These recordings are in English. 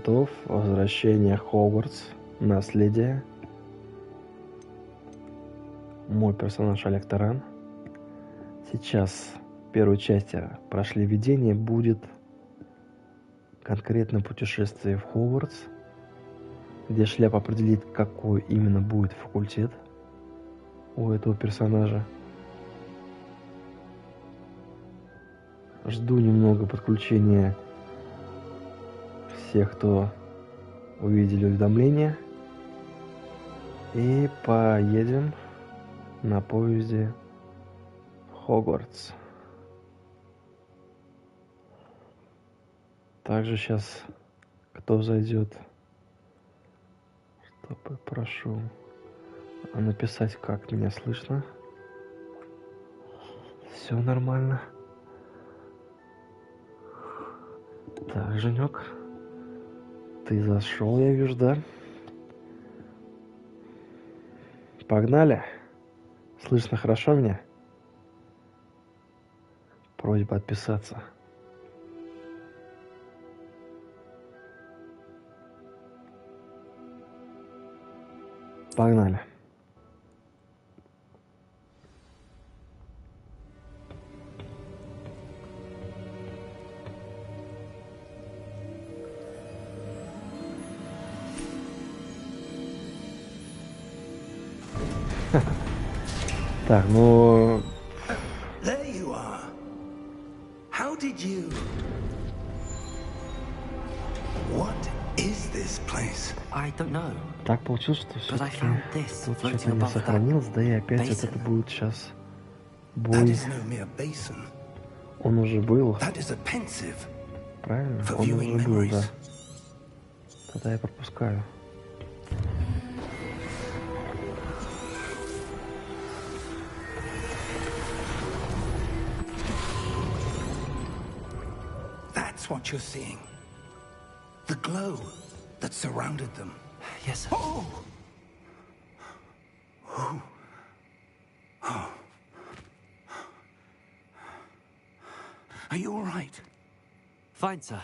готов. Возвращение Хогвартс Наследие. Мой персонаж Олег Таран. Сейчас в первой части прошли видение, будет конкретно путешествие в Хогвартс, где Шляпа определит, какой именно будет факультет у этого персонажа. Жду немного подключения всех, кто увидели уведомления. И поедем на поезде в Хогвартс. Также сейчас, кто зайдет, чтобы прошу написать, как меня слышно. Все нормально. Так, Женек, ты зашел, я вижу, да? Погнали. Слышно хорошо меня? Просьба отписаться. Погнали. Так, ну... There you are. How did you... What is this place? I don't know. Так получилось, что все-таки тут что-то не сохранилось, да и опять вот это будет сейчас That бой. is no mere basin. Он уже был, That is a pensive. правильно? For Он viewing уже был, да. memories. Тогда я пропускаю. That's what you're seeing. The glow that surrounded them. Yes, sir. Oh! Oh. Oh. Are you all right? Fine, sir.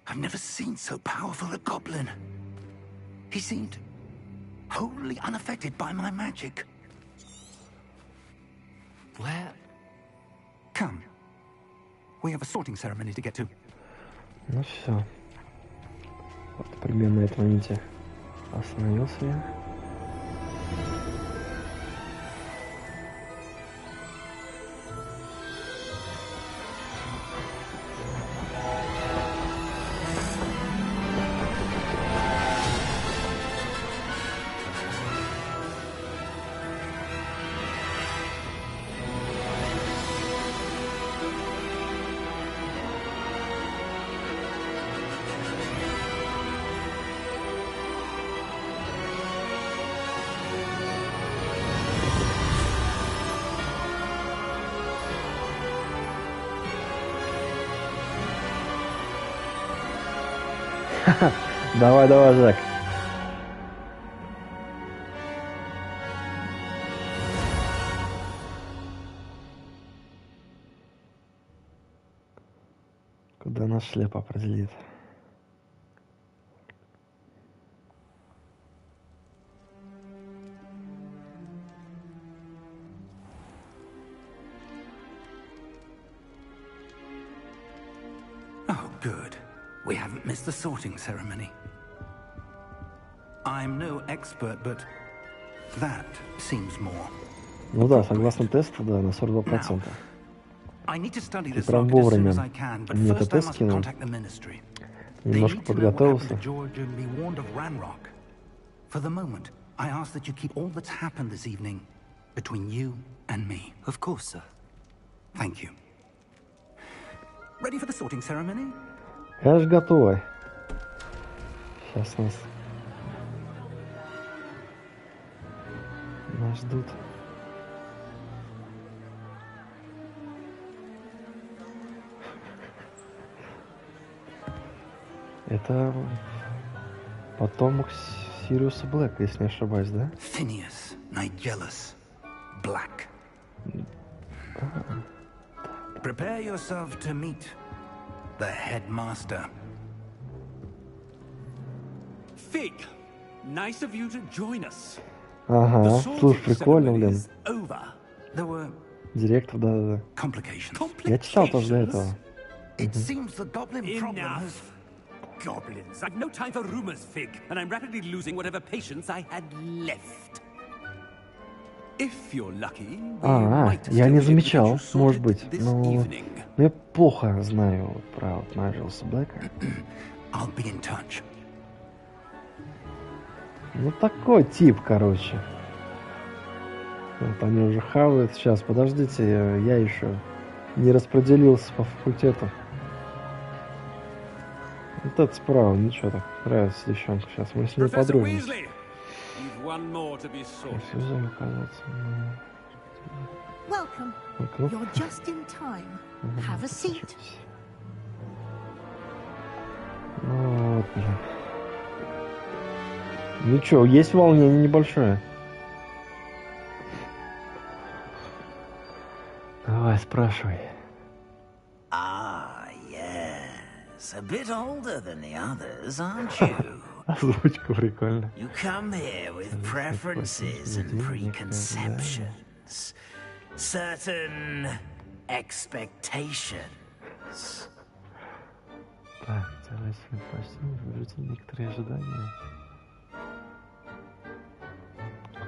I've never seen so powerful a goblin. He seemed wholly unaffected by my magic. Where? Come. We have a sorting ceremony to get to. Ну все. Вот примерно на этом моменте остановился я. Давай, давай, Жак. Куда нас Шляпа определит? Oh, good. We haven't missed the sorting ceremony. I'm no expert, but that seems more. Ну да, согласно тесту, да, на 42%. I need to study Ты this прям locket as soon вовремя as I can, but мне этот first I тест must кинул. contact the ministry. They Немножко need to know what happened подготовился. to George and be warned of Ranrock. For the moment, I ask that you keep all that's happened this evening between you and me. Of course, sir. Thank you. Ready for the sorting ceremony? Я же готовый. Сейчас нас ждут. Это потомок Сириуса Блэка, если не ошибаюсь, да? Phineas Nigellus Black. Prepare yourself to meet the headmaster. Fig, nice of you to join us. Ага, слушай, прикольно, блин. There were Директор, да-да-да. complications. Я читал тоже до этого. It seems the goblin problem has... Enough. Goblins. I've no time for rumors, Fig, and I'm rapidly losing whatever patience I had left. If you're lucky, я не замечал, может быть, но я плохо знаю про Найджелса Блэка. I'll be in touch. Ну такой тип, короче. Вот они уже хавают. Сейчас, подождите, я еще не распределился по факультету. Вот это справа, ничего так, нравится девчонка. Сейчас мы с ней подружимся. Слезами оказаться. Welcome. You're just in time. Have a seat. Ну вот, блин. Ну чё, есть волнение небольшое? Давай, спрашивай. Ah, yes. A bit older than the others, aren't you? Озвучка прикольная. You come here with preferences and preconceptions. Certain expectations. Так, делай свои постели, выразите некоторые ожидания.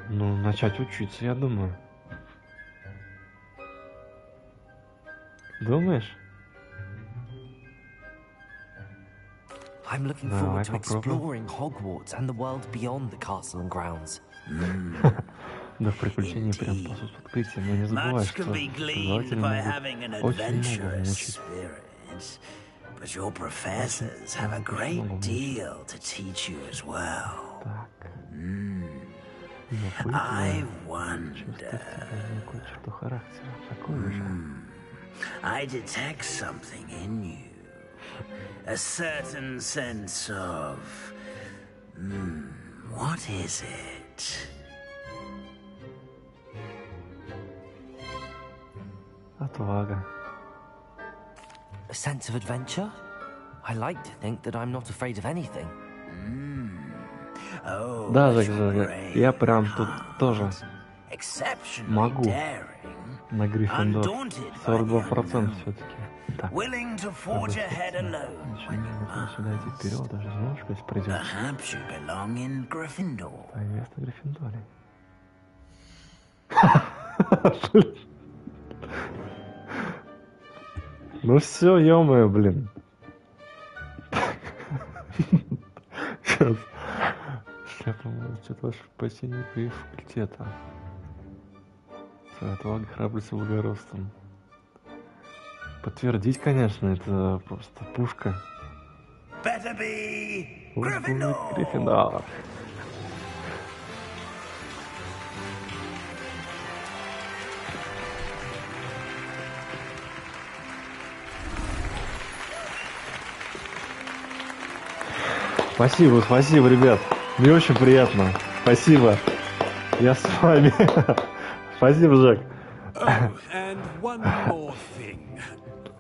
Ну, начать учиться, я думаю. Думаешь? I'm looking forward to exploring Hogwarts and the world beyond the castle and grounds. Да, в приключении прям по сути открытия, но не забывай, что преподаватели могут очень много научить. But your professors have a great deal to teach you as well. Так. I wonder. I detect something in you. A certain sense of... what is it? Отвага. A sense of adventure? I like to think that I'm not afraid of anything. Да, я прям тут тоже могу на Гриффиндор. 42% все-таки. Так. Начинаем сюда идти вперед, даже знаешь, что здесь придет. Твое место в Гриффиндоре. Ну все, ё-моё, блин. Сейчас. Что-то ваше спасение по факультета. Своя отвага, храбрость и благородством. Подтвердить, конечно, это просто пушка. Гриффиндор. Спасибо, спасибо, ребят. Мне очень приятно. Спасибо. Я с вами. Спасибо, Жак. Oh, and one more thing.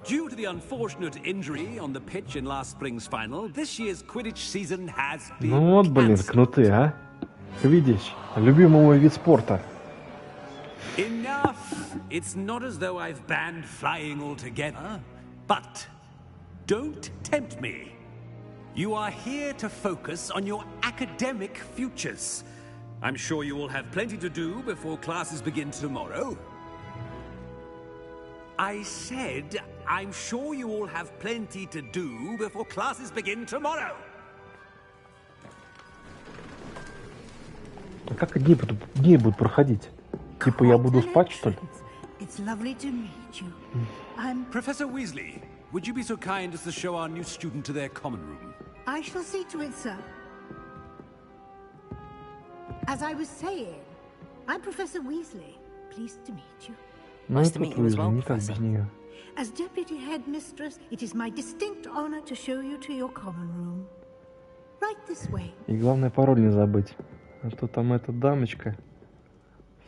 Due to the unfortunate injury on the pitch in last spring's final, this year's Quidditch season has been Ну вот, блин, кнуты, а? Квиддич, любимый мой вид спорта. Enough. It's not as though I've banned flying altogether, but don't tempt me. You are here to focus on your academic futures. I'm sure you will have plenty to do before classes begin tomorrow. I said, I'm sure you all have plenty to do before classes begin tomorrow. А как дни будут проходить? Типа я буду спать, что ли? It's lovely to meet you. I'm Professor Weasley, would you be so kind as to show our new student to their common room? I shall see to it, sir. As I was saying, I'm Professor Weasley. Pleased to meet you. Ну и тут Уизли, никак без нее. As deputy headmistress, it is my distinct honor to show you to your common room. Right this way. И главное пароль не забыть. А то там эта дамочка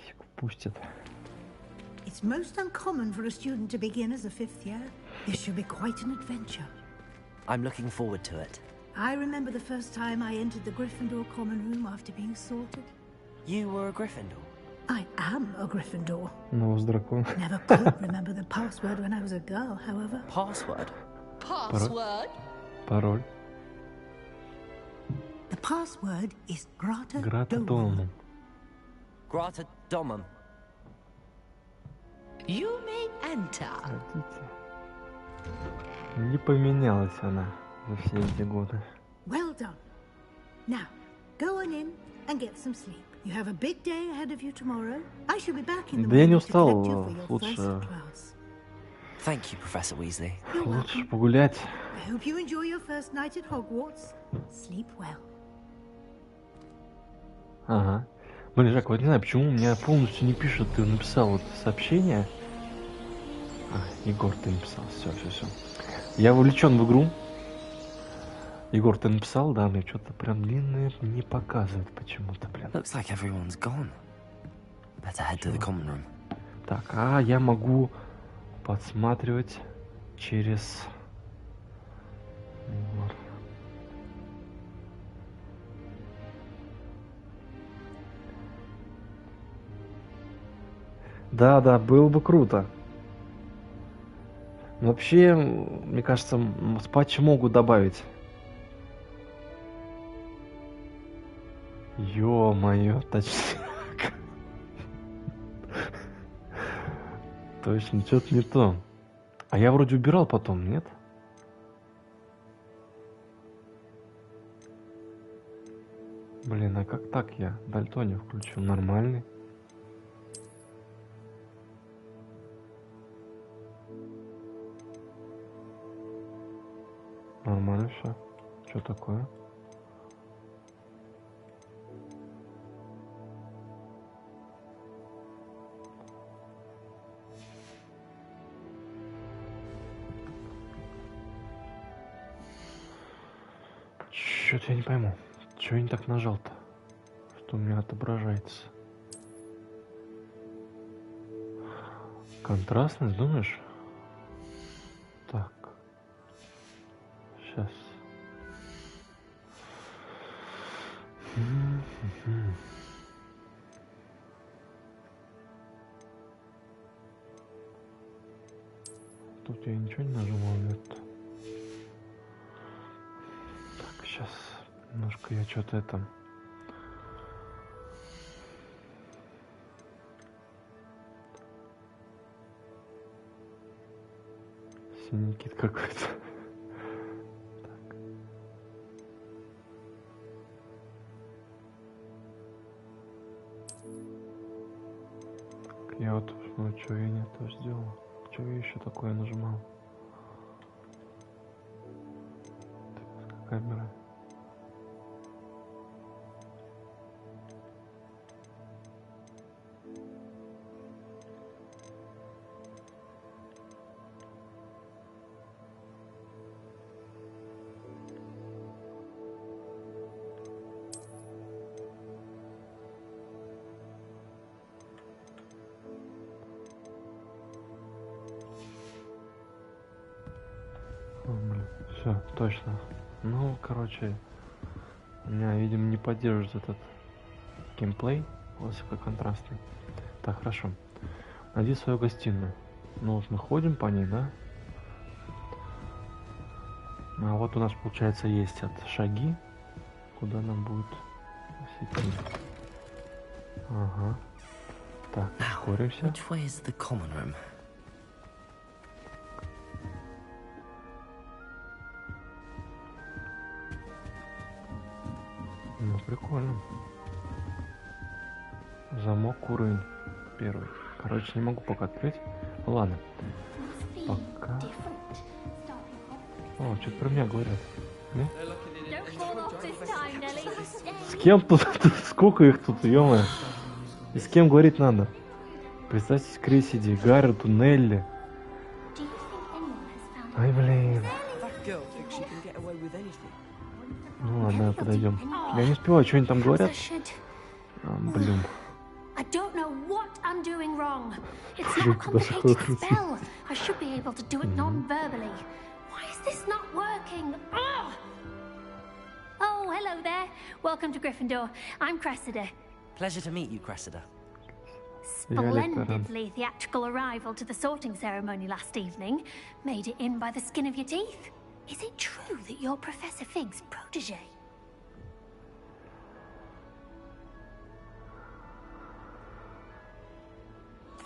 фиг пустит. It's most uncommon for a student to begin as a fifth year. This should be quite an adventure. I'm looking forward to it. I remember the first time I entered the Gryffindor common room after being sorted. You were a Gryffindor? I am a Gryffindor. Нос дракон. Never could remember the password when I was a girl, however. Password? Password? Пароль. The password is Grata Гратодомом. Grata Domum. You may enter. Не поменялась она за все эти годы. Well done. Now, go on in and get some sleep. You have a big day ahead of you tomorrow. I shall be back in the Да я не morning to collect you устал, for your лучше, first class. Thank you, Professor Weasley. You're лучше welcome. погулять. I hope you enjoy your first night at Hogwarts. Sleep well. Ага. Блин, Жак, вот не знаю, почему у меня полностью не пишет, ты написал вот сообщение. А, Егор, ты написал, все. Я вовлечен в игру. Егор, ты написал, да, мне что-то прям длинное не показывает почему-то, блин. Looks like everyone's gone. Better head to the common room. Так, а я могу подсматривать через... Вот. Да, было бы круто. Но вообще, мне кажется, патчи могут добавить. Ё-моё, точняк. Точно, что-то не то. А я вроде убирал потом, нет? Блин, а как так я дальтоне включил? Нормальный. Нормально все. Что такое? Что-то я не пойму. Чего я не так нажал-то? Что у меня отображается? Контрастность, думаешь? Так. Сейчас. Тут я ничего не нажимал, нет. Так, сейчас немножко я что-то это... Синий кит какой-то. Я вот, ну, что я не то сделал? Что я еще такое нажимал? Так, камера. Все, точно. Ну, короче, у меня, видимо, не поддерживает этот геймплей высококонтрастный. Так, хорошо. Найди свою гостиную. Ну вот мы ходим по ней, да? А вот у нас, получается, есть шаги, куда нам будет идти. Ага. Так, ускоримся. Which way is the common room? Ну, прикольно. Замок уровень первый. Короче, не могу пока открыть. Ладно. Пока. О, что-то про меня говорят. Не? С кем тут? Сколько их тут, ё-моё? И с кем говорить надо? Представьте, Крисиди, Гаррету, Нелли. Ай, блин. Ну ладно, подойдем. Я не успеваю, что они там говорят. Блин. I don't know what I'm doing wrong. It's not a complicated spell. I should be able to do it non-verbally. Why is this not working? Ugh! Hello there. Welcome to Gryffindor. I'm Cressida. Pleasure to meet you, Cressida. Splendidly theatrical arrival to the sorting ceremony last evening. Made it in by the skin of your teeth. Is it true that you're Professor Fig's protege?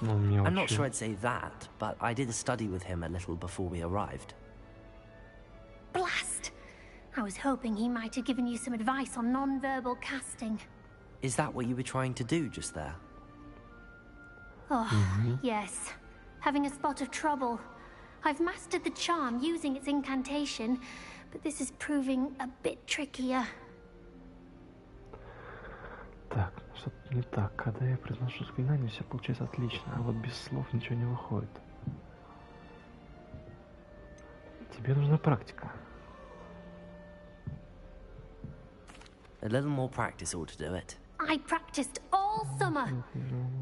I'm not sure I'd say that, but I did study with him a little before we arrived. Blast! I was hoping he might have given you some advice on non-verbal casting. Is that what you were trying to do just there? Oh, yes. Having a spot of trouble. I've mastered the charm using its incantation, but this is proving a bit trickier. Так, что-то не так. Когда я произношу заклинание, все получается отлично, а вот без слов ничего не выходит. Тебе нужна практика. A little more practice ought to do it. I practiced all summer.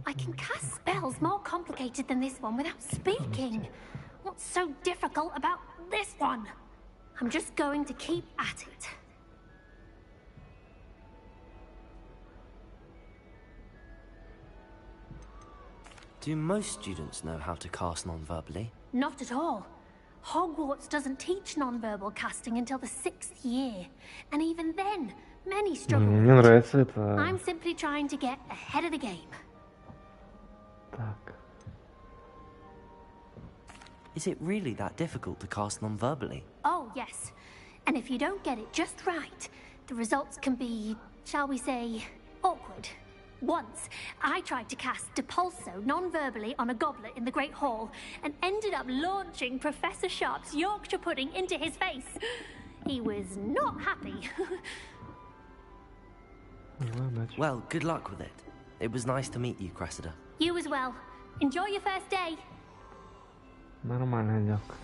I can cast spells more complicated than this one without speaking. What's so difficult about this one? I'm just going to keep at it. Do most students know how to cast non-verbally? Not at all. Hogwarts doesn't teach non-verbal casting until the 6th year. And even then, many struggle. Мне нравится это. I'm simply trying to get ahead of the game. Так. Is it really that difficult to cast non-verbally? Oh, yes. And if you don't get it just right, the results can be, shall we say, awkward. Once, I tried to cast Depulso non-verbally on a goblet in the Great Hall and ended up launching Professor Sharp's Yorkshire pudding into his face. He was not happy. Well, good luck with it. It was nice to meet you, Cressida. You as well. Enjoy your first day. Нормальная девка.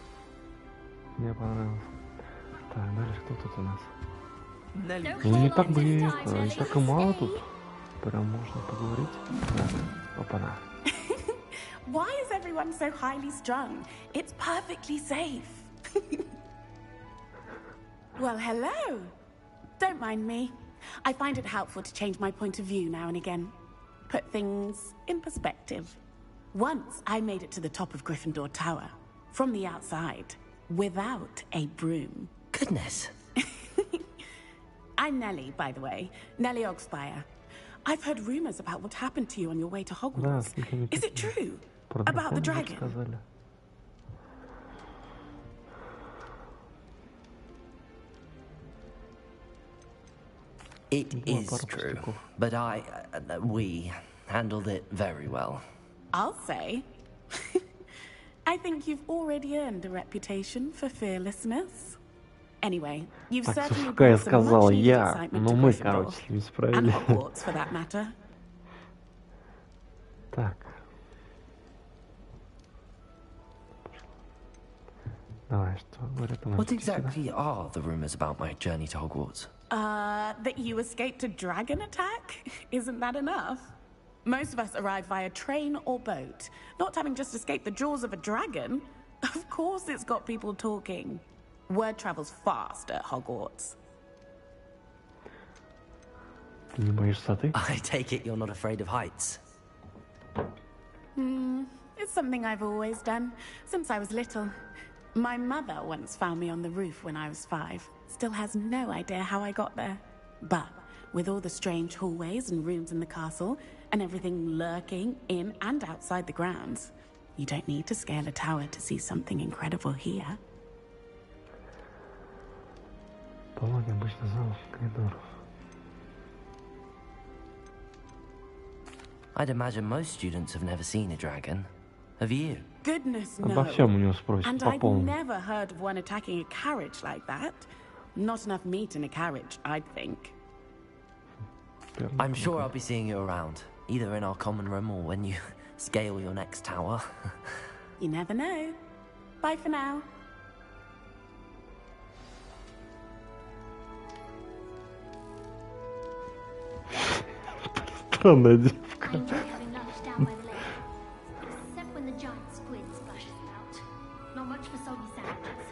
Мне понравилось. Так, дальше кто тут у нас? Ну не так бы и это, не так и мало тут. Прям можно поговорить. Так, опа-на. Why is everyone so highly strung? It's perfectly safe. Well, hello. Don't mind me. I find it helpful to change my point of view now and again. Put things in perspective. Once I made it to the top of Gryffindor Tower, from the outside, without a broom. Goodness. I'm Nellie, by the way. Nellie Ogspire. I've heard rumors about what happened to you on your way to Hogwarts. Is it true? About the dragon? It is true, but we handled it very well. I'll say. I think you've already earned a reputation for fearlessness. Anyway, you've certainly brought some much needed excitement to Gryffindor, and Hogwarts for that matter. Так. Давай, что говорят у нас? What exactly are the rumors about my journey to Hogwarts? That you escaped a dragon attack? Isn't that enough? Most of us arrive via train or boat, not having just escaped the jaws of a dragon. Of course it's got people talking. Word travels fast at Hogwarts. Ты не боишься высоты? I take it you're not afraid of heights. It's something I've always done, since I was little. My mother once found me on the roof when I was 5. Still has no idea how I got there. But with all the strange hallways and rooms in the castle, and everything lurking in and outside the grounds, you don't need to scale a tower to see something incredible here. Пологи обычно залов коридоров. I'd imagine most students have never seen a dragon. Have you? Goodness, Обо no. всем у него спросят And по I've полной. never heard of one attacking a carriage like that. Not enough meat in a carriage, I'd think. I'm sure I'll be seeing you around, either in our common room or when you scale your next tower. You never know. Bye for now. Странная девка. I enjoy having lunch down by the lake. Except when the giant squid splashes about. Not much for soggy sandwiches.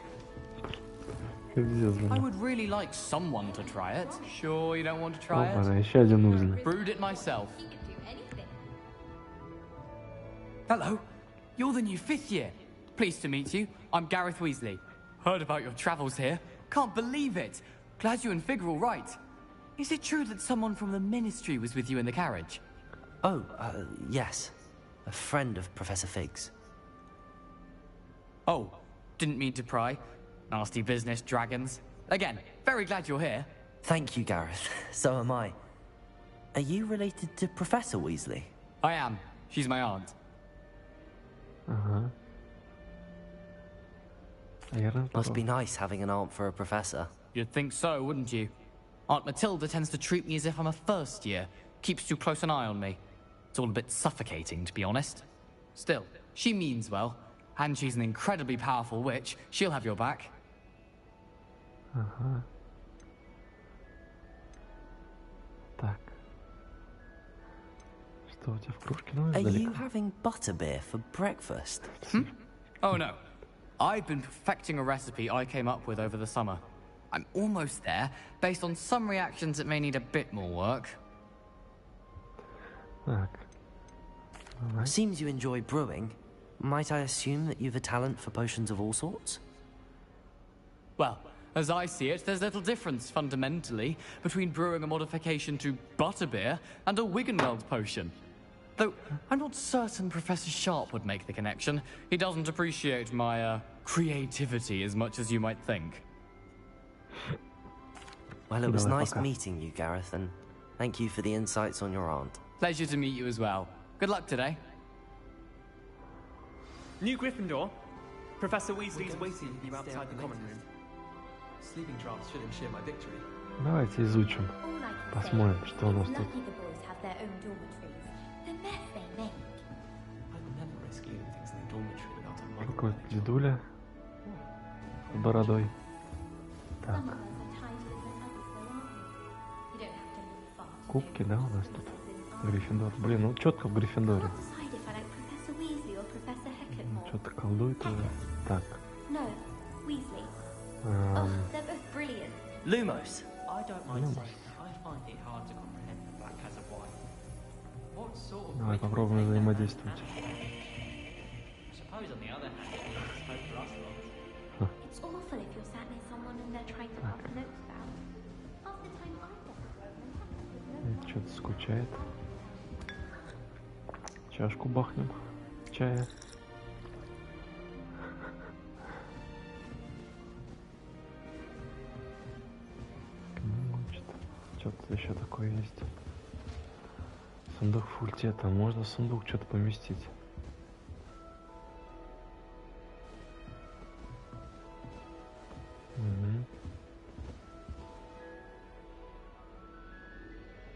I would really like someone to try it. Sure you don't want to try it? Еще один узел. Brewed it myself. Hello, you're the new 5th year. Pleased to meet you. I'm Gareth Weasley. Heard about your travels here. Can't believe it. Glad you and Fig are all right. Is it true that someone from the Ministry was with you in the carriage? Oh, yes. A friend of Professor Fig's. Oh, didn't mean to pry. Nasty business, dragons. Again, very glad you're here. Thank you, Gareth. So am I. Are you related to Professor Weasley? I am. She's my aunt. Must be nice having an aunt for a professor. You'd think so, wouldn't you? Aunt Matilda tends to treat me as if I'm a first year. Keeps too close an eye on me. It's all a bit suffocating, to be honest. Still, she means well. And she's an incredibly powerful witch. She'll have your back. Так. Что у тебя в кружке? Ну, Are you having butterbeer for breakfast? Oh no. I've been perfecting a recipe I came up with over the summer. I'm almost there, based on some reactions that may need a bit more work. Так. Seems you enjoy brewing. Might I assume that you've a talent for potions of all sorts? Well, as I see it, there's little difference, fundamentally, between brewing a modification to butterbeer and a Wiggenweld potion. Though, I'm not certain Professor Sharp would make the connection. He doesn't appreciate my, creativity as much as you might think. Well, it was nice meeting you, Gareth, and thank you for the insights on your aunt. Pleasure to meet you as well. Good luck today. New Gryffindor. Professor Weasley's waiting for you outside the common room. Sleeping drafts should ensure my victory. Давайте изучим. Посмотрим, что у нас тут. Какой-то дедуля с бородой. Так. Кубки, да, у нас тут? Гриффиндор. Блин, ну четко в Гриффиндоре. Что-то колдует уже. Так. Lumos. Давай попробуем взаимодействовать. Что-то скучает. Чашку бахнем чая. Что-то еще такое есть. Сундук факультета. Можно в сундук что-то поместить.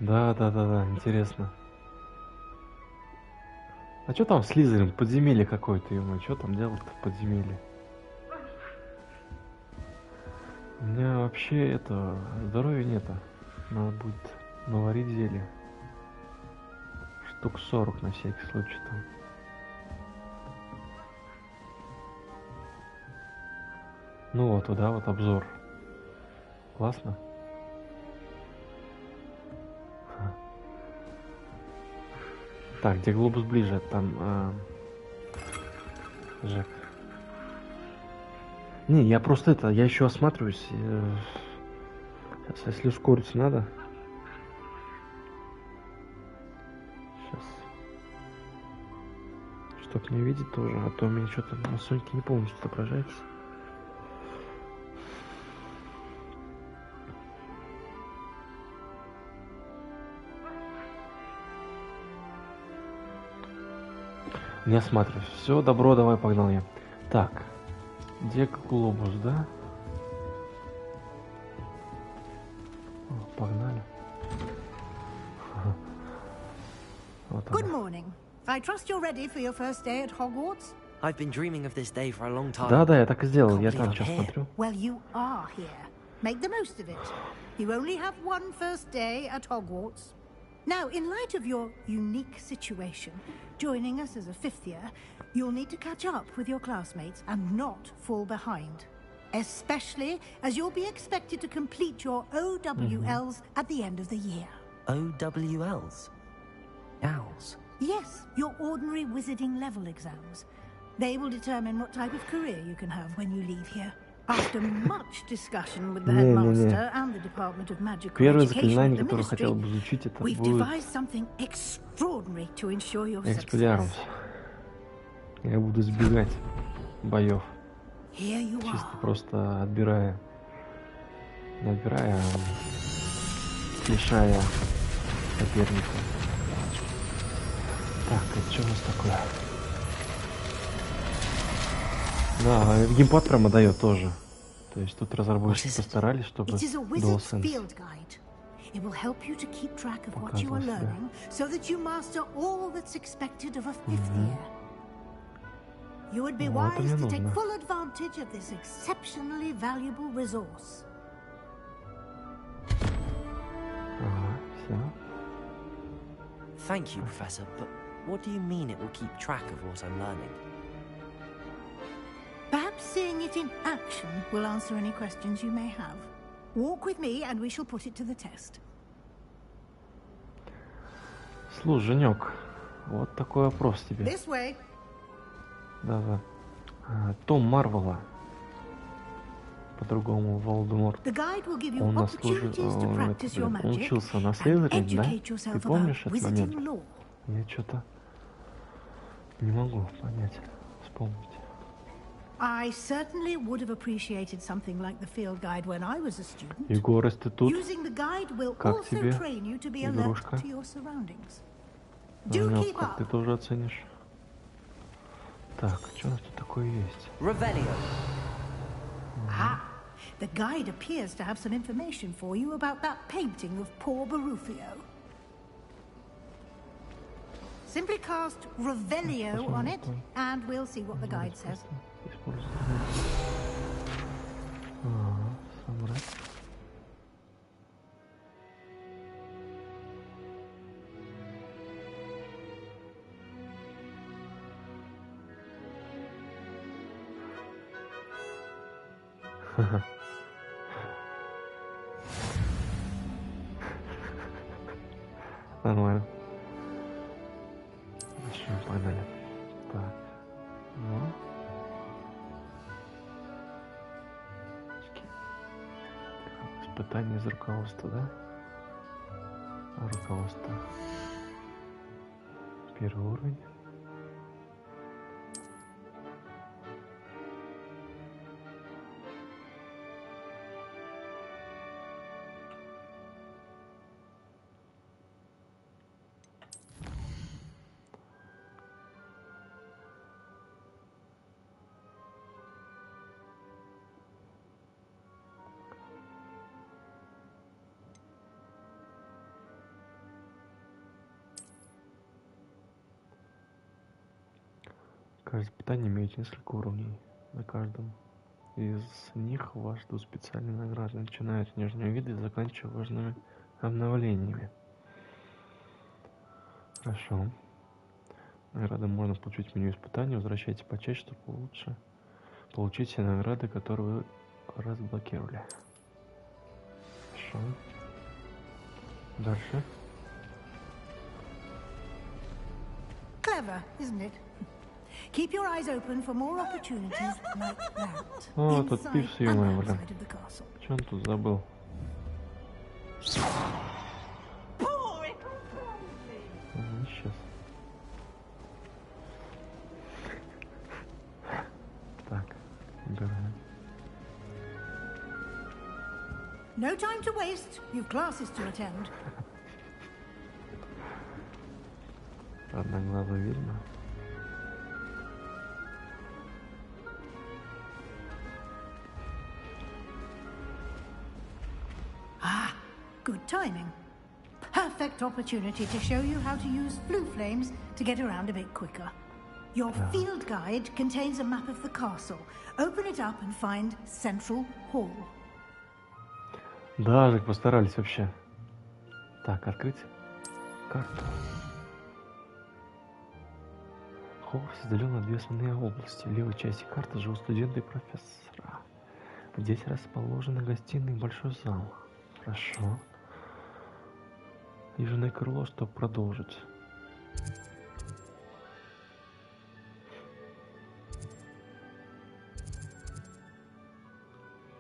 Да, интересно. А что там Слизерин? Подземелье какое-то, ё-моё, что там делать-то в подземелье? У меня вообще здоровья нету. Надо будет наварить зелье. Штук 40 на всякий случай там. Ну вот, туда вот обзор. Классно. Так, где глобус ближе? Там... Жек. Не, я просто я еще осматриваюсь. Сейчас, если ускориться надо. Сейчас. Чтоб не видеть тоже, а то у меня что-то на Соньке не полностью отображается. Не осматриваюсь. Все, добро, давай, погнал я. Так. Где глобус, да? Погнали. Good morning. I trust you're ready for your first day at Hogwarts. I've been dreaming of this day for a long time. Да, я так и сделал. Я там сейчас смотрю. Well, you are here. Make the most of it. You only have one first day at Hogwarts. Now, in light of your unique situation, joining us as a 5th year, you'll need to catch up with your classmates and not fall behind. Especially as you'll be expected to complete your OWLs at the end of the year. OWLs? Owls? Yes, your ordinary wizarding level exams. They will determine what type of career you can have when you leave here. After much discussion with the headmaster and the Department of Magical Education at the Ministry, we've devised something extraordinary to ensure your success. Я буду избегать боев. Here you are. Чисто просто отбирая, смешая соперника. Так, это что у нас такое? Да, геймпад прямо дает тоже. То есть тут разработчики постарались, чтобы DualSense It will help you to keep track of what you are learning, so that you master all that's expected of a fifth year. You would be wise to take full advantage of this exceptionally valuable resource. Thank you, Professor, but what do you mean it will keep track of what I'm learning? Perhaps seeing it in action will answer any questions you may have. Walk with me, and we shall put it to the test. Слушай, Женек, вот такой вопрос тебе. This way. Да. Том Марвела, по-другому Волдеморт, он он учился на Слизерине, да? Ты помнишь этот момент? Я что-то не могу понять, вспомнить. I certainly would have appreciated something like the field guide when I was a student. Егор, если ты тут, Using the guide will как also тебе, train you to be alert to your surroundings. Do Женек, keep как ты up. тоже оценишь? Так, что у нас тут такое есть? Revelio. The guide appears to have some information for you about that painting of poor Barufio. Simply cast Revelio on it, and we'll see what the guide says. Собрать. Нормально. Начнем, погнали. Так. Ну. Испытание из руководства, да? Руководство. Первый уровень. Каждое испытание имеет несколько уровней. На каждом из них вас ждут специальные награды, начиная от внешнего вида и заканчивая важными обновлениями. Хорошо. Награды можно получить в меню испытаний. Возвращайте почаще, чтобы лучше получить все награды, которые вы разблокировали. Хорошо. Дальше. Clever, isn't it? Keep your eyes open for more opportunities like that. О, тут пивс, ё-моё, блин. Inside of the castle. Чё он тут забыл? Сейчас. Так, убираем. No time to waste. You've classes to attend. Одноглазо видно. Good timing. Perfect opportunity to show you how to use blue flames to get around a bit quicker. Your field guide contains a map of the castle. Open it up and find Central Hall. Даже постарались вообще. Так, открыть карту. Хогвартс разделен на две основные области. В левой части карты живут студенты и профессора. Здесь расположены гостиные и большой зал. Хорошо. Южное крыло, чтобы продолжить.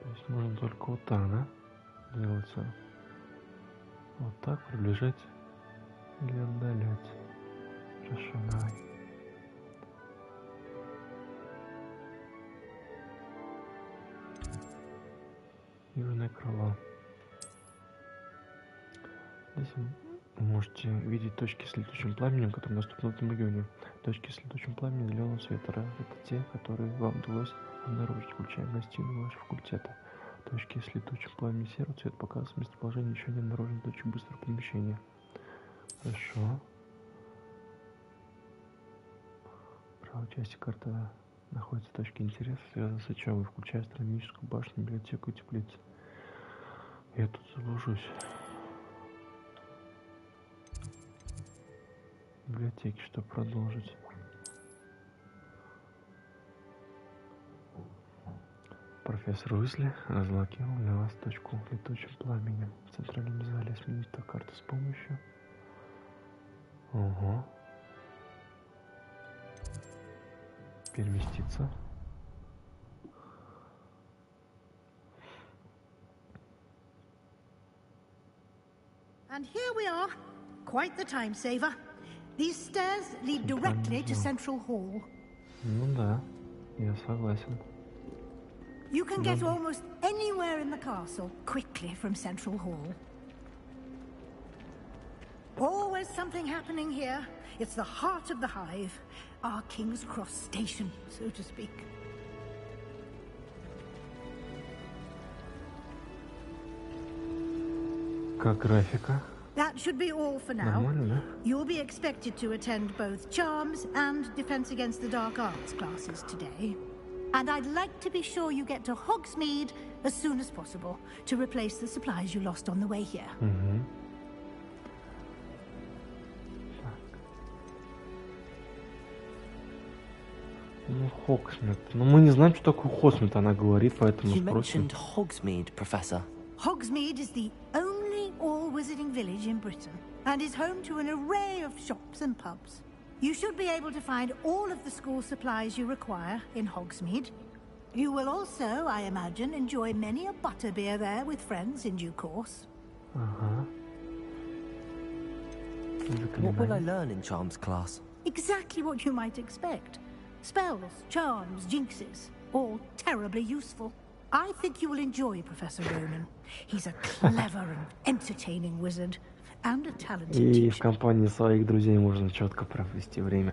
То есть можно только вот так, да? Делается. Вот так приближать или отдалять. Хорошо, давай. Южное крыло. Здесь вы можете видеть точки с летучим пламенем, которые доступны в этом регионе. Точки с летучим пламенем зеленого цвета — это те, которые вам удалось обнаружить, включая гостиную вашего факультета. Точки с летучим пламенем серого цвета показывают местоположение еще не обнаруженных точек быстрого перемещения. Хорошо. В правой части карты находятся точки интереса, связанные с учебой, включая астрономическую башню, библиотеку и теплицу. Я тут заблужусь. Библиотеки, чтобы продолжить. Профессор Уизли разблокировал для вас точку летучим пламенем. В центральном зале сменить эту карту с помощью. Ого. Переместиться. And here we are. Quite the time saver. These stairs lead directly to Central Hall. Ну да, я согласен. You can get almost anywhere in the castle quickly from Central Hall. Always something happening here. It's the heart of the hive, our King's Cross station, so to speak. Как графика? That should be all for now. Нормально, да? You'll be expected to attend both Charms and Defense Against the Dark Arts classes today. And I'd like to be sure you get to Hogsmeade as soon as possible to replace the supplies you lost on the way here. Угу. Ну, Хогсмид. Ну, мы не знаем, что такое Хогсмид, она говорит, поэтому You спросим. mentioned Hogsmeade, Professor. Hogsmeade is the only all-wizarding village in Britain and is home to an array of shops and pubs. You should be able to find all of the school supplies you require in Hogsmeade. You will also, I imagine, enjoy many a butterbeer there with friends in due course. Ага. What will I learn in Charms class? Exactly what you might expect. Spells, charms, jinxes, all terribly useful. I think you will enjoy Professor Ronan. He's a clever and entertaining wizard, and a talented И teacher. в компании своих друзей можно четко провести время.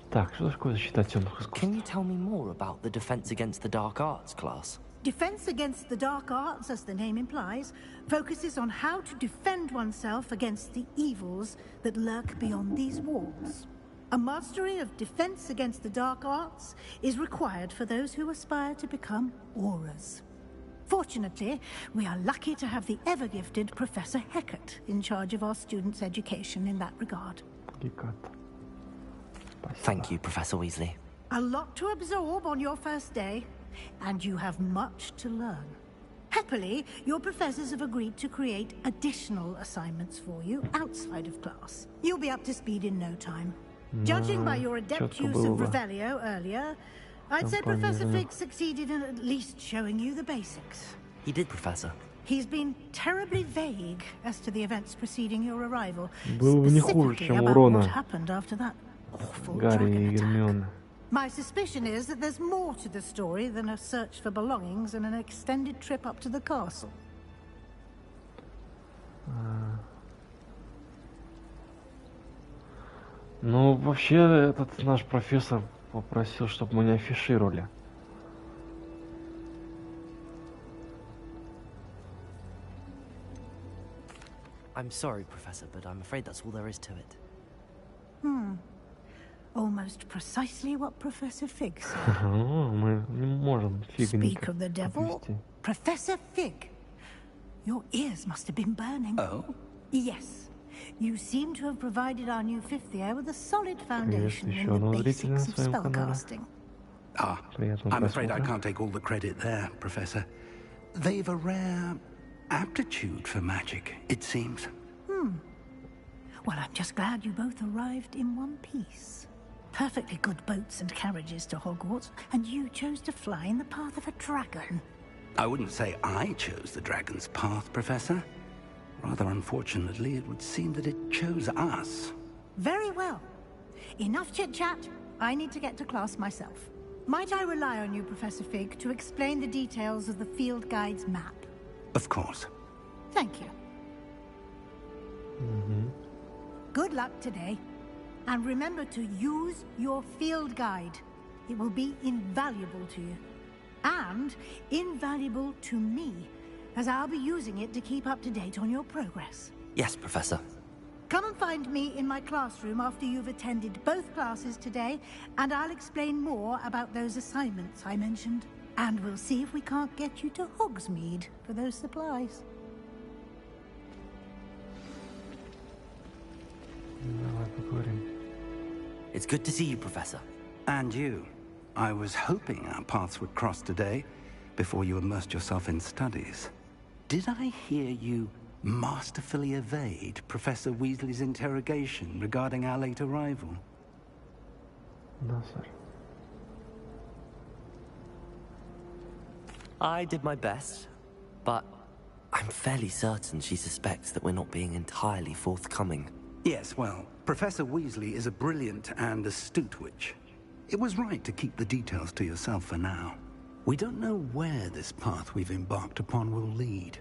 Так, что такое защита от темных искусств? Can you tell me more about the Defense Against the Dark Arts class? Defense against the dark arts, as the name implies, focuses on how to defend oneself against the evils that lurk beyond these walls. A mastery of defense against the dark arts is required for those who aspire to become auras. Fortunately, we are lucky to have the ever-gifted Professor Hecat in charge of our students' education in that regard. Thank you, Professor Weasley. A lot to absorb on your first day, and you have much to learn. Happily, your professors have agreed to create additional assignments for you outside of class. You'll be up to speed in no time. Judging by your adept use of Revelio earlier, I'd say Professor Fig succeeded in at least showing you the basics. He did, Professor. He's been terribly vague as to the events preceding your arrival, Было бы не хуже, specifically чем about у what Рона, happened after that awful Гарри dragon и attack. Гермиона. My suspicion is that there's more to the story than a search for belongings and an extended trip up to the castle. Ну, вообще, этот наш профессор попросил, чтобы мы не афишировали. I'm sorry, Professor, but I'm afraid that's all there is to it. Almost precisely what Professor Fig said. Мы не можем Speak фигненько of the devil, отвести. Professor Fig. Your ears must have been burning. Oh? Yes. You seem to have provided our new fifth year with a solid foundation in еще the одного зрителя на basics of своем канале. spellcasting. I'm afraid I can't take all the credit there, Professor. They've a rare aptitude for magic, it seems. Well, I'm just glad you both arrived in one piece. Perfectly good boats and carriages to Hogwarts, and you chose to fly in the path of a dragon. I wouldn't say I chose the dragon's path, Professor. Rather unfortunately, it would seem that it chose us. Very well. Enough chit-chat. I need to get to class myself. Might I rely on you, Professor Fig, to explain the details of the field guide's map? Of course. Thank you. Good luck today. And remember to use your field guide. It will be invaluable to you. And invaluable to me, as I'll be using it to keep up to date on your progress. Yes, Professor. Come and find me in my classroom after you've attended both classes today, and I'll explain more about those assignments I mentioned. And we'll see if we can't get you to Hogsmeade for those supplies. It's good to see you, Professor. And you. I was hoping our paths would cross today, before you immersed yourself in studies. Did I hear you masterfully evade Professor Weasley's interrogation regarding our late arrival? No, sir. I did my best, but I'm fairly certain she suspects that we're not being entirely forthcoming. Yes, well, Professor Weasley is a brilliant and astute witch. It was right to keep the details to yourself for now. We don't know where this path we've embarked upon will lead.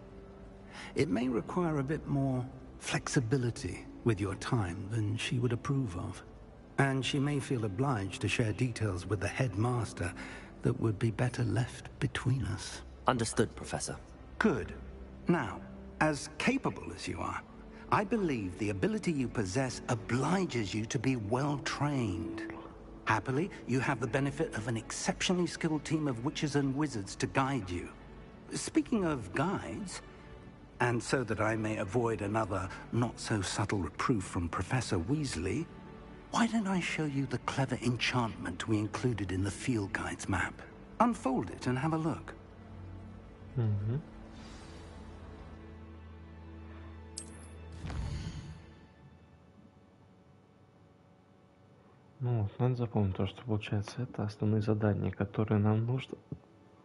It may require a bit more flexibility with your time than she would approve of. And she may feel obliged to share details with the headmaster that would be better left between us. Understood, Professor. Good. Now, as capable as you are, I believe the ability you possess obliges you to be well-trained. Happily, you have the benefit of an exceptionally skilled team of witches and wizards to guide you. Speaking of guides, and so that I may avoid another not-so-subtle reproof from Professor Weasley, why don't I show you the clever enchantment we included in the field guide's map? Unfold it and have a look. Ну, надо запомнить то, что получается это основные задания, которые нам нужно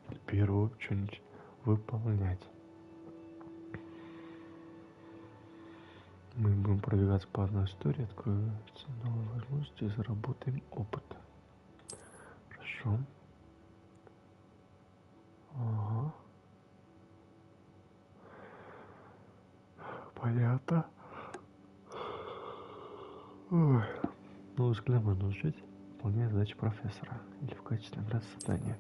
в первую очередь выполнять. Мы будем продвигаться по одной истории, откроются новые возможности и заработаем опыт. Хорошо. Ага. Понятно. Ой. Новый взгляд можно учить, выполняя задачи профессора или в качестве награды задания.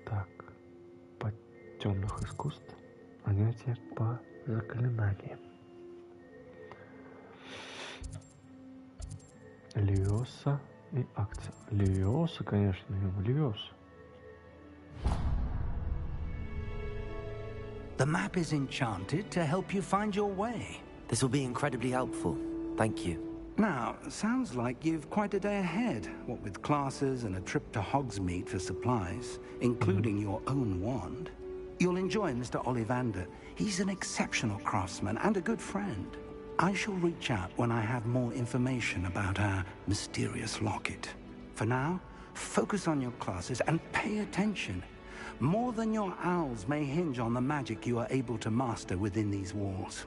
Так, по темных искусств, занятия по заклинаниям. Левиоса и акция. Левиоса, конечно, Левиоса. The map is enchanted to help you find your way. This will be incredibly helpful. Thank you. Now, sounds like you've quite a day ahead, what with classes and a trip to Hogsmeade for supplies, including your own wand. You'll enjoy Mr. Ollivander. He's an exceptional craftsman and a good friend. I shall reach out when I have more information about our mysterious locket. For now, focus on your classes and pay attention. More than your owls may hinge on the magic you are able to master within these walls.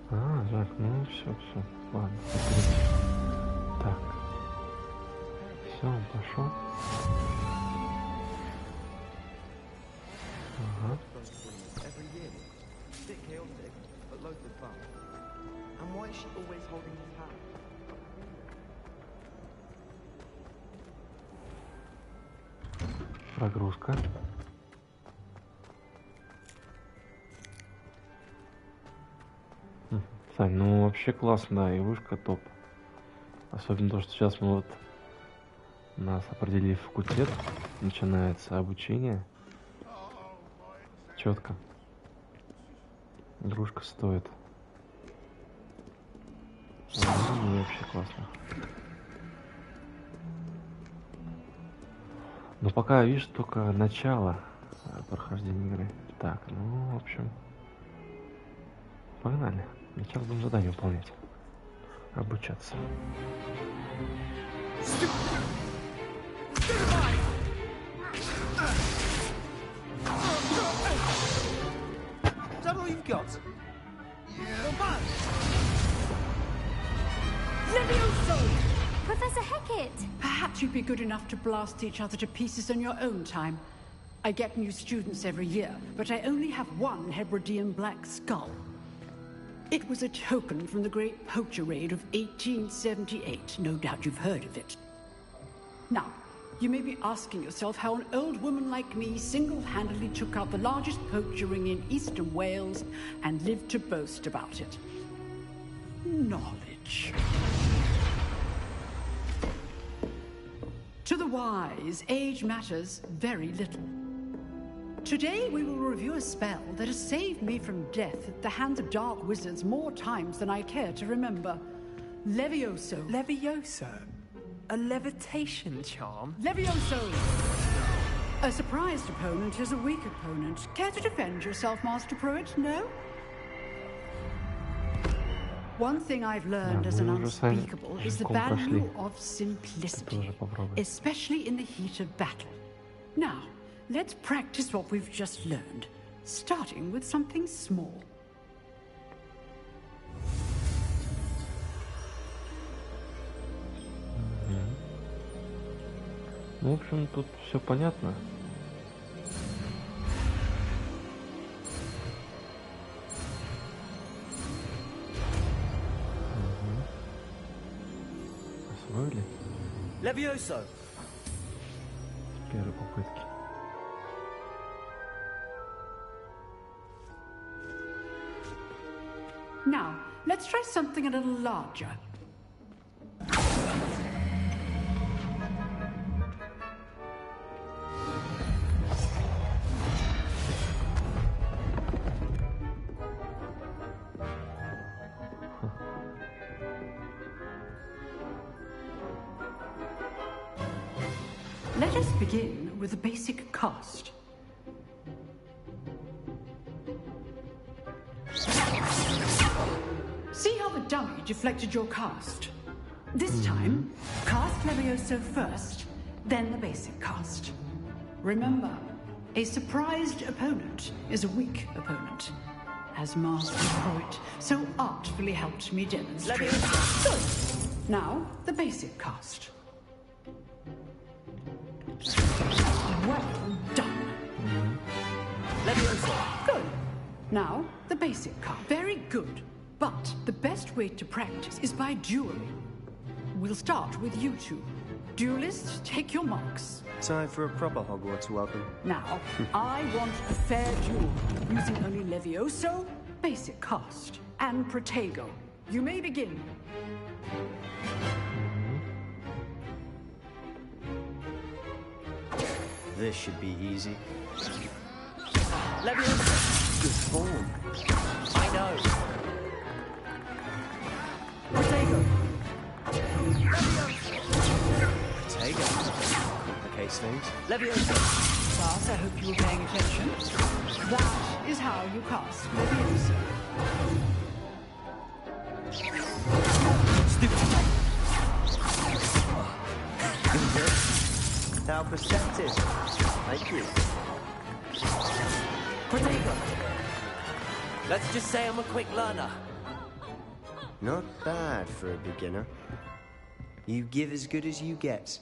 Так, ну все, ладно. Так. Все, он пошел. Ага. Прогрузка. Сань, ну вообще классно, да, и вышка топ. Особенно то, что сейчас мы вот нас определили факультет, начинается обучение. Четко. Игрушка стоит. Вообще классно. Но пока, видишь, только начало прохождения игры. Так, ну, в общем, погнали. Сначала будем задание выполнять. Обучаться. Is that all you've got? Yeah. Levioso! Professor Hecat! Perhaps you'd be good enough to blast each other to pieces in your own time. I get new students every year, but I only have one Hebridean black skull. It was a token from the Great Poacher Raid of 1878. No doubt you've heard of it. Now, you may be asking yourself how an old woman like me single-handedly took out the largest poacher ring in eastern Wales and lived to boast about it. Knowledge. To the wise, age matters very little. Today we will review a spell that has saved me from death at the hands of dark wizards more times than I care to remember. Levioso. Levioso? A levitation charm? Levioso! A surprised opponent is a weak opponent. Care to defend yourself, Master Pruitt? No? One thing I've learned as an unspeakable is the value of simplicity, especially in the heat of battle. Now, let's practice what we've just learned, starting with something small. Ну, в общем, тут все понятно. Освоили? Levioso! С первой попытки. Now, let's try something a little larger. Let us begin with a basic cast. See how the dummy deflected your cast? This time, cast Levioso first, then the basic cast. Remember, a surprised opponent is a weak opponent, as Master Pruitt so artfully helped me demonstrate. Good. Now, the basic cast. Well done. Levioso. Good. Now, the basic card. Very good. But the best way to practice is by dueling. We'll start with you two. Duelists, take your marks. Time for a proper Hogwarts welcome. Now, I want a fair duel, using only Levioso, basic cast, and Protego. You may begin. This should be easy. Levioso! Good form. I know. Protego. Protego. Complicates things. Levioso. Class, I hope you were paying attention. That is how you cast Levioso. How perceptive. Thank you. Protego. Let's just say I'm a quick learner. Not bad for a beginner. You give as good as you get.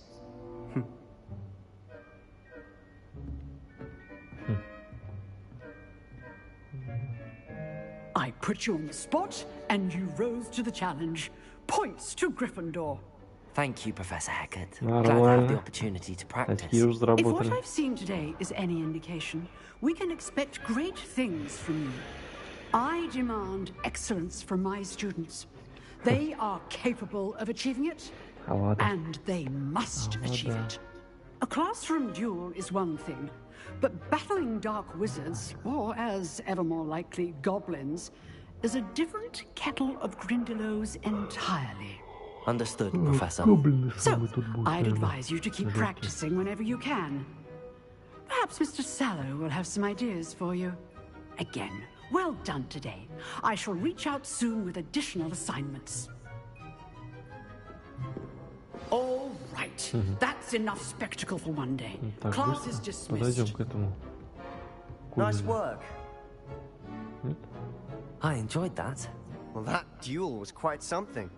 I put you on the spot, and you rose to the challenge. Points to Gryffindor. Thank you, Professor Hecat. Glad to have the opportunity to practice. If what I've seen today is any indication, we can expect great things from you. I demand excellence from my students. They are capable of achieving it, and they must achieve it. A classroom duel is one thing, but battling dark wizards, or as ever more likely, goblins, is a different kettle of Grindylows entirely. Understood, Professor. So, I'd advise you to keep practicing whenever you can. Perhaps Mr. Sallow will have some ideas for you. Again, well done today. I shall reach out soon with additional assignments. All right. That's enough spectacle for one day. Class is dismissed. Nice work. I enjoyed that. Well, that duel was quite something.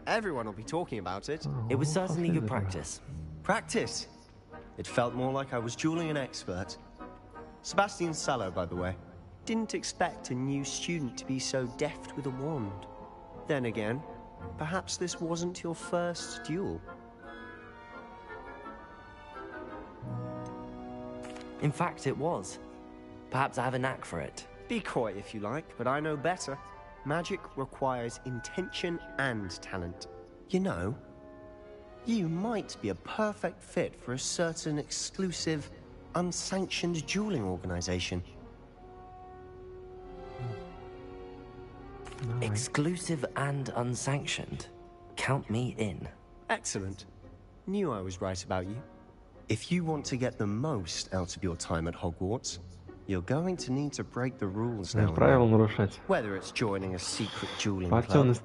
Everyone will be talking about it. It was certainly good practice. Practice? It felt more like I was dueling an expert. Sebastian Sallow, by the way. Didn't expect a new student to be so deft with a wand. Then again, perhaps this wasn't your first duel. In fact, it was. Perhaps I have a knack for it. Be coy if you like, but I know better. Magic requires intention and talent. You know, you might be a perfect fit for a certain exclusive, unsanctioned dueling organization. Exclusive and unsanctioned. Count me in. Excellent. Knew I was right about you. If you want to get the most out of your time at Hogwarts, you're going to need to break the rules now. Whether it's joining a secret dueling club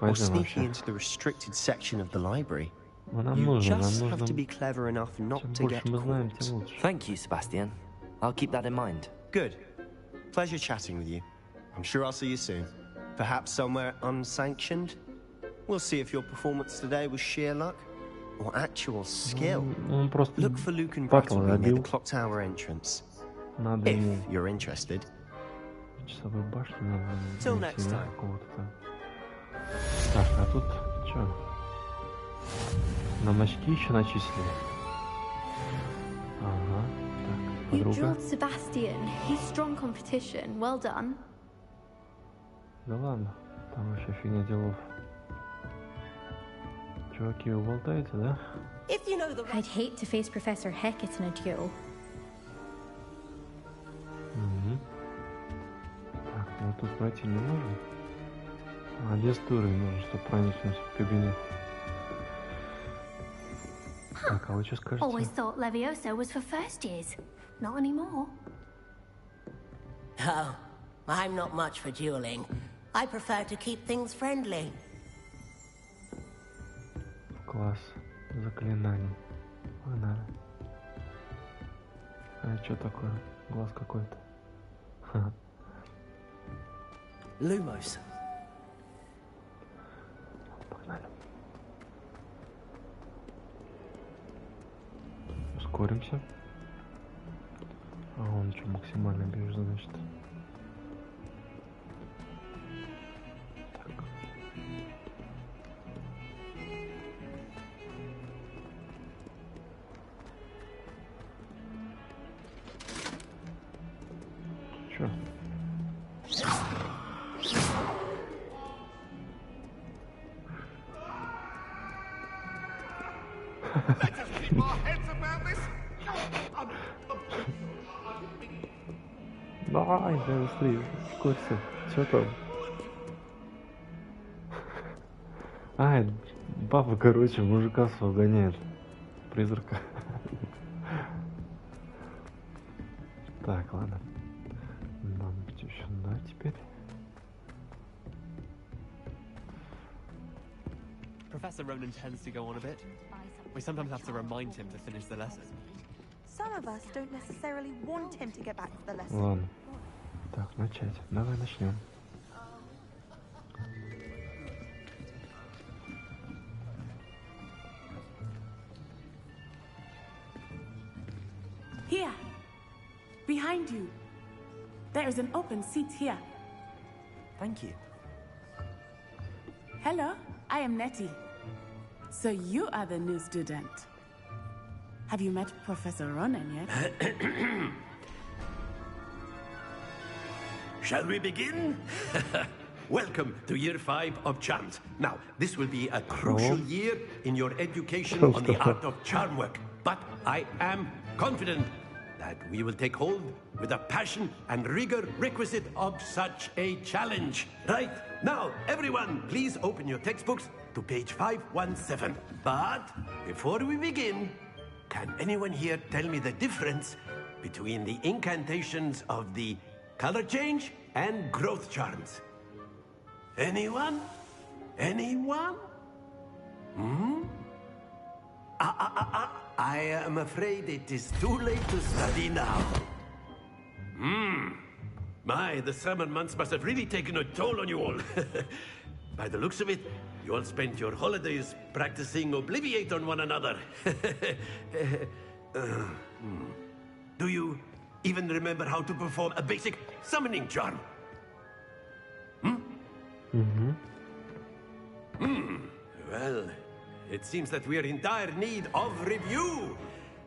or sneaking into the restricted section of the library, you just have to be clever enough not to get caught. Thank you, Sebastian. I'll keep that in mind. Good. Pleasure chatting with you. I'm sure I'll see you soon. Perhaps somewhere unsanctioned? We'll see if your performance today was sheer luck or actual skill. Look for Luke and Brattleby near the clock tower entrance. If you're interested. Till next time. Так, а тут что? Нам очки еще начислили. Ага, так, подруга. You drilled Sebastian. He's strong competition. Well done. Да ладно, там еще фигня делов. Чуваки, вы болтаете, да? I'd hate to face Professor Hecat in a duel. Так, ну тут пройти не можем. А, 10 уровень нужно, чтобы проникнуть в кабинет. Так, а вы что скажете? Always thought Levioso was for first years. Not anymore. Oh, I'm not much for dueling. I prefer to keep things friendly. Класс заклинаний. Погнали. А что такое? Глаз какой-то. Lumos. Погнали. Ускоримся. А он что, максимально бежит, значит. Так. Чё? Давай, да быстрее, ускорься. Чё там? А, баба, короче, мужика своего гоняет. Призрака. Так, ладно. Нам еще да теперь. Professor Ronan tends to go on a bit. We sometimes have to remind him to finish the lesson. Some of us don't necessarily want him to get back to the lesson. Ладно. Так, начать. Давай начнем. Here. Behind you. There is an open seat here. Thank you. Hello, I am Nettie. So you are the new student. Have you met Professor Ronan yet? Shall we begin? Welcome to Year 5 of Charms. Now, this will be a crucial year in your education on the art of charm work. But I am confident that we will take hold with the passion and rigor requisite of such a challenge. Right, now, everyone, please open your textbooks to page 517. But before we begin, can anyone here tell me the difference between the incantations of the color change and growth charms? Anyone? Anyone? I am afraid it is too late to study now. My, the summer months must have really taken a toll on you all. By the looks of it, you all spent your holidays practicing Obliviate on one another. Do you even remember how to perform a basic summoning charm? Well, it seems that we are in dire need of review.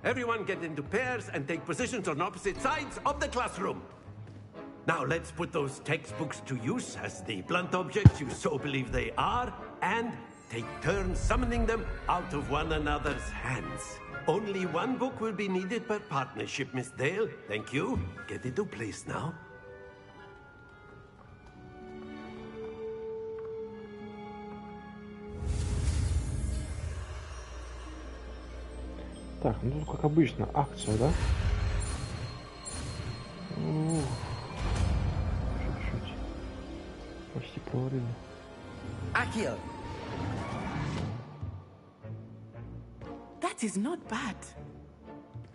Everyone get into pairs and take positions on opposite sides of the classroom. Now let's put those textbooks to use as the blunt objects you so believe they are, and take turns summoning them out of one another's hands. Only one book will be needed per partnership, Miss Dale. Thank you. Get into place now. Так, ну как обычно, акция, да? Чуть-чуть. Почти провалили. Accio! That is not bad.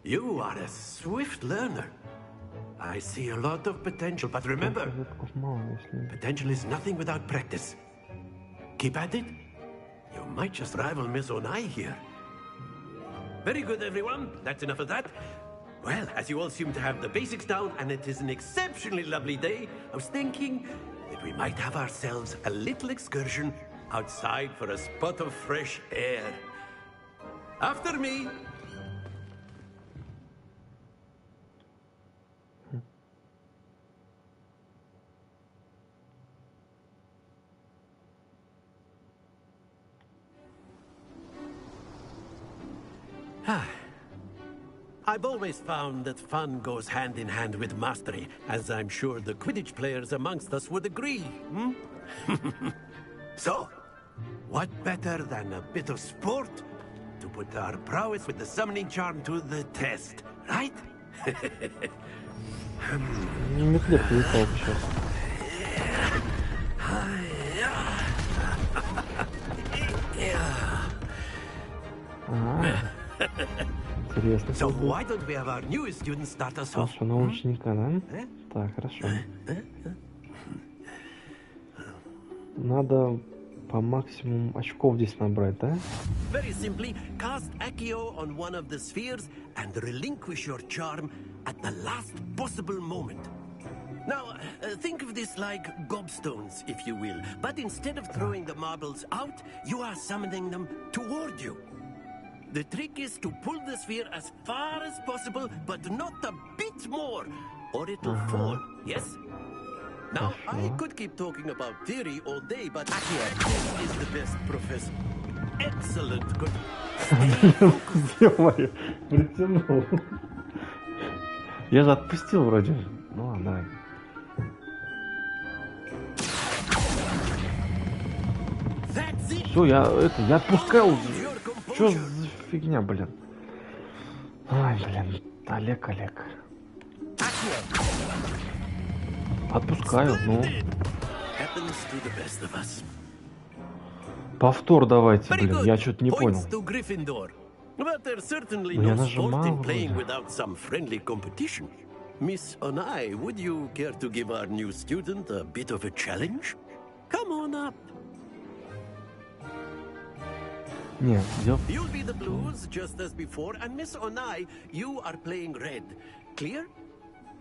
You are a swift learner. I see a lot of potential, but remember, potential is nothing without practice. Keep at it. You might just rival Miss Onai here. Very good, everyone. That's enough of that. Well, as you all seem to have the basics down, and it is an exceptionally lovely day, I was thinking that we might have ourselves a little excursion outside for a spot of fresh air. After me. I've always found that fun goes hand in hand with mastery, as I'm sure the Quidditch players amongst us would agree. So, what better than a bit of sport to put our prowess with the summoning charm to the test, right? Интересно. So why don't we have our newest student start us off? Нашего научника, да? Так, хорошо. Надо по максимуму очков здесь набрать, да? Very simply, cast Accio on one of the spheres and relinquish your charm at the last possible moment. Now, think of this like gobstones, if you will. But instead of throwing the marbles out, you are summoning them toward you. The trick is to pull the sphere as far as possible, but not a bit more, or it'll fall, yes? Now, I could keep talking about theory all day, but practice is the best, Professor. Excellent. Good. Ё-моё, притянул. Я же отпустил вроде. Ну ладно, давай. Все, я отпускал. Что за фигня, блин? Ай, блин, Олег. Отпускаю, ну. Повтор давайте, блин, я что-то не понял. Я нажимал вроде. Miss Onai, would you care to give our new student a bit of a challenge? Come on up. Нет, You'll be the blues just as before, and Miss Onai, you are playing red. Clear?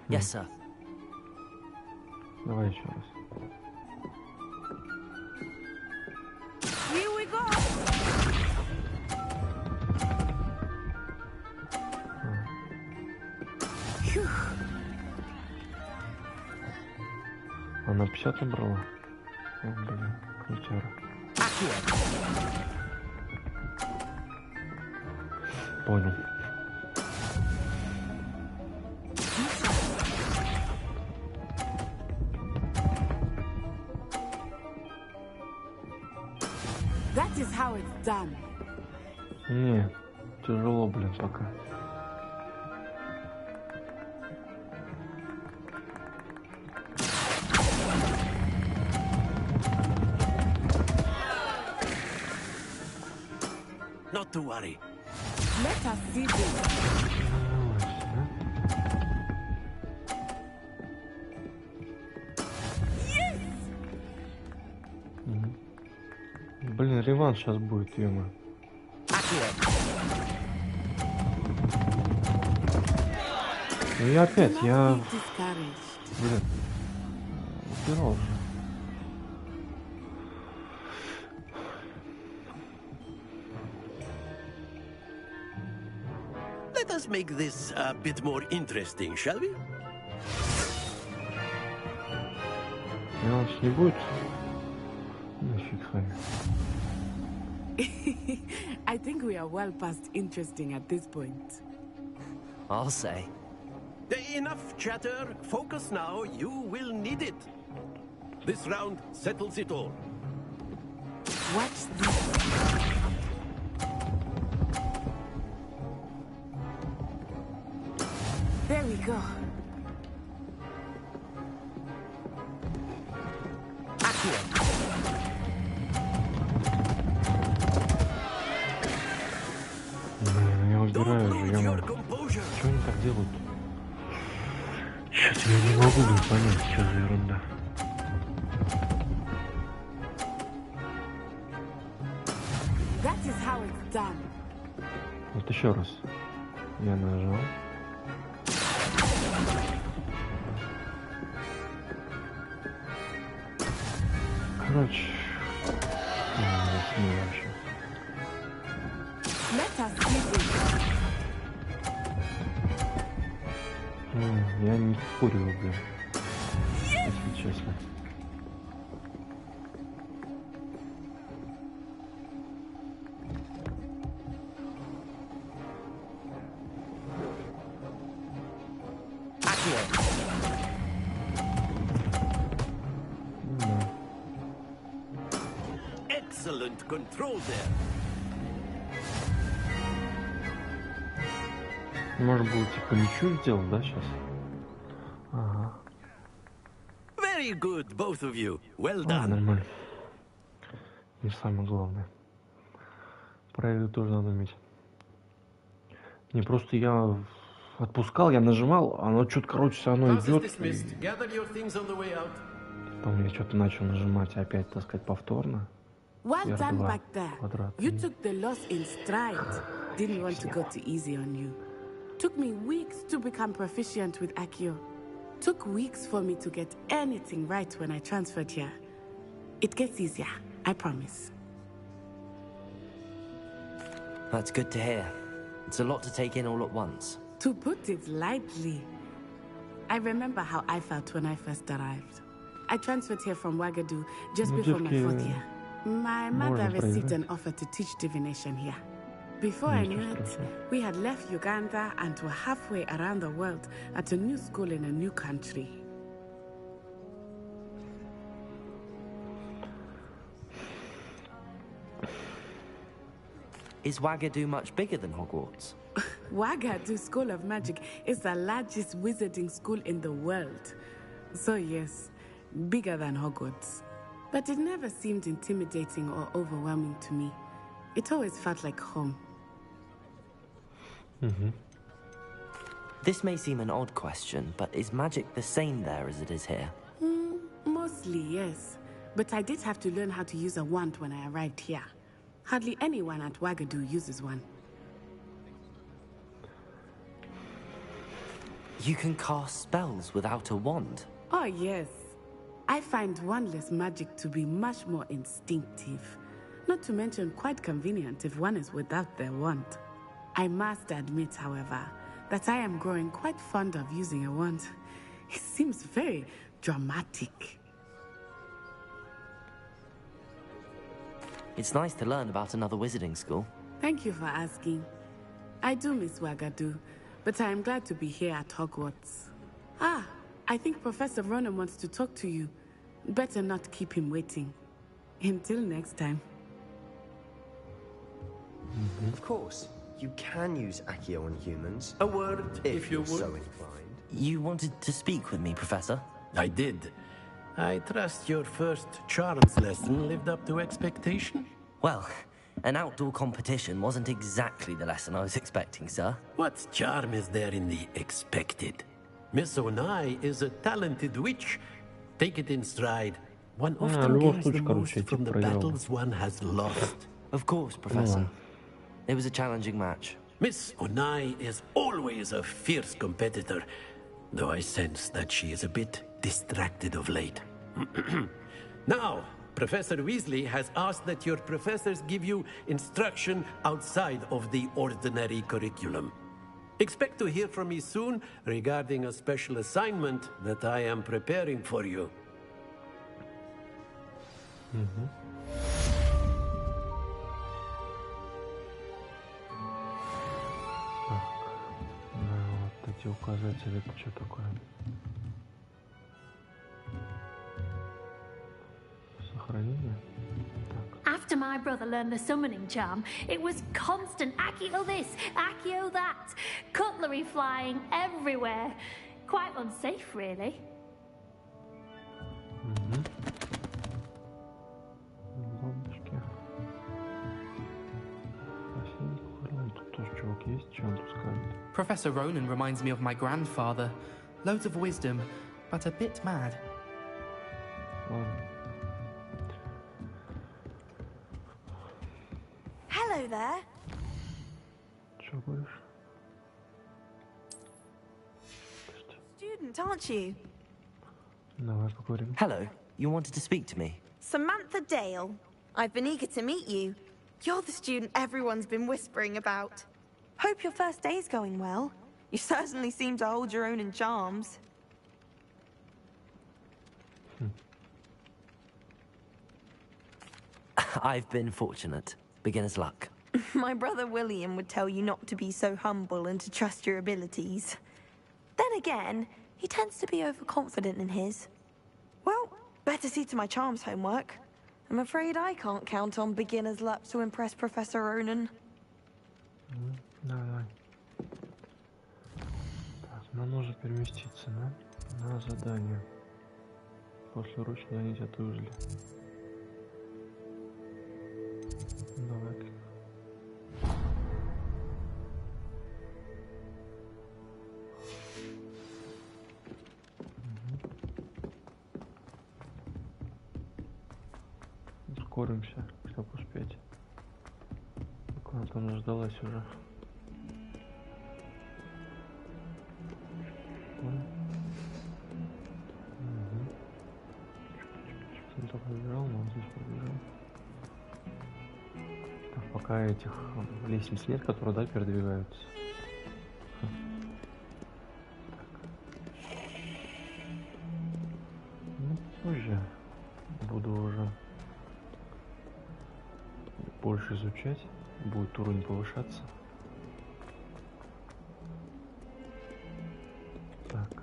Yes, sir. Давай еще раз. Here we go. Она 50 набрала. О, блин, крутяра. Понял. is how it's done. Не, тяжело, блин, пока. Not to worry. Let us see this. Блин, реванш сейчас будет, ё-моё. И опять я... Блин, убирал же. Let us make this a bit more interesting, shall we? Реванш не будет? Нафиг с вами. I think we are well past interesting at this point. I'll say. Enough chatter. Focus now. You will need it. This round settles it all. Watch this. There we go. Блин, я убираю же, я могу. Чего они так делают? Сейчас я не могу понять, что за ерунда. That is how it's done. Вот еще раз. Я нажал. Короче, не вообще. Я не спорю, блин, если честно. Excellent control there. Можно было типа ничего сделать, да, сейчас? Ага. Very good, both of you. Well done. Нормально. Не самое главное. Правила тоже надо уметь. Не, просто я отпускал, я нажимал, оно что-то, короче, все равно идет. Потом я что-то начал нажимать опять, так сказать, повторно. Well done back there. You took the loss in stride. Didn't want to go too easy on you. Took me weeks to become proficient with Accio. Took weeks for me to get anything right when I transferred here. It gets easier, I promise. That's good to hear. It's a lot to take in all at once. To put it lightly, I remember how I felt when I first arrived. I transferred here from Wagadu just before my 4th year. My mother received an offer to teach divination here. Before I knew it, we had left Uganda and were halfway around the world at a new school in a new country. Is Wagadu much bigger than Hogwarts? Wagadu School of Magic is the largest wizarding school in the world. So yes, bigger than Hogwarts. But it never seemed intimidating or overwhelming to me. It always felt like home. This may seem an odd question, but is magic the same there as it is here? Mostly, yes. But I did have to learn how to use a wand when I arrived here. Hardly anyone at Wagadu uses one. You can cast spells without a wand? Oh, yes. I find wandless magic to be much more instinctive. Not to mention quite convenient if one is without their wand. I must admit, however, that I am growing quite fond of using a wand. It seems very dramatic. It's nice to learn about another wizarding school. Thank you for asking. I do miss Wagadu, but I am glad to be here at Hogwarts. Ah, I think Professor Ronan wants to talk to you. Better not keep him waiting. Until next time. Of course, you can use Accio on humans. A word, if you would. So inclined. You wanted to speak with me, Professor? I did. I trust your first charms lesson lived up to expectation? Well, an outdoor competition wasn't exactly the lesson I was expecting, sir. What charm is there in the expected? Miss Onai is a talented witch. Take it in stride. One often gains the most from the battles one has lost. Of course, Professor. It was a challenging match. Miss Onai is always a fierce competitor, though I sense that she is a bit distracted of late. Now, Professor Weasley has asked that your professors give you instruction outside of the ordinary curriculum. Expect to hear from me soon regarding a special assignment that I am preparing for you. Вот эти указатели, это что такое? Сохранение. After my brother learned the summoning charm, it was constant Accio this, Accio that, cutlery flying everywhere. Quite unsafe, really. Professor Ronan reminds me of my grandfather. Loads of wisdom, but a bit mad. Hello there. Student, aren't you? Hello, you wanted to speak to me? Samantha Dale. I've been eager to meet you. You're the student everyone's been whispering about. Hope your first day's going well. You certainly seem to hold your own in charms. I've been fortunate. Beginner's luck. My brother William would tell you not to be so humble and to trust your abilities. Then again, he tends to be overconfident in his. Well, better see to my charms homework. I'm afraid I can't count on beginner's luck to impress Professor Ronan. Давай. Так, нам нужно переместиться на задание. После урочного занятия от Уизли. Давай. Ускоримся, чтобы успеть. Она там наждалась уже. Что-то побежал, но здесь побежал. Так, пока этих лестниц нет, которые, да, передвигаются. Ну, позже буду уже больше изучать, будет уровень повышаться. Так,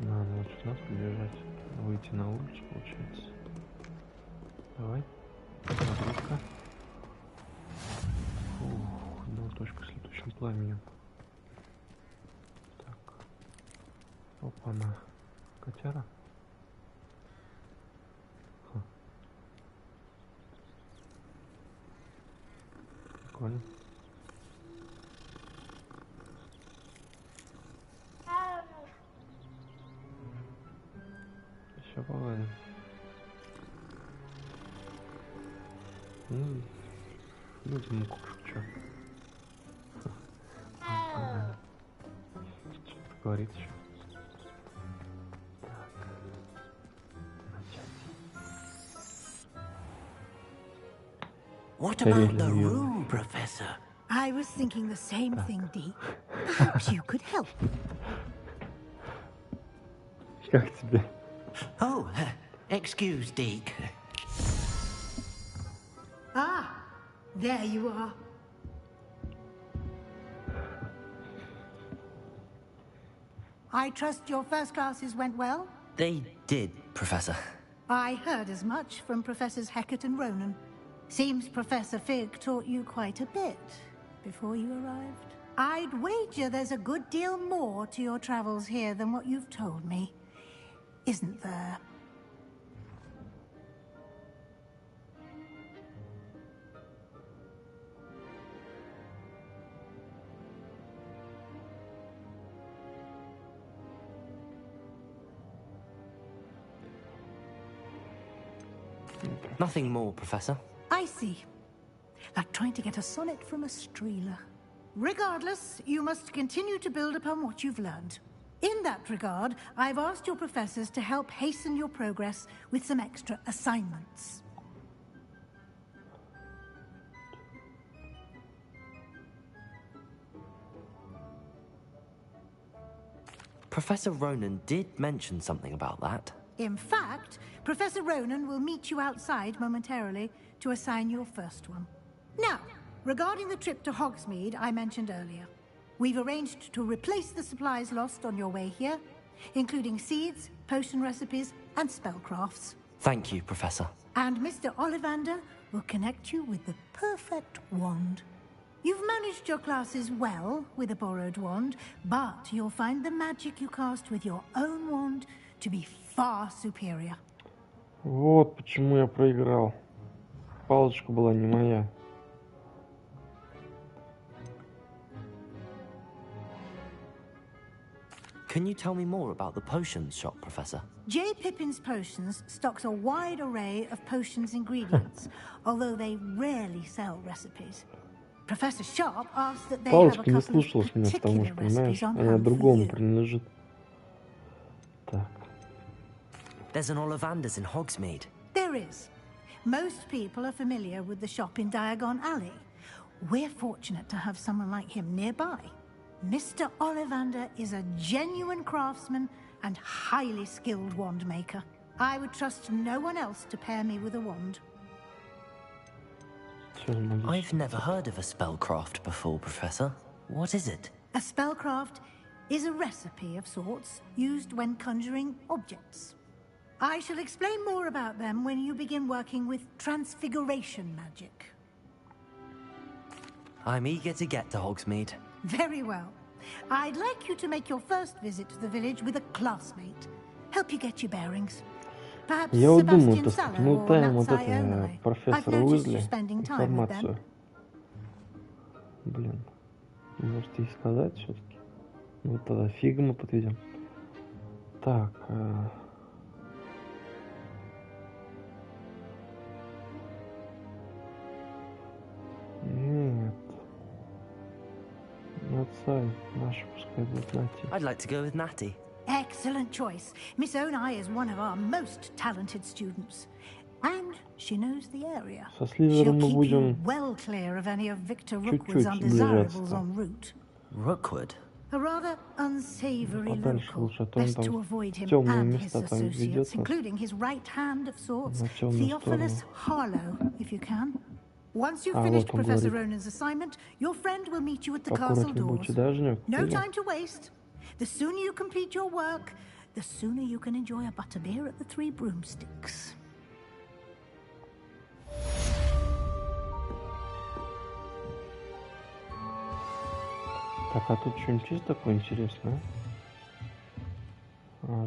надо вот сюда побежать, выйти на улицу, получается. Давай, загрузка. Фух, одна точка с летучим пламенем. Так, опа-на, котяра. Прикольно. Еще погладим. Ну, людям кукушку, чё? Что-то говорит еще. Так. Начать. What about the room, Professor? I was thinking the same thing, Deke. Perhaps you could help. Как тебе? Oh, excuse, Deke. Ah, there you are. I trust your first classes went well? They did, Professor. I heard as much from Professors Hecat and Ronan. Seems Professor Fig taught you quite a bit before you arrived. I'd wager there's a good deal more to your travels here than what you've told me, isn't there? Nothing more, Professor. I see. Like trying to get a sonnet from a streeler. Regardless, you must continue to build upon what you've learned. In that regard, I've asked your professors to help hasten your progress with some extra assignments. Professor Ronan did mention something about that. In fact, Professor Ronan will meet you outside momentarily to assign your first one. Now, regarding the trip to Hogsmeade I mentioned earlier, we've arranged to replace the supplies lost on your way here, including seeds, potion recipes, and spellcrafts. Thank you, Professor. And Mr. Ollivander will connect you with the perfect wand. You've managed your classes well with a borrowed wand, but you'll find the magic you cast with your own wand to be far superior. Вот почему я проиграл. Палочка была не моя. Can you tell me more about the potions shop, Professor? J. Pippin's Potions stocks a wide array of potions ingredients, although they rarely sell recipes. Professor Sharp asked that they have a Палочка не couple of слушалась меня, потому particular что, понимаешь, recipes on она hand for другому you. принадлежит. Так. There's an Ollivander's in Hogsmeade. There is. Most people are familiar with the shop in Diagon Alley. We're fortunate to have someone like him nearby. Mr. Ollivander is a genuine craftsman and highly skilled wand maker. I would trust no one else to pair me with a wand. I've never heard of a spellcraft before, Professor. What is it? A spellcraft is a recipe of sorts used when conjuring objects. I shall explain more about them when you begin working with transfiguration magic. I'm eager to get to Hogsmeade. Very well. I'd like you to make your first visit to the village with a classmate. Help you get your bearings. Perhaps Я вот думаю, Sebastian то Sallow or смотаем вот Natsai это Onai. I've профессора noticed you Уизли spending time with them. информацию. Блин, может ей сказать все-таки? Вот тогда фиг мы подведем. Так. Нет. Наtsai, наша пускай будет Нати. I'd like to go with Natty. Excellent choice. Miss Onai is one of our most talented students. And she knows the area. Со She'll Сливером мы keep you будем well clear of any of Victor чуть-чуть Rookwood's undesirables сближаться. en route. Rookwood? A rather unsavory Подальше local. лучше, а то он Best to там avoid him темные and his места там associates, ведет нас including his right hand of sorts, на темную Theophilus сторону. Harlow, if you can. Once you've А, finished вот он Professor говорит. Ronan's assignment, your friend will meet you at the castle Аккуратнее doors. будьте, дождёк. No time to waste. The sooner you complete your work, the sooner you can enjoy a butterbeer at the Three Broomsticks. Так, а тут что-нибудь есть такое интересное?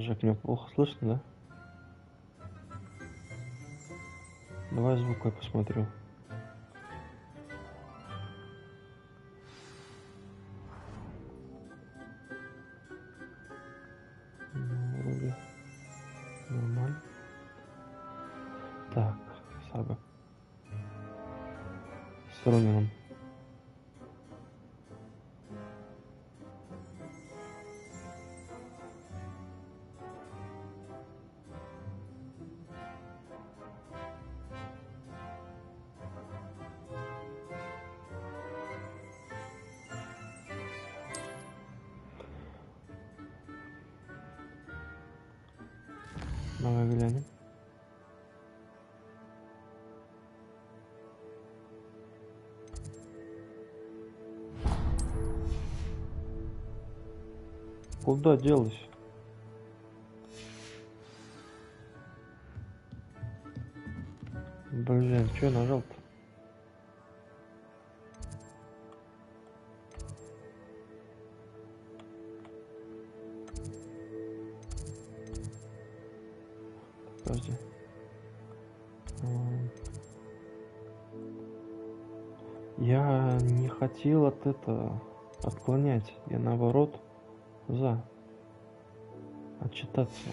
Жек, меня плохо слышно, да? Давай звук я посмотрю. Вроде нормально. Так, сага. С Ронином. Давай глянем. Куда делась? Блин, что я нажал-то? Подожди. Я не хотел отклонять. Я наоборот отчитаться.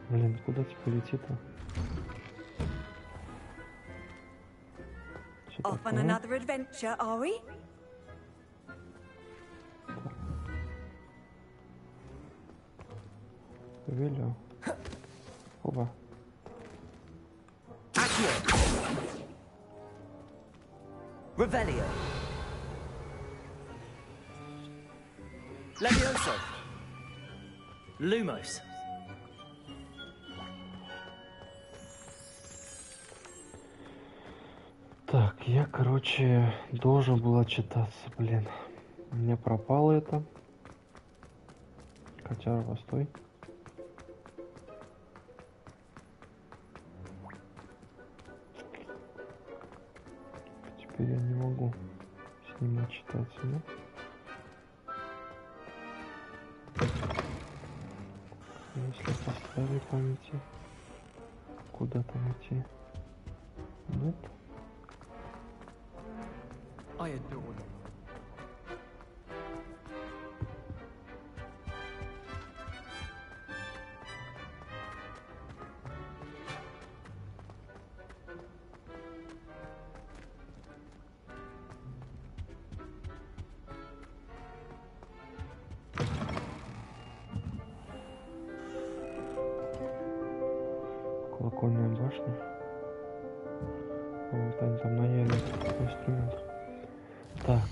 Блин, куда теперь идти-то? Off on another adventure, are we? Велю. Оба. Revelio. Levioso. Lumos. Так, я, короче, должен был отчитаться, блин. У меня пропало это. Хотя, постой. Теперь я не могу с ним отчитаться, да? Если по старой памяти, куда там идти? Нет? I adore them. Колокольная башня. Вот они там наяли инструмент. Так.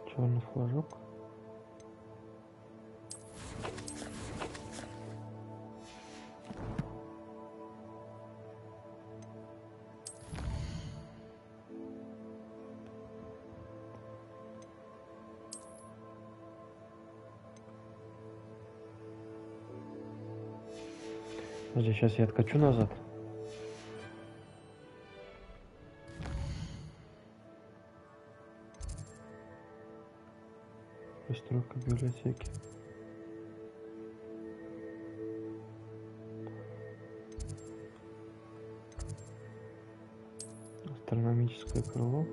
Черный флажок. Подожди, сейчас я откачу назад. Постройка библиотеки. Астрономическое крыло.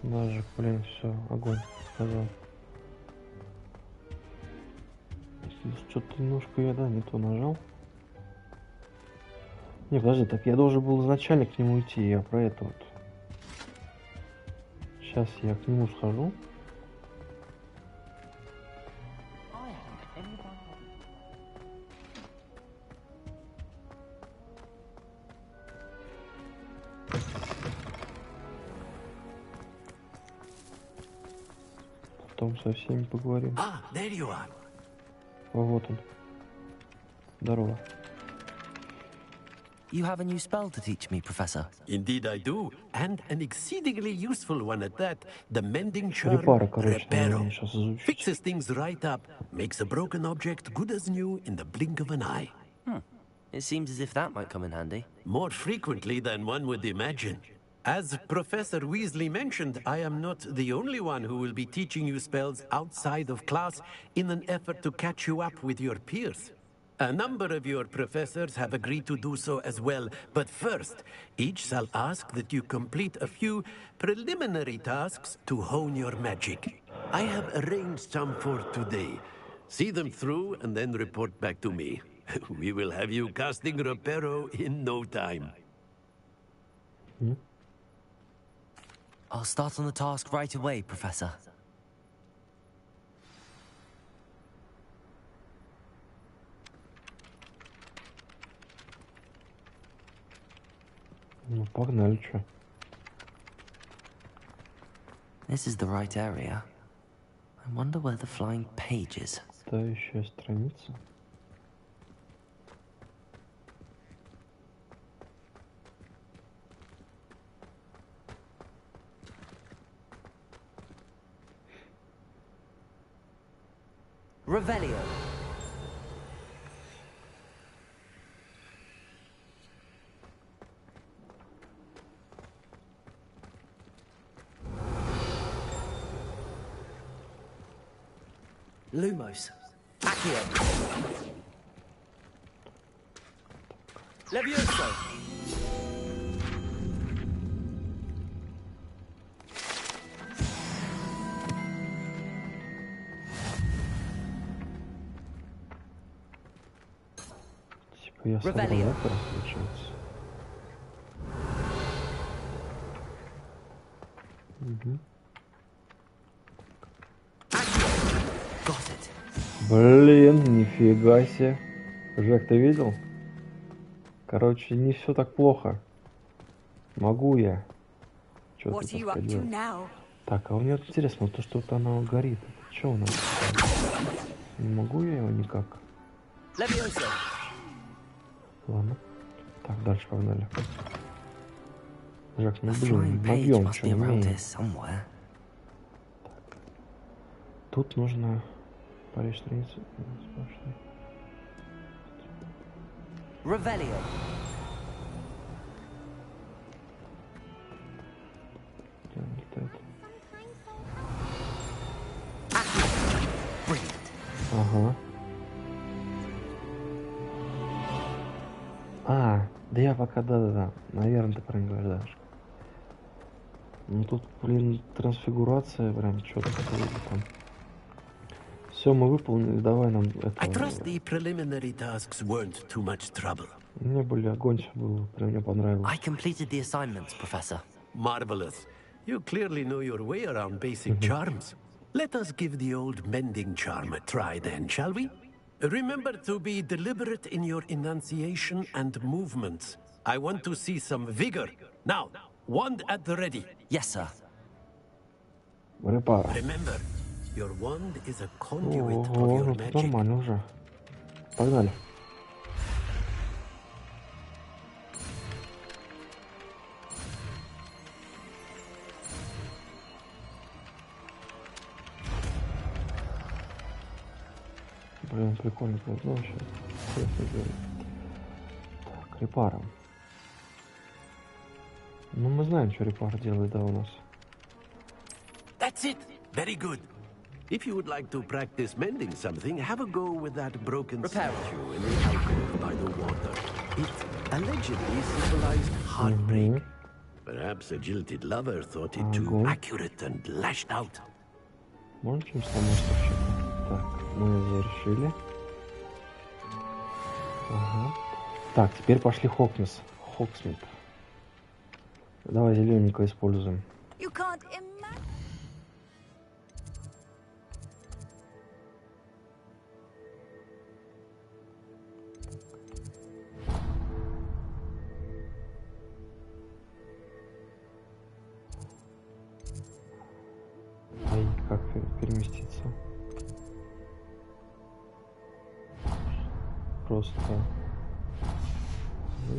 Даже, блин, все, огонь, сказал. Что-то немножко я, да, не то нажал. Не, подожди, так я должен был изначально к нему идти, я про это вот. Сейчас я к нему схожу. Потом со всеми поговорим. There you are. Вот он. Здорово. You have a new spell to teach me, Professor. Indeed I do, and an exceedingly useful one at that. The mending charm, короче, Reparo. Fixes things right up, makes a broken object good as new in the blink of an eye. It seems as if that might come in handy. More frequently than one would imagine. As Professor Weasley mentioned, I am not the only one who will be teaching you spells outside of class in an effort to catch you up with your peers. A number of your professors have agreed to do so as well, but first, each shall ask that you complete a few preliminary tasks to hone your magic. I have arranged some for today. See them through and then report back to me. We will have you casting Reparo in no time. I'll start on the task right away, Professor. Ну, погнали, чё. This is the right area. I wonder where the flying page is. Тающая страница. Revelio. Lumos. Accio. Levioso. Типа я собрал это, получается. Угу. Блин, нифига себе. Жак, ты видел? Короче, не все так плохо. Могу я. Что-то делать. Так, а у меня интересно, то, что вот оно горит. Это что у нас? Не могу я его никак. Ладно. Так, дальше погнали. Жак, ну блин, набьем, что умеем. Тут нужно парить страницу. Revelio. Ага. А, да я пока, да. Наверное, ты правильно говоришь, Дашка. Ну тут, блин, трансфигурация, прям что-то там. Все, мы выполнили, давай нам это... I trust the preliminary tasks weren't too much trouble. Мне были огонь, был, прям мне понравилось. I completed the assignments, Professor. Marvelous. You clearly know your way around basic charms. Let us give the old mending charm a try then, shall we? Remember to be deliberate in your enunciation and movements. I want to see some vigor. Now, wand at the ready. Yes, sir. Remember, your wand is a conduit of your magic. Нормально уже. Погнали. Блин, прикольно, ну, сейчас так, репаром. Ну, мы знаем, что репар делает, да, у нас. That's it. Very good. If you would like to practice mending something, have a go with that broken statue in the alcove by the water. It allegedly symbolized heartbreak. Perhaps a jilted lover thought it too accurate and lashed out. Можно чем-то помочь вообще? Так, мы завершили. Ага. Так, теперь пошли Хоксмит. Давай зелененького используем. Ай, как переместиться? Просто.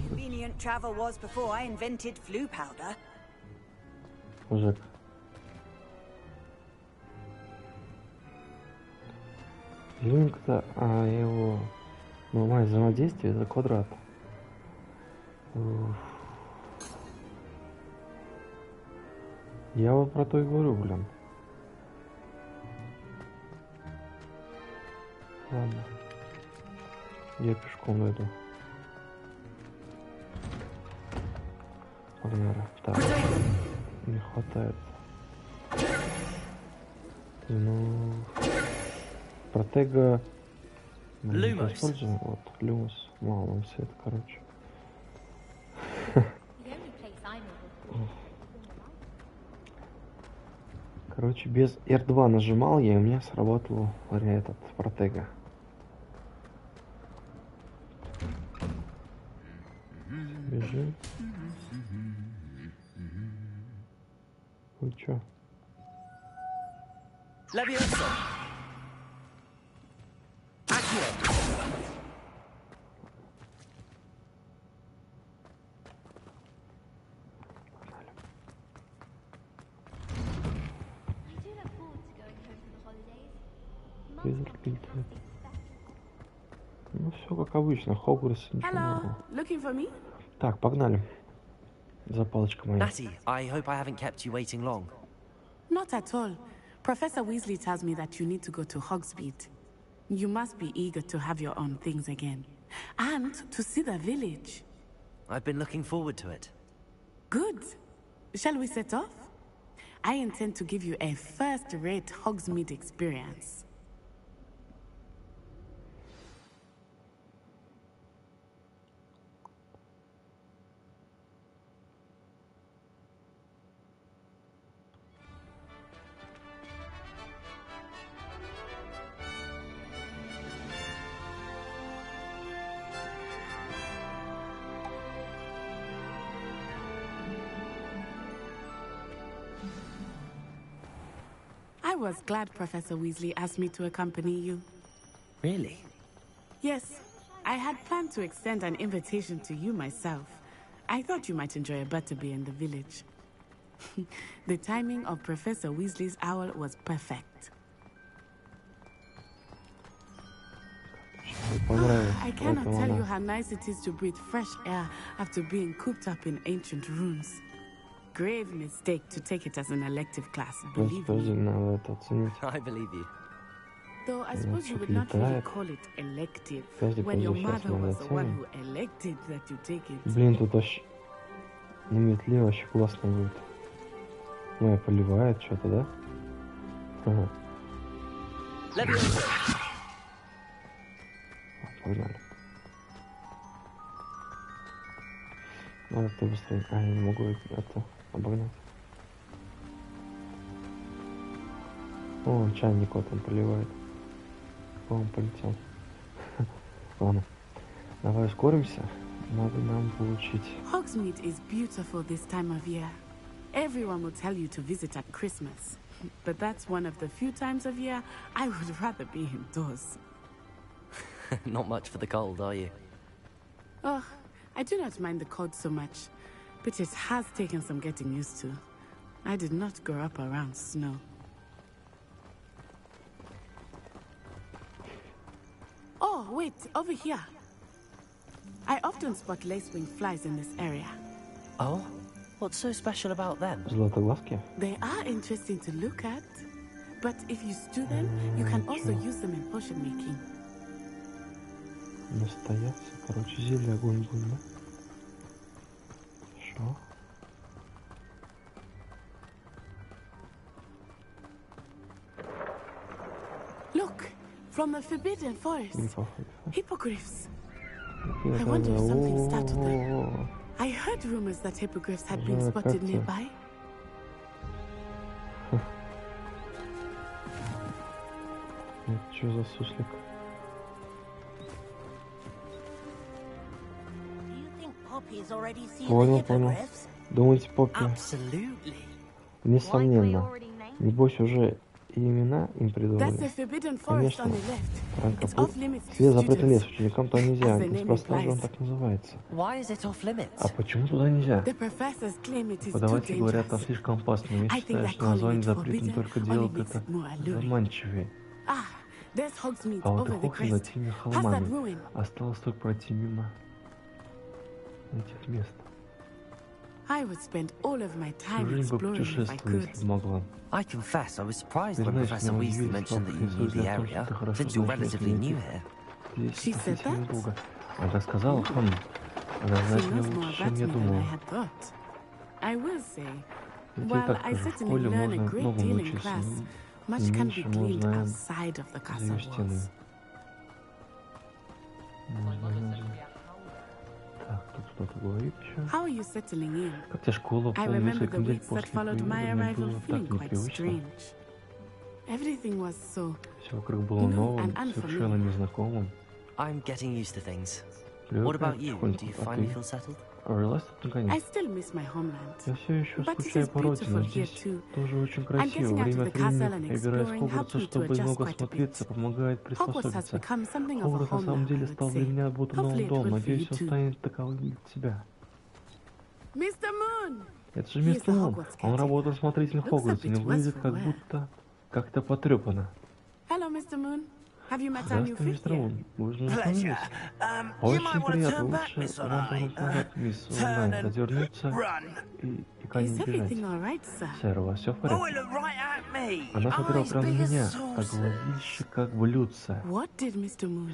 Convenient travel was before I invented flu powder. Жак. Линк-то, его нормальное взаимодействие, это квадрат. Я вот про то и говорю, блин. Ладно. Я пешком дойду. Погнали. Так. Не хватает. Ну... Протега... Мы используем. Вот, Люмус. Мало нам света, короче. Короче, без R2 нажимал я, и у меня срабатывал этот протега. Бежим. Вы чё? призраки летают. Ну все как обычно, Хогвартс ничего нового. Так, погнали. За палочкой моей. Natty, I hope I haven't kept you waiting long. Not at all. Professor Weasley tells me that you need to go to Hogsmeade. You must be eager to have your own things again. And to see the village. I've been looking forward to it. Good. Shall we set off? I intend to give you a first-rate Hogsmeade experience. I was glad Professor Weasley asked me to accompany you. Really? Yes, I had planned to extend an invitation to you myself. I thought you might enjoy a butterbeer in the village. The timing of Professor Weasley's owl was perfect. I cannot tell you how nice it is to breathe fresh air after being cooped up in ancient rooms. Grave mistake to take it as an elective class, believe me. I believe you. Though I suppose you would not really call it elective when your mother was the one who elected that you take it. Блин, тут вообще на метле вообще классно будет. Ой, поливает что-то, да? Ага. Погнали. Надо кто быстрее. А, я не могу это обогнать. О, чайник вот он поливает. Он полетел. Ладно. Давай ускоримся. Надо нам получить. Hogsmeade is beautiful this time of year. Everyone will tell you to visit at Christmas. But that's one of the few times of year I would rather be indoors. Not much for the cold, are you? Oh, I do not mind the cold so much, but it has taken some getting used to. I did not grow up around snow. Oh, wait, over here. I often spot lacewing flies in this area. Oh? What's so special about them? Златоглазки? They are interesting to look at, but if you stew them, you can also use them in potion making. Настояться, короче, зелье огонь будет, да? Хорошо. Look, from the Forbidden Forest. Hippogriffs. I wonder if something startled them. I heard rumors that hippogriffs had been spotted nearby. Это что за суслик? Понял, понял. Думаете, Поппи? Несомненно. Небось, уже и имена им придумали. Конечно. Франкопут. Все запретный лес ученикам туда нельзя. Неспроста же он так называется. А почему туда нельзя? Преподаватели говорят, там слишком опасно. Я считаю, что название запретно только делает это заманчивее. А вот и Хогвартс над теми холмами. Осталось только пройти мимо этих мест. Всю жизнь бы путешествовала, если бы могла. I confess, I was surprised when Professor Weasley mentioned that you knew the area, since you're relatively new here. Здесь относительно долго. Она так сказала, она знает меня лучше, чем я думала. Я тебе так скажу, в школе можно многому научиться, но не меньше мы узнаем за ее стенами. Так, тут кто-то говорит еще. Как тебе школа? Помню, несколько недель после приезда было так непривычно. Все вокруг было новым, совершенно незнакомым. Привыкаю потихоньку, а ты влилась тут наконец? Я все еще скучаю по родине, здесь тоже очень красиво. Время от времени я выбираюсь в Хогвартс, чтобы много осмотреться, помогает приспособиться. Хогвартс на самом деле стал для меня будто новым домом. Надеюсь, он станет таковым для тебя. Это же мистер Мун. Он работает смотрителем Хогвартса, не выглядит как будто как-то потрепанно. Mr. Moon. Have you met our new Здравствуй, fifth мистер year? Мун. Вы уже знакомились? Очень приятно. Лучше вам повернуть назад, мисс Онлайн. Развернуться и не бежать. Сэр, у вас все в порядке? Она смотрела прямо на меня, а глазища как блюдца.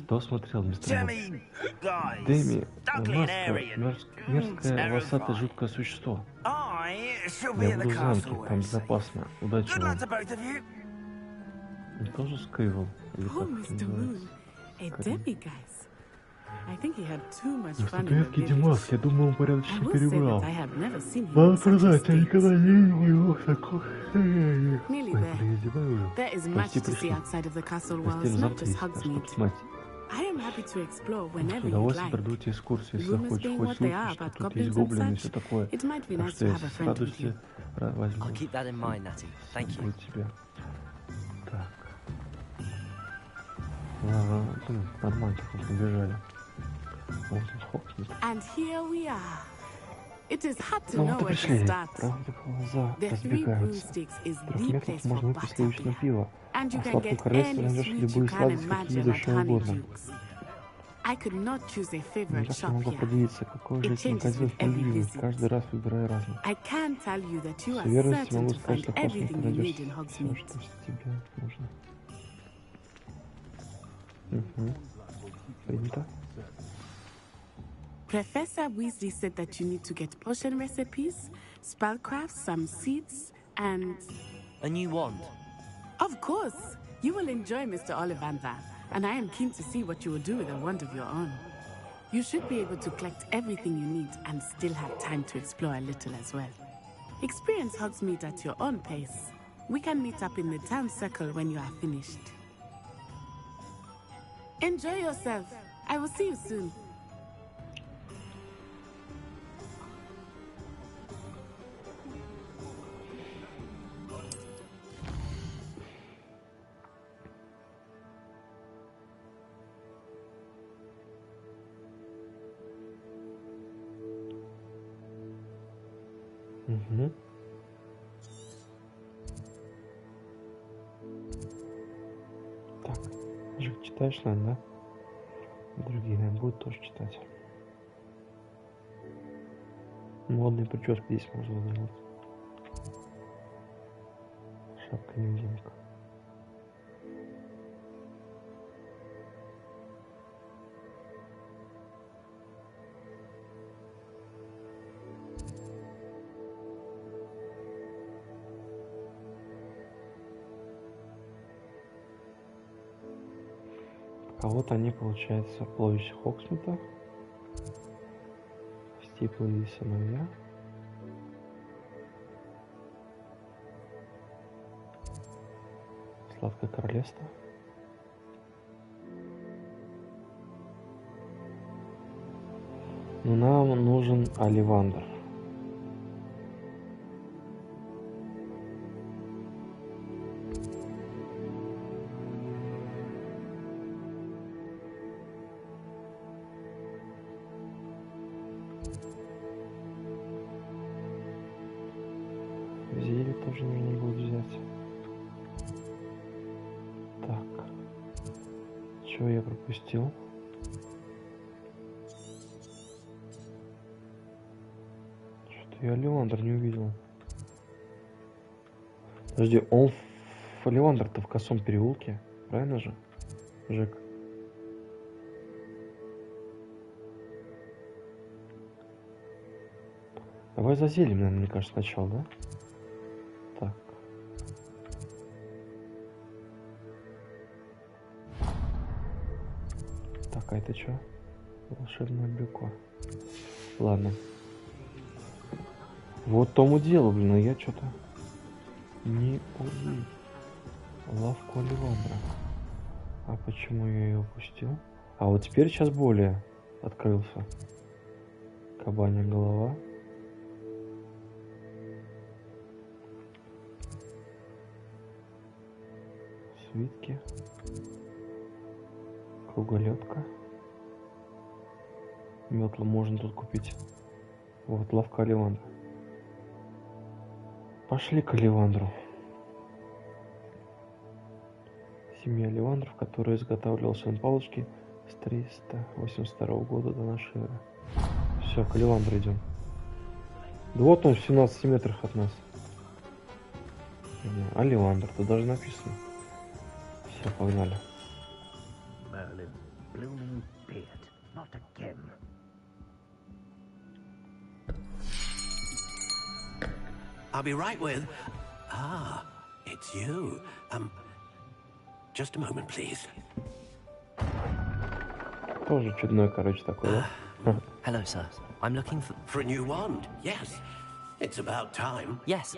Что смотрел, мистер Мун? Дэми, маска, мерзкое, волосатое, жуткое существо. Я буду в замке, там безопасно. Удачи вам. Он тоже скрывал? Или как это называется? Наступил Димас, я думаю, он порядочно перебрал. Надо признать, я никогда не видел его в таком состоянии. Ой, издеваю уже. Почти пришли. Гостям завтра есть, что посмотреть. С удовольствием приду тебе экскурсию, если захочешь. Хоть слушай, что тут есть гоблины и все такое. Так что если с радостью возьму с собой тебя. Так. Ладно, нормально, так вот убежали. Ну вот и пришли. Правда, глаза разбегаются. 3 метров можно выпить сливочное пиво, а в сладком королевстве найдешь любые сладости, какие душе угодно. Никак не могу определиться, какой же это магазин фамилии, каждый раз выбирая разный. С уверенностью могу сказать, что в космосе ты найдешь все, что тебе нужно. Принято. Professor Weasley said that you need to get potion recipes, spellcraft, some seeds, and... A new wand? Of course! You will enjoy Mr. Ollivander, and I am keen to see what you will do with a wand of your own. You should be able to collect everything you need and still have time to explore a little as well. Experience Hogsmeade at your own pace. We can meet up in the town circle when you are finished. Enjoy yourself. I will see you soon. Так, Жик, читаешь, наверное, да? Другие, наверное, будут тоже читать. Модные прически здесь можно сделать. Шапка-невидимка. А вот они, получается, плавающих Хогсмита, Стипла и сыновья. Сладкое королевство. Но нам нужен Оливандр. Зелье тоже нужно будет взять. Так. Чего я пропустил? Что-то я Оливандр не увидел. Подожди, он Оливандр-то в косом переулке, правильно же, Жек? Давай за зельем, наверное, мне кажется, сначала, да? Так. Так, а это что? Волшебная буква. Ладно. Вот тому делу, блин, а я что-то не увидел. Лавку Оливандра. А почему я ее упустил? А вот теперь сейчас более открылся. Кабанья голова. Свитки. Круголетка. Метлу можно тут купить. Вот лавка Оливандра. Пошли к Оливандру. Семья Оливандров, которая изготавливала свои палочки с 382 года до нашей эры. Все, к Оливандру идем. Да вот он в 17 метрах от нас. Оливандр, тут даже написано. Все, погнали. I'll be right with... Ah, it's you. Just a moment, please. Тоже чудной, короче, такой, да? Hello, sir. I'm looking for a new wand. Yes. It's about time. Yes,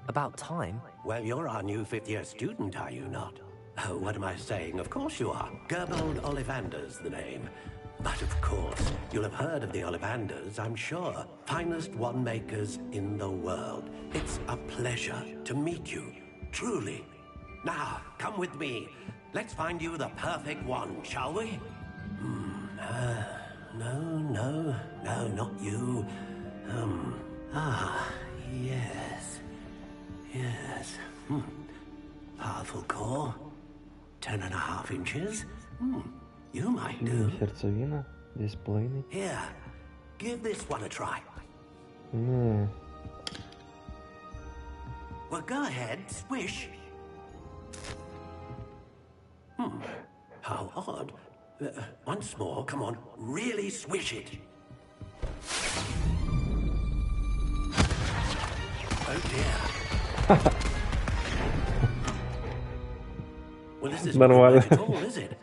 about time? Well, you're our new fifth-year student, are you not? Oh, what am I saying? Of course you are. Gerbold Ollivander's the name. But of course, you'll have heard of the Ollivanders, I'm sure. Finest wand makers in the world. It's a pleasure to meet you, truly. Now, come with me. Let's find you the perfect wand, shall we? No, not you. Yes. Powerful core. 10.5 inches. You might do. Сердцевина, дисплейный. Here, give this one a try. Well, go ahead, swish. How odd. Once more, come on, really swish it. Oh dear. Well, this isn't much at all, is it?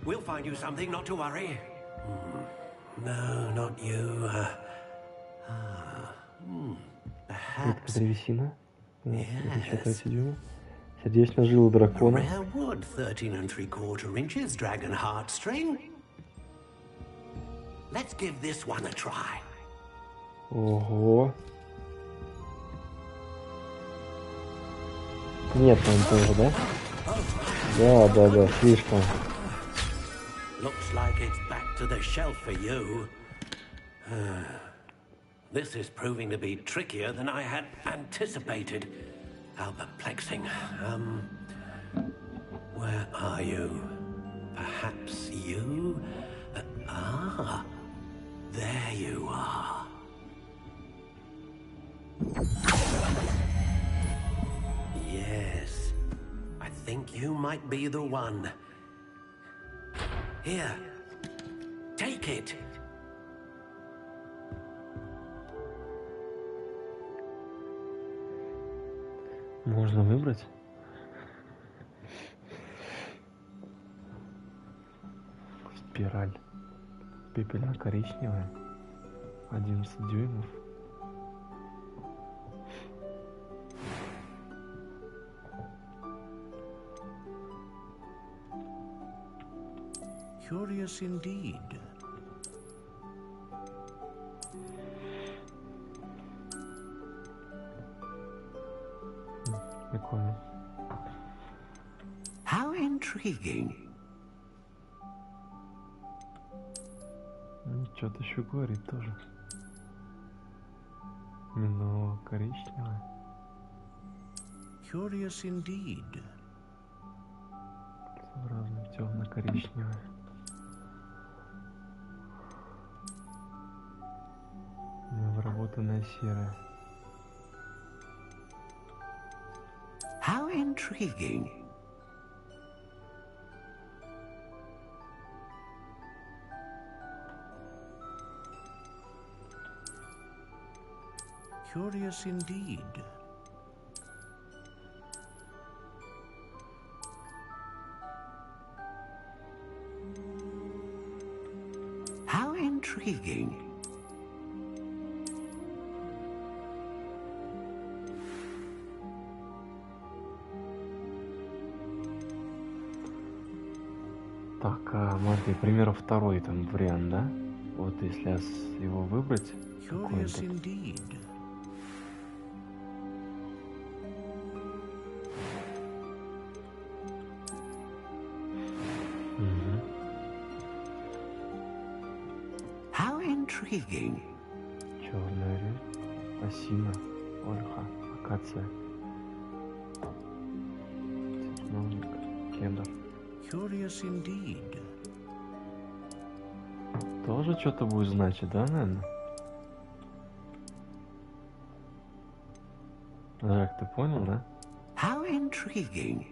We'll find you something, not to worry. No, not you. Perhaps. Древесина. Сердечная жила дракона. Rare wood, 13 3/4 inches, dragon heartstring. Let's give this one a try. Ого. Нет, он тоже, да? Да, слишком. Looks like it's back to the shelf for you. This is proving to be trickier than I had anticipated. How perplexing. Where are you? Perhaps you? There you are. Yes, I think you might be the one. Here, take it. Можно выбрать. Спираль. Пепельно-коричневая. 11 дюймов. Curious indeed. Прикольно. How intriguing. Что-то еще говорит тоже. Именно коричневое. Curious indeed. Разное темно-коричневое. Необработанная серая. How intriguing. Curious indeed. How intriguing. Так, смотри, к примеру, второй там вариант, да? Вот если его выбрать, какой он тут? How intriguing. Черная речь, осина, ольха, акация. Кедр. Curious indeed. Тоже что-то будет значить, да, наверное? Жак, ты понял, да? How intriguing.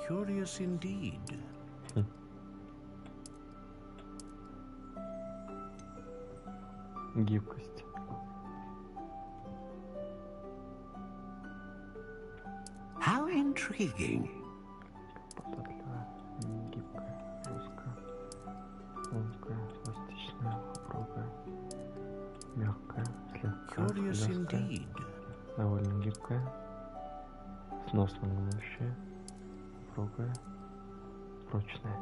Curious indeed. Гибкость. How intriguing. Податливая, гибкая, узкая, тонкая, пластичная, упругая, мягкая, слегка легкая, довольно гибкая, сносно гнущая, упругая, прочная.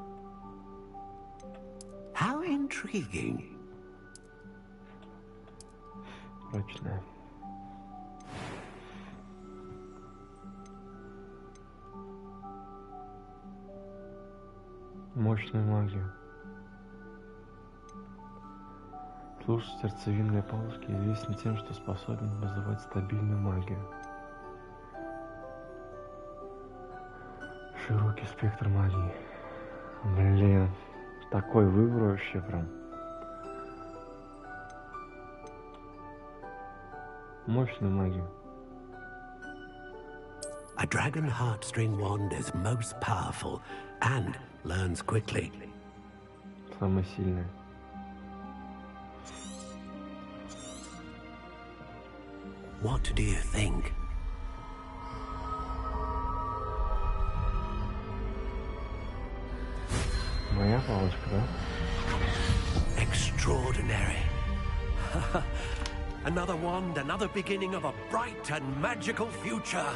How intriguing. Прочная. Мощную магию. Слушай, сердцевинные полоски известны тем, что способен вызывать стабильную магию. Широкий спектр магии. Блин, такой выбор вообще прям. Мощную магию. A dragon heartstring wand is most powerful and learns quickly. Самая сильная. What do you think? Моя палочка, да? Extraordinary. Another wand, another beginning of a bright and magical future.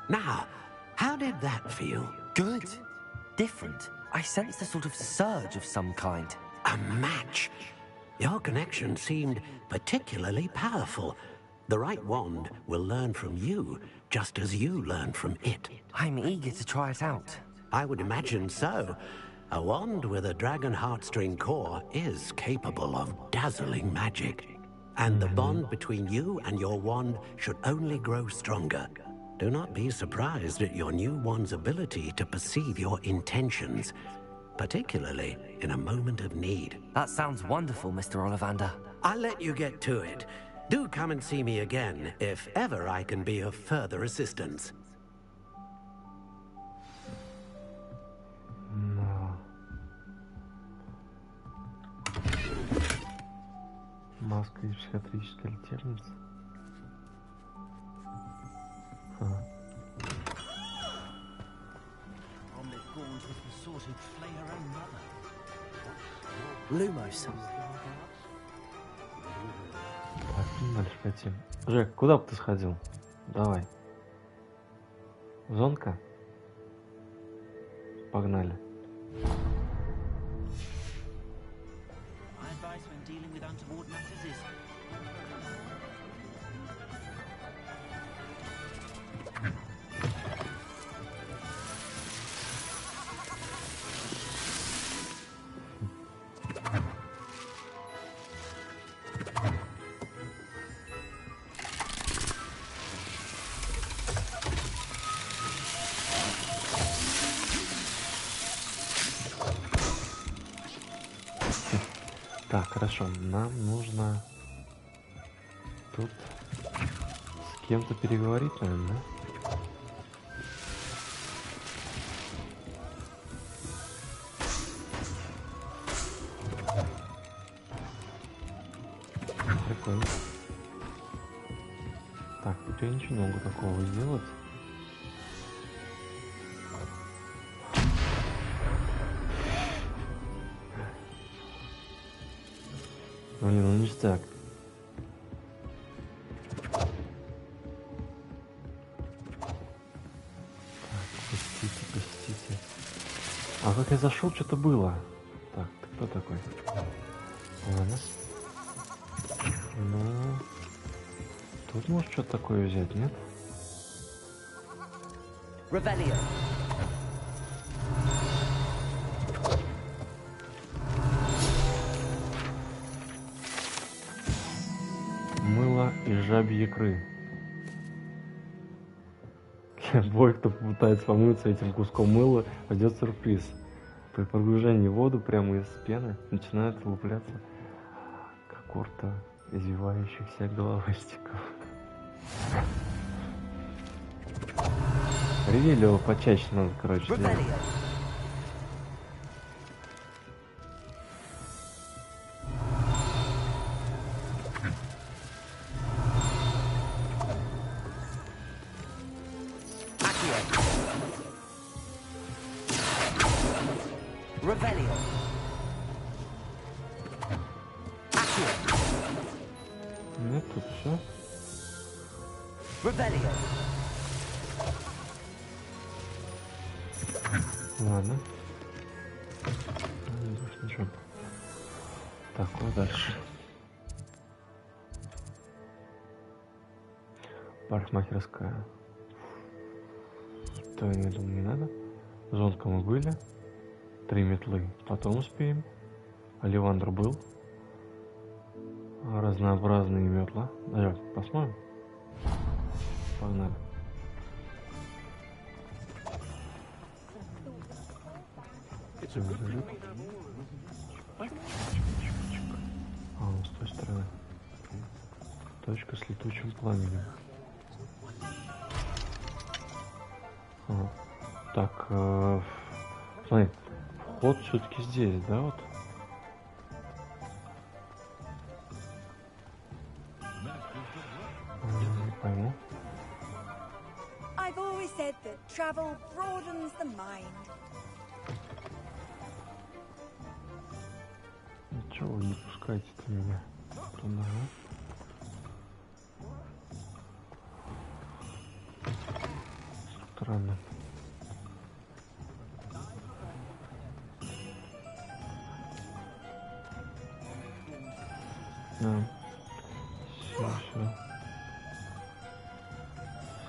Now, how did that feel? Good. Different. I sensed a sort of surge of some kind. A match. Your connection seemed particularly powerful. The right wand will learn from you, just as you learn from it. I'm eager to try it out. I would imagine so. A wand with a dragon heartstring core is capable of dazzling magic. And the bond between you and your wand should only grow stronger. Do not be surprised at your new wand's ability to perceive your intentions, particularly in a moment of need. That sounds wonderful, Mr. Ollivander. I'll let you get to it. Do come and see me again if ever I can be of further assistance. No. Маска и психиатрическая лечебница. Lumos. Так, дальше пойти. Жек, куда бы ты сходил? Давай. Зонка? Погнали. Так, хорошо, нам нужно тут с кем-то переговорить, наверное, да? Прикольно. Так, тут я ничего не могу такого сделать. Блин, ну ништяк. Так, пустите. А как я зашел, что-то было. Так, ты кто такой? Ладно. Ну, тут может что-то такое взять, нет? Revelio. из жабьей икры. Любой, кто попытается помыться этим куском мыла, ждет сюрприз. При погружении в воду прямо из пены начинает вылупляться когорта извивающихся головастиков. Ревелио почаще надо, короче, делать. Нет, тут все. Ладно. Больше ничего. Так, вот дальше. Парикмахерская. То я не думаю, не надо. Зонка мы были. 3 метлы. Потом успеем. Оливандр был. Разнообразные метла. Давай посмотрим. Погнали. А, он с той стороны. Точка с летучим пламенем. Ага. Так, смотри, вход все-таки здесь, да, вот? Не пойму. I've always said that travel broadens the mind. Чего вы не пускаете-то меня туда? Странно. Все.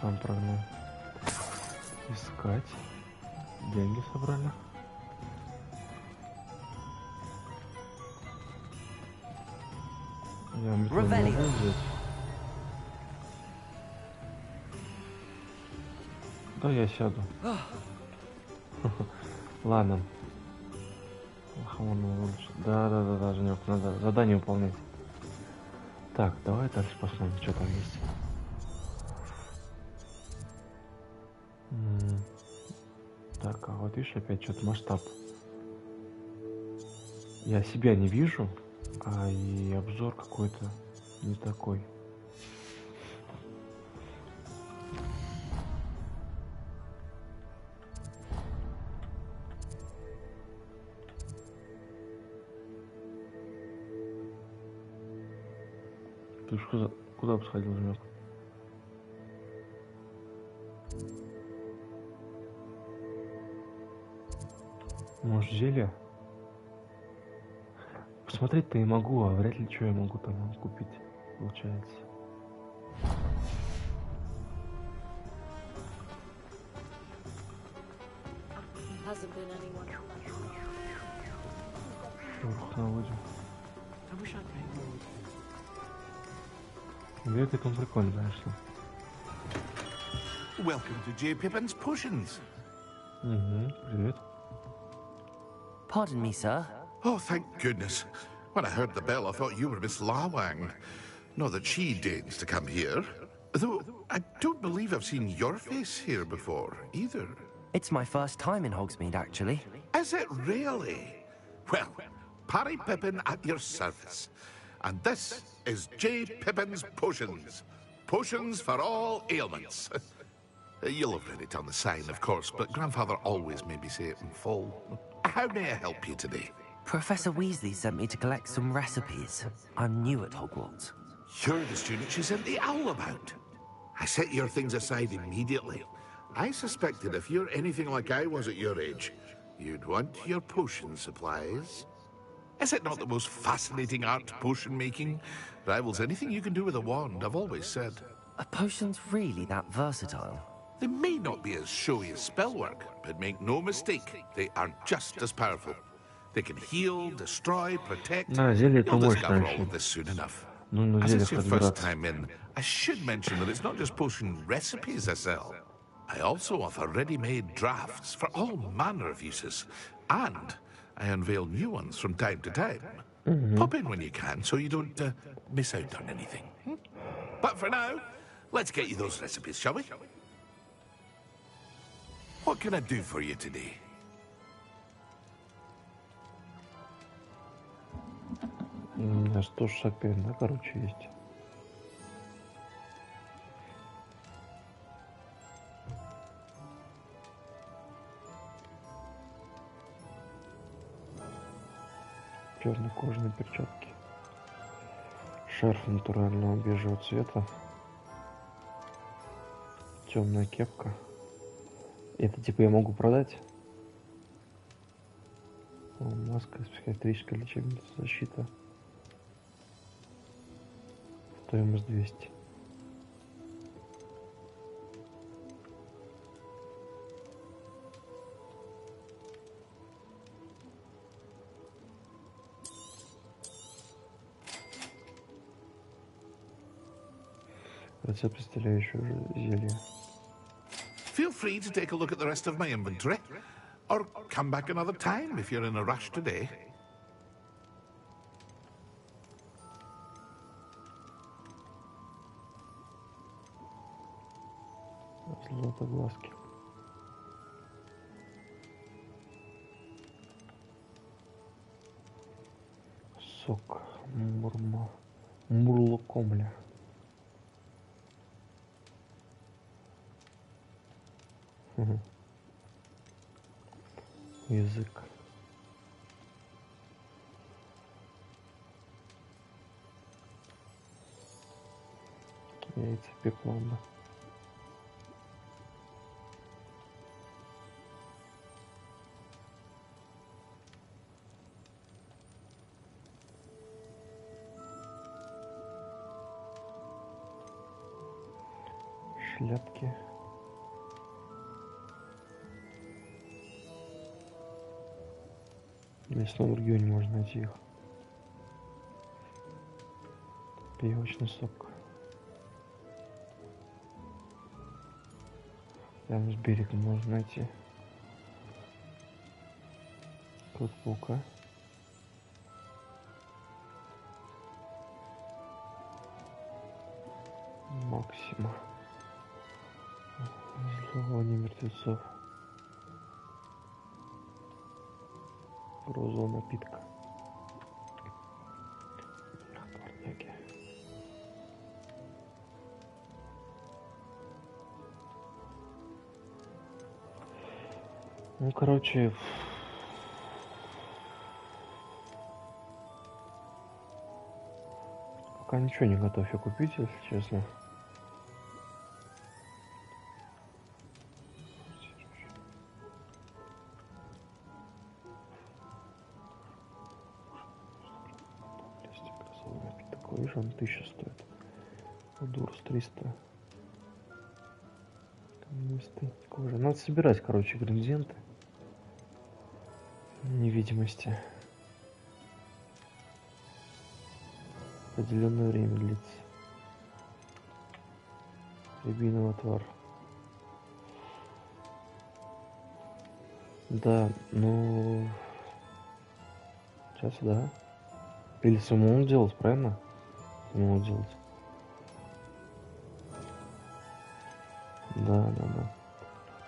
Сам прогнал. Искать. Деньги собрали. Я метро не могу взять. Да, я сяду. Ладно. Да, Женек, надо задание выполнять. Так, давай дальше посмотрим, что там есть. Так, а вот видишь, опять что-то масштаб. Я себя не вижу, а и обзор какой-то не такой. Ты что, куда бы сходил, Женек? Может, зелье? Посмотреть-то и могу, а вряд ли что я могу там купить, получается. Шорох наводим. Бегает он прикольно, конечно. Welcome to J. Pippin's Potions. Привет. Pardon me, sir. Oh, thank goodness. When I heard the bell, I thought you were Miss Lawang. Not that she deigns to come here. Though, I don't believe I've seen your face here before, either. It's my first time in Hogsmeade, actually. Is it really? Well, Parry Pippin at your service. And this is J. Pippin's Potions. Potions for all ailments. You'll have read it on the sign, of course, but Grandfather always made me say it in full. How may I help you today? Professor Weasley sent me to collect some recipes. I'm new at Hogwarts. You're the student she sent the owl about. I set your things aside immediately. I suspected if you're anything like I was at your age, you'd want your potion supplies. Is it not the most fascinating art, potion making? Rivals anything you can do with a wand, I've always said. Are potions really that versatile? They may not be as showy as spellwork, but make no mistake, they are just as powerful. They can heal, destroy, protect. Да, зелье это You'll мощное discover all очень. of this soon enough. As it's your first time in, I should mention that it's not just potion recipes I sell. I also offer ready-made drafts for all manner of uses, and I unveil new ones from time to time. Pop in when you can, so you don't miss out on anything. But for now, let's get you those recipes, shall we? What can I do for you today? У меня 165, да, короче, есть. Черные кожаные перчатки. Шарф натурального бежевого цвета. Темная кепка. Это типа я могу продать? О, маска, психиатрическая лечебница, защита. Стоимость 200. Рецепт исцеляющего зелья. Feel free to take a look at the rest of my inventory, or come back another time if you're in a rush today. Златоглазки. Сок мурлокомля. Язык. Яйца пекланда. Шляпки. В лесном регионе можно найти их. Пивочный сок. Прямо с берега можно найти. Кот паука. Максима. Зловоние мертвецов. Розового напитка. Корняки. Ну, короче, пока ничего не готов я купить, если честно. Видишь, он 1000 стоит. Удурс 300. Кожа. Надо собирать, короче, ингредиенты. Невидимости. Определенное время длится. Рябиновый отвар. Да, ну... Сейчас, да. Или самому делать, правильно? Самому делать. Да.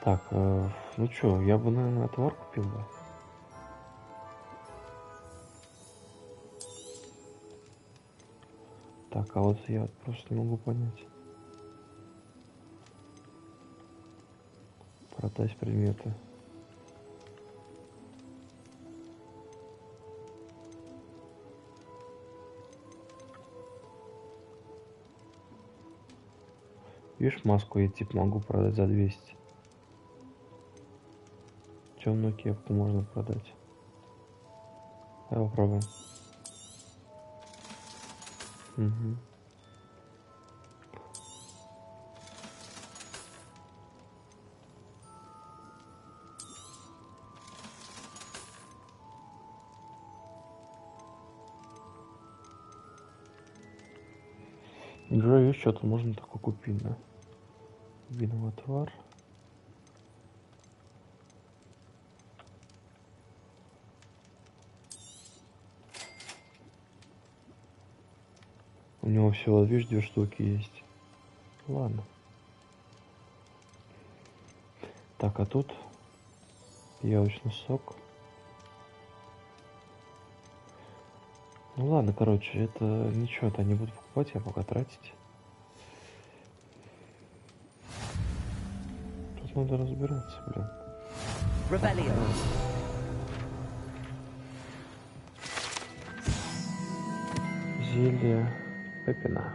Так, ну чё, я бы, наверное, отвар купил, да. Так, а вот я просто не могу понять. Продать предметы. Видишь, маску я типа могу продать за 200. Темную кепку можно продать. Давай попробуем. Угу. Уже есть что-то, можно такое купить, да? Виновый отвар. У него всего, видишь, 2 штуки есть. Ладно. Так, а тут яблочный сок. Ну ладно, короче, это ничего, это не буду покупать, я пока тратить. Тут надо разбираться, блин. Зелье пепена.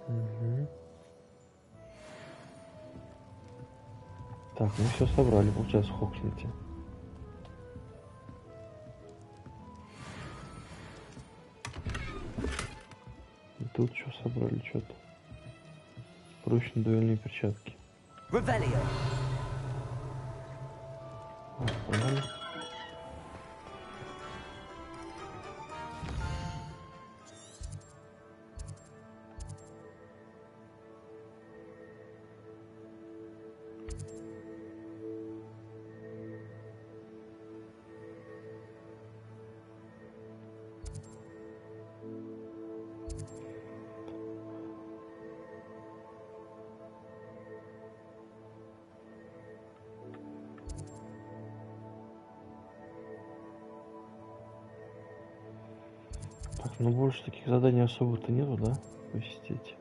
Угу. Так, мы все собрали, получается, в Хогвартсе. И тут что собрали, что-то. Прочные дуэльные перчатки. Погнали. Так, ну больше таких заданий особо-то нету, да? Посетить.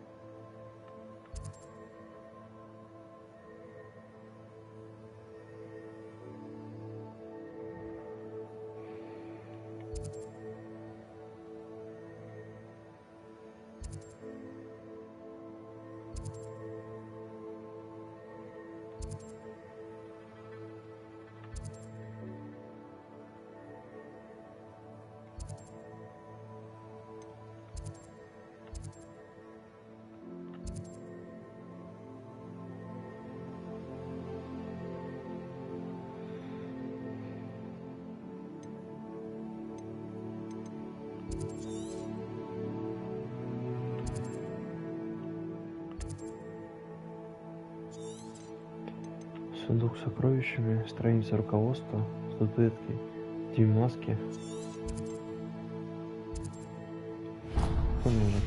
Сундук с сокровищами, страница руководства, статуэтки, маски. Мужик.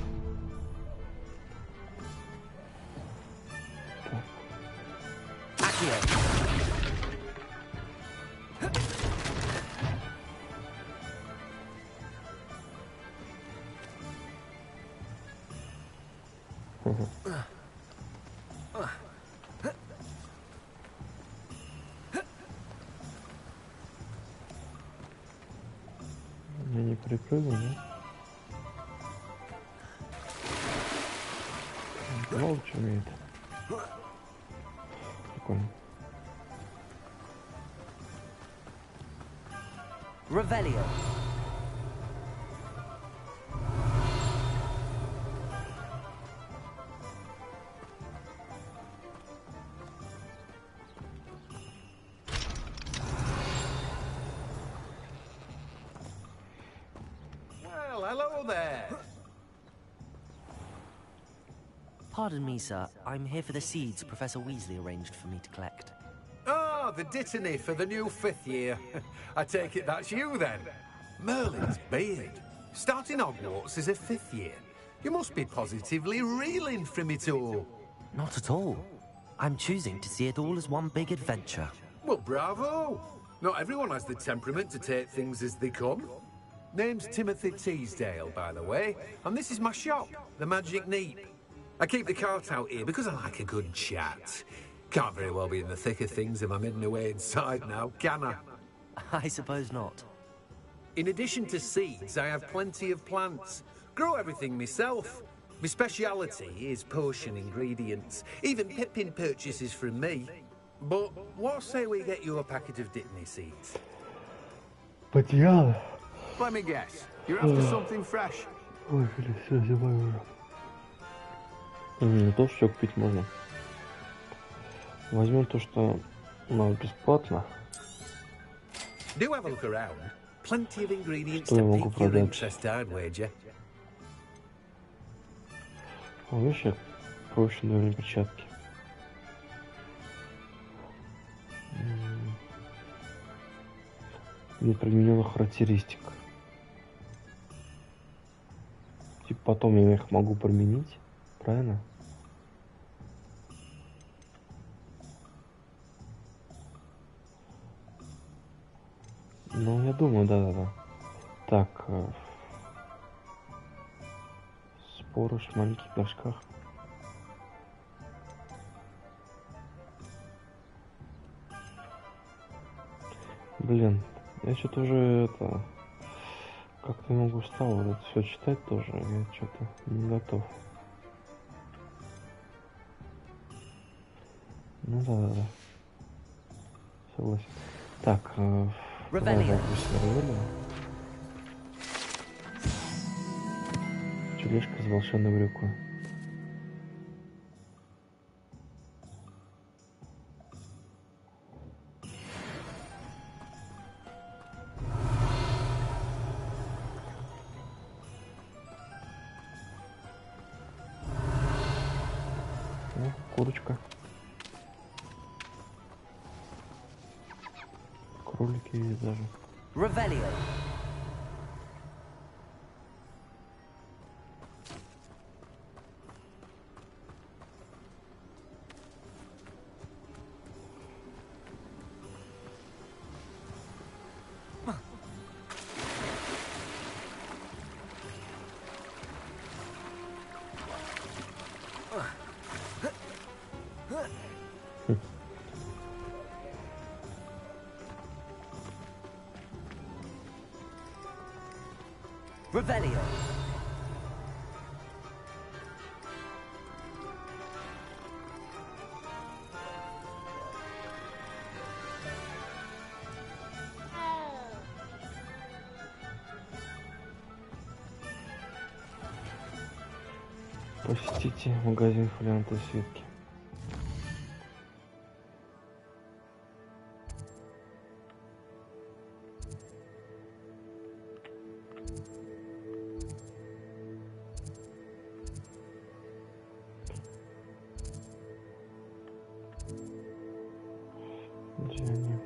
Я не припрыгну, да? Мало что умеет. Прикольно. Revelio. Well, hello there. Pardon me, sir. I'm here for the seeds Professor Weasley arranged for me to collect. Ah, the dittany for the new 5th year. I take it that's you, then. Merlin's beard. Starting Hogwarts as a 5th year. You must be positively reeling from it all. Not at all. I'm choosing to see it all as one big adventure. Well, bravo. Not everyone has the temperament to take things as they come. Name's Timothy Teasdale, by the way, and this is my shop, the Magic Neep. I keep the cart out here because I like a good chat. Can't very well be in the thick of things if I'm hidden away inside now, can I? I suppose not. In addition to seeds, I have plenty of plants. Grow everything myself. My speciality is potion ingredients. Even Pippin purchases from me. But what say we get you a packet of dittany seeds? But yeah. Let me guess. You're after something fresh. Ой, все, зимой уже. Не то, что купить можно. Возьмем то, что у нас бесплатно. Do have a look around. Plenty of ingredients to pique your interest, I'd wager. Видишь, повышенные перчатки. Непримененных характеристик. Типа потом я их могу применить, правильно? Ну, я думаю, да. Так, споры в маленьких горшках. Блин, я что-то уже как-то много устал вот это все читать тоже. Я что-то не готов. Ну да. Согласен. Так, давай запустим Ревелио. Тележка с волшебной брюквой. Курочка. Кролики есть даже. Ревелио. Revelio. Посетите магазин фолианты свитки. Где они?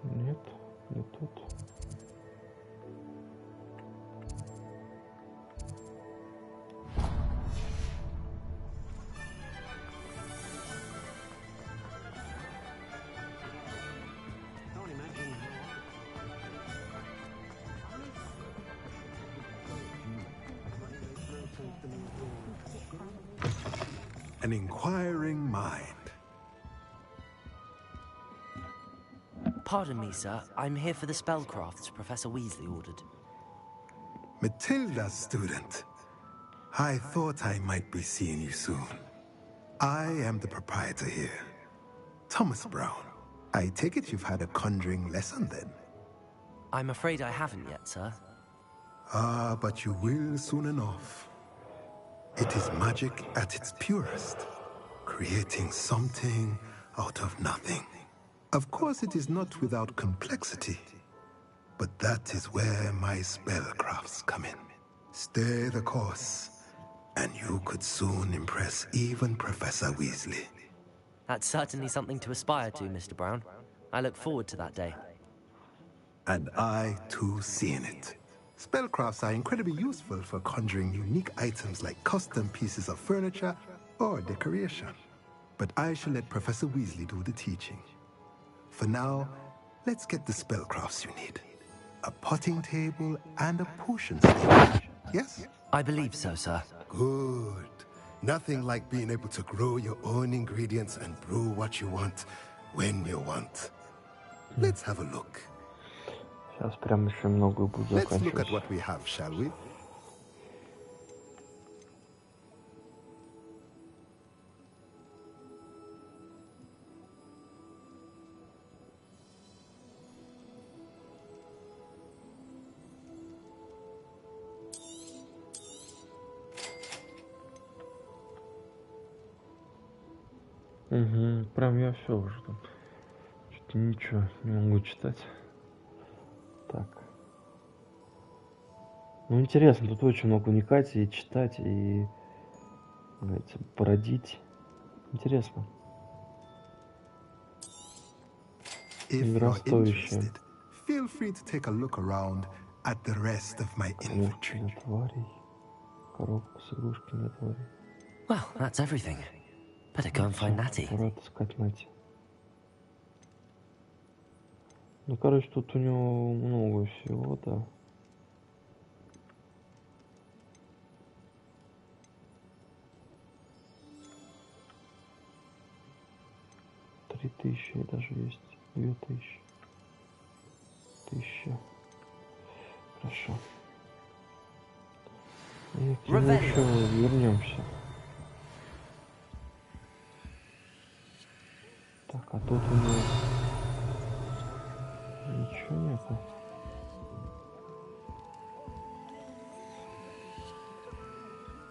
Нет, не тут. An inquiring mind. Pardon me, sir. I'm here for the spellcrafts Professor Weasley ordered. Matilda's student. I thought I might be seeing you soon. I am the proprietor here. Thomas Brown. I take it you've had a conjuring lesson then? I'm afraid I haven't yet, sir. Ah, but you will soon enough. It is magic at its purest, creating something out of nothing. Of course, it is not without complexity, but that is where my spellcrafts come in. Stay the course, and you could soon impress even Professor Weasley. That's certainly something to aspire to, Mr. Brown. I look forward to that day. And I, too, seeing it. Spellcrafts are incredibly useful for conjuring unique items like custom pieces of furniture or decoration. But I shall let Professor Weasley do the teaching. For now, let's get the spellcrafts you need. A potting table and a potion station. Yes? I believe so, sir. Good. Nothing like being able to grow your own ingredients and brew what you want when you want. Let's have a look. Сейчас прям еще много будет заканчивать. Let's look at what we have, shall we? Угу, прям я все уже там. что-то ничего не могу читать. Так. Ну, интересно, тут очень много вникать и читать, и, говорится, породить. Интересно. Игра стоящая. Feel free to take a look around at the rest of my inventory. Коробка с игрушками для тварей. Well, that's everything. Better go and find Natty. Пора отыскать Натти. Ну, короче, тут у него много всего, да. $3000 даже есть. 2000. 1000. Хорошо. И к нему еще вернемся. Так, а тут у него ничего нету.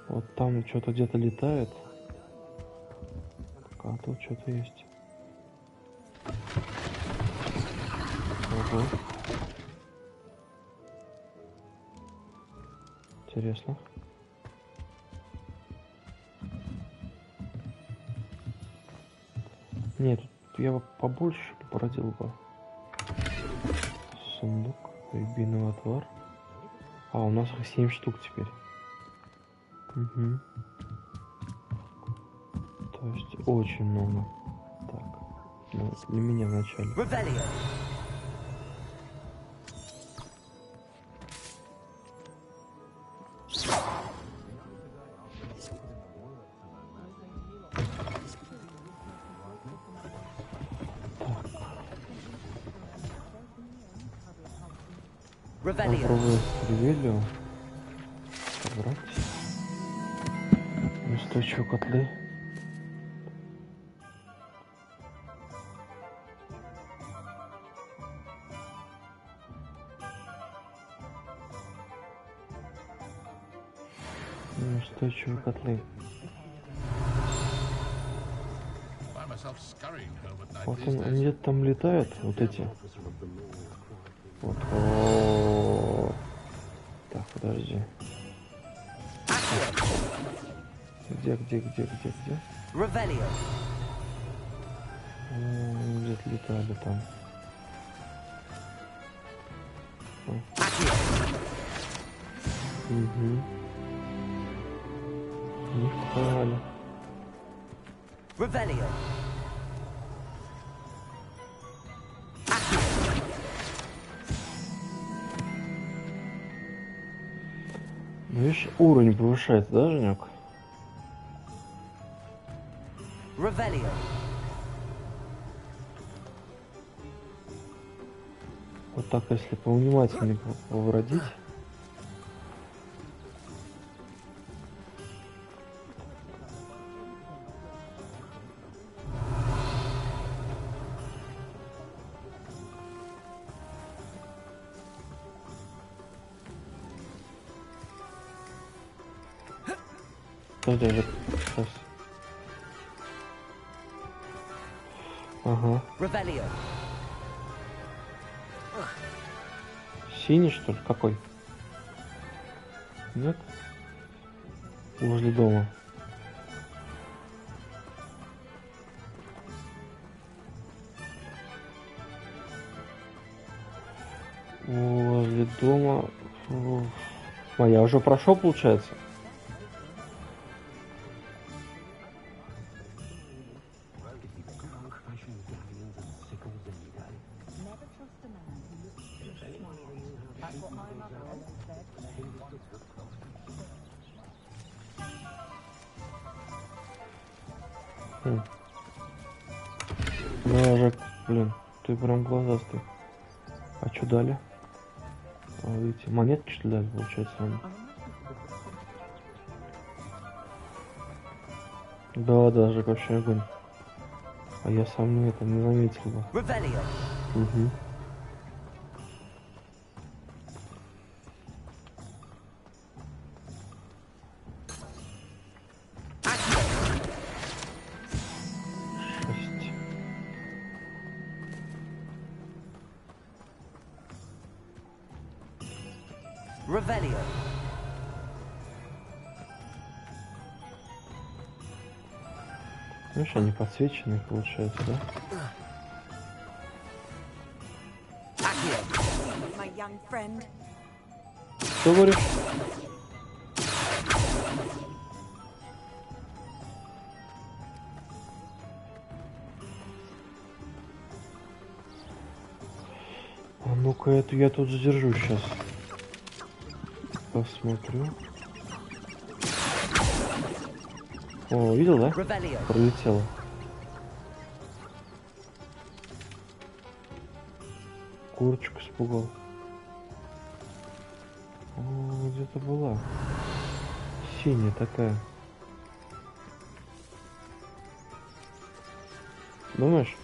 Вот там что-то где-то летает. А тут что-то есть. Ого. Интересно. Нет, я бы побольше породил бы. Сундук, рябиновый отвар. А, у нас их 7 штук теперь. Угу. То есть очень много. Так, ну, для меня вначале. Попробую привелю. Собрать. Устойчивые котлы. Устойчивые котлы. Вот он, они где-то там летают, вот эти. Вот. О-о-о. Так, подожди. Где? Где-то летали там. Угу. Не впали. Ну, видишь, уровень повышается, да, Женек? Вот так, если повнимательнее повродить. Даже сейчас. Ага. Синий, что ли? Какой? Нет? Возле дома. Возле дома. А я уже прошел, получается. Ножик, блин, ты прям глазастый. А что дали? А, видите, монетки что ли дали, получается, они? Да, даже вообще огонь. А я сам не заметил бы. Угу. Revelio. Видишь, они подсвечены, получается, да? My young friend. Что говоришь? А ну-ка, эту я тут задержу сейчас. Посмотрю. О, видел, да? Пролетела. Курочку испугал. О, где-то была. Синяя такая. Думаешь?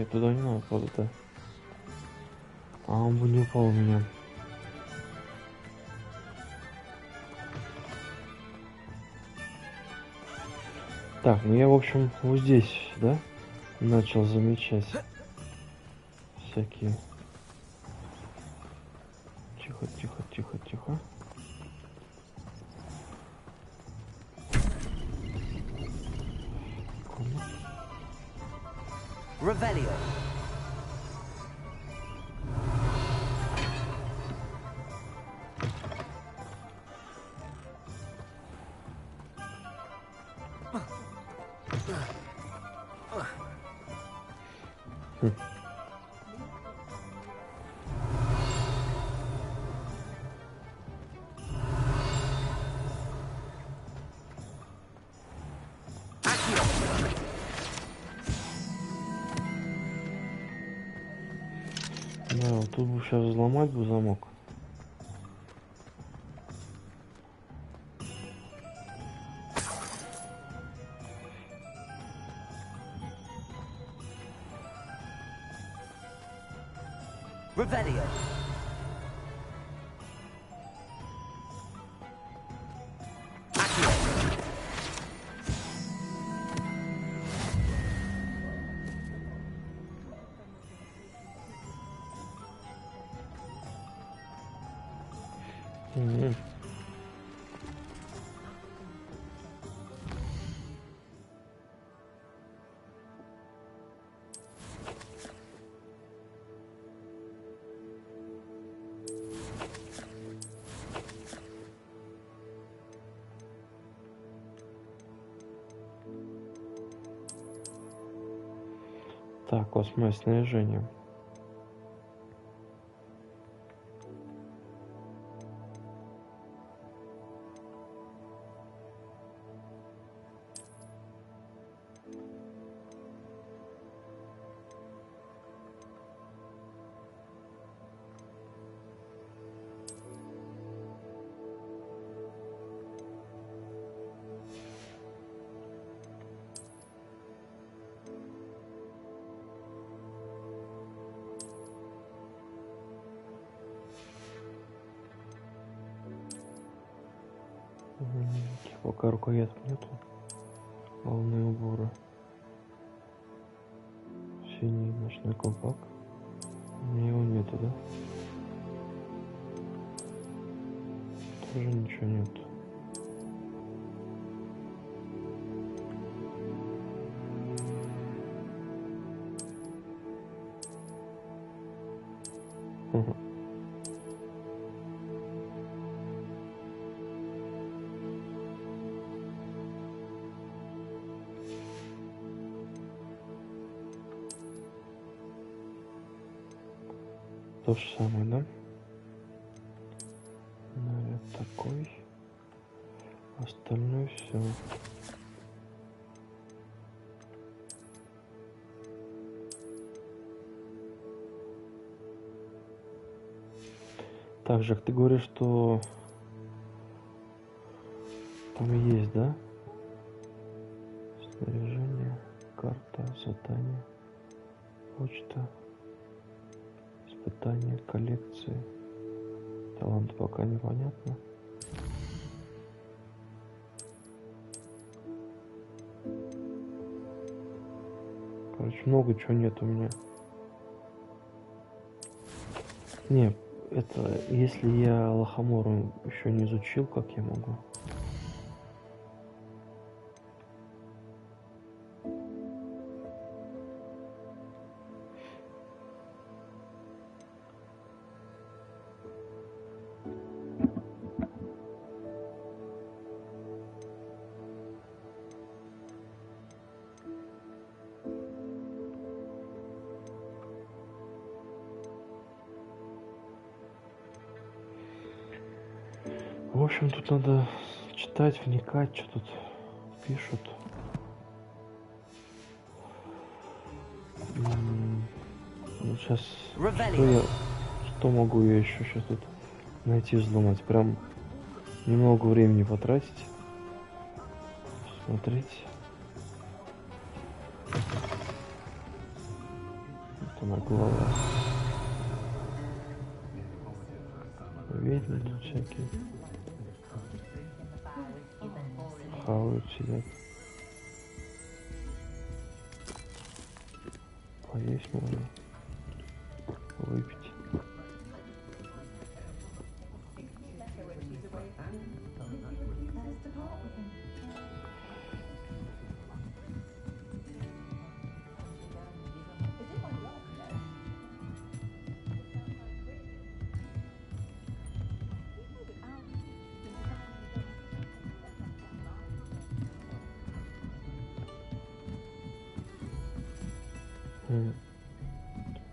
Туда не надо, правда. А он бы не упал у меня. Так, ну я, в общем, вот здесь, да, начал замечать всякие. Тихо, тихо, тихо, тихо. Revelio. Да, вот тут бы сейчас взломать бы замок. Revelio. Так, восьмое снаряжение. Пока рукояток нету. Головные уборы. Синий ночной колпак. У меня его нету, да? Тоже ничего нету. То же самое, да? Наряд такой. Остальное все. Так, Жак, ты говоришь, что там есть, да? Снаряжение, карта, задание, почта. Испытания коллекции. Талант пока непонятно. Короче, много чего нет у меня. Не, это если я Лохомору еще не изучил, как я могу? В общем, тут надо читать, вникать, что тут пишут. Ну, сейчас что могу я еще сейчас тут найти, взломать? Прям немного времени потратить. Смотреть. Это на голову. Ведьмы тут всякие. Хавают, сидят. Поесть можно. Выпить.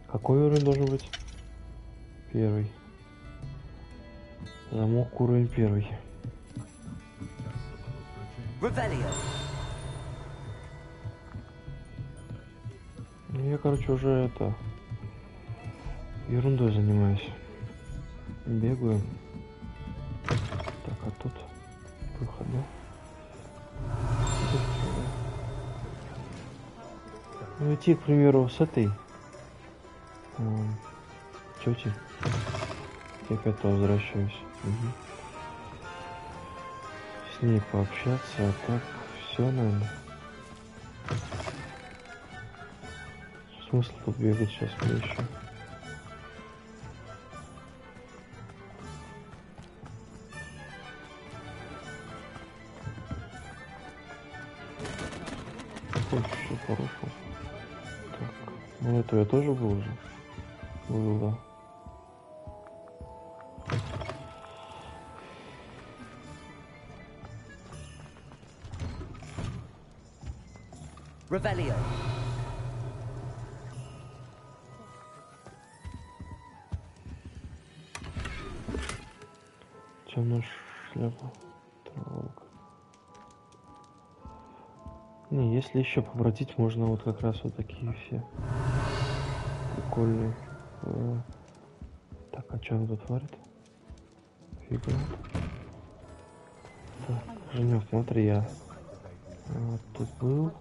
Какой уровень должен быть? Первый. Замок уровень первый. Я, короче, уже это ерундой занимаюсь. Бегаю. Так, а тут выход, да? Ну, идти, к примеру, с этой тети. Я опять возвращаюсь. Угу. С ней пообщаться, а так все, наверное. Смысл тут бегать сейчас мне еще? Ой, все порушил. Так, ну это я тоже был уже. Был, да. Revelio. Темная шляпа. Траволка. Не, если еще побродить, можно вот как раз вот такие все прикольные. Так, а что он тут творит? Фига. Так, Женек, смотри, я вот тут был.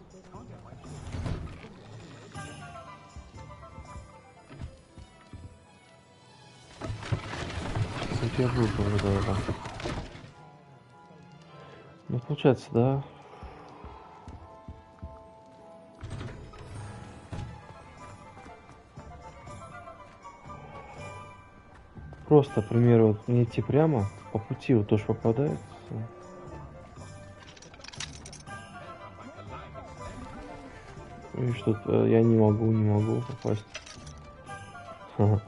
Тут я был уже, да. Ну, получается, да. Просто, к примеру, вот не идти прямо, по пути вот тоже попадается. И что-то я не могу попасть. Ага.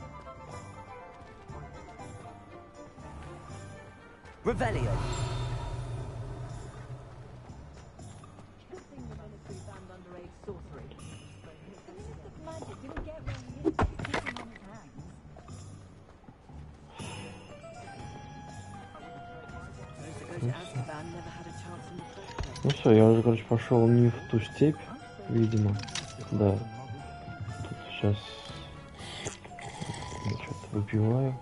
Revelio. Ну все, я уже, короче, пошел не в ту степь, видимо. Да. Тут сейчас я что-то выпиваю.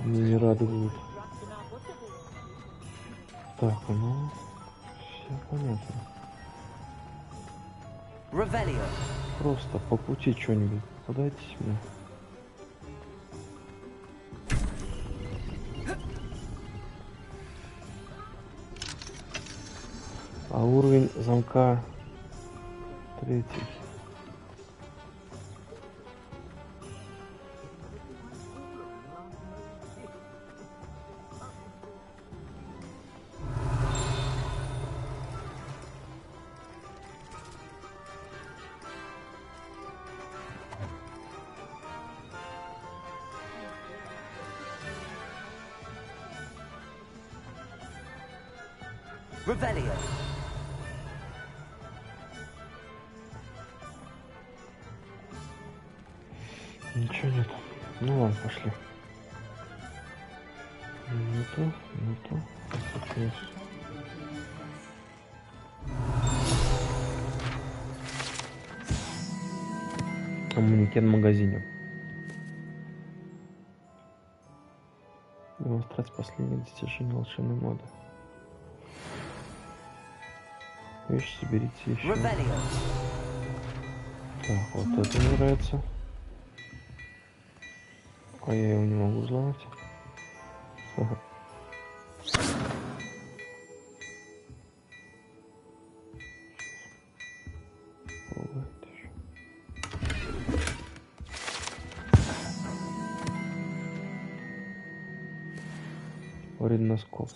Мне не рады будут. Так, ну все понятно. Revelio. Просто по пути что-нибудь подайтесь мне. А уровень замка 3. Revelio. Ничего нет. Ну ладно, пошли. Минуту. Манекен в магазине. Демонстрация последних достижений волшебной моды. Вещи соберите еще. Так, вот это мне нравится. А я его не могу взломать. Ага. Вредноскоп.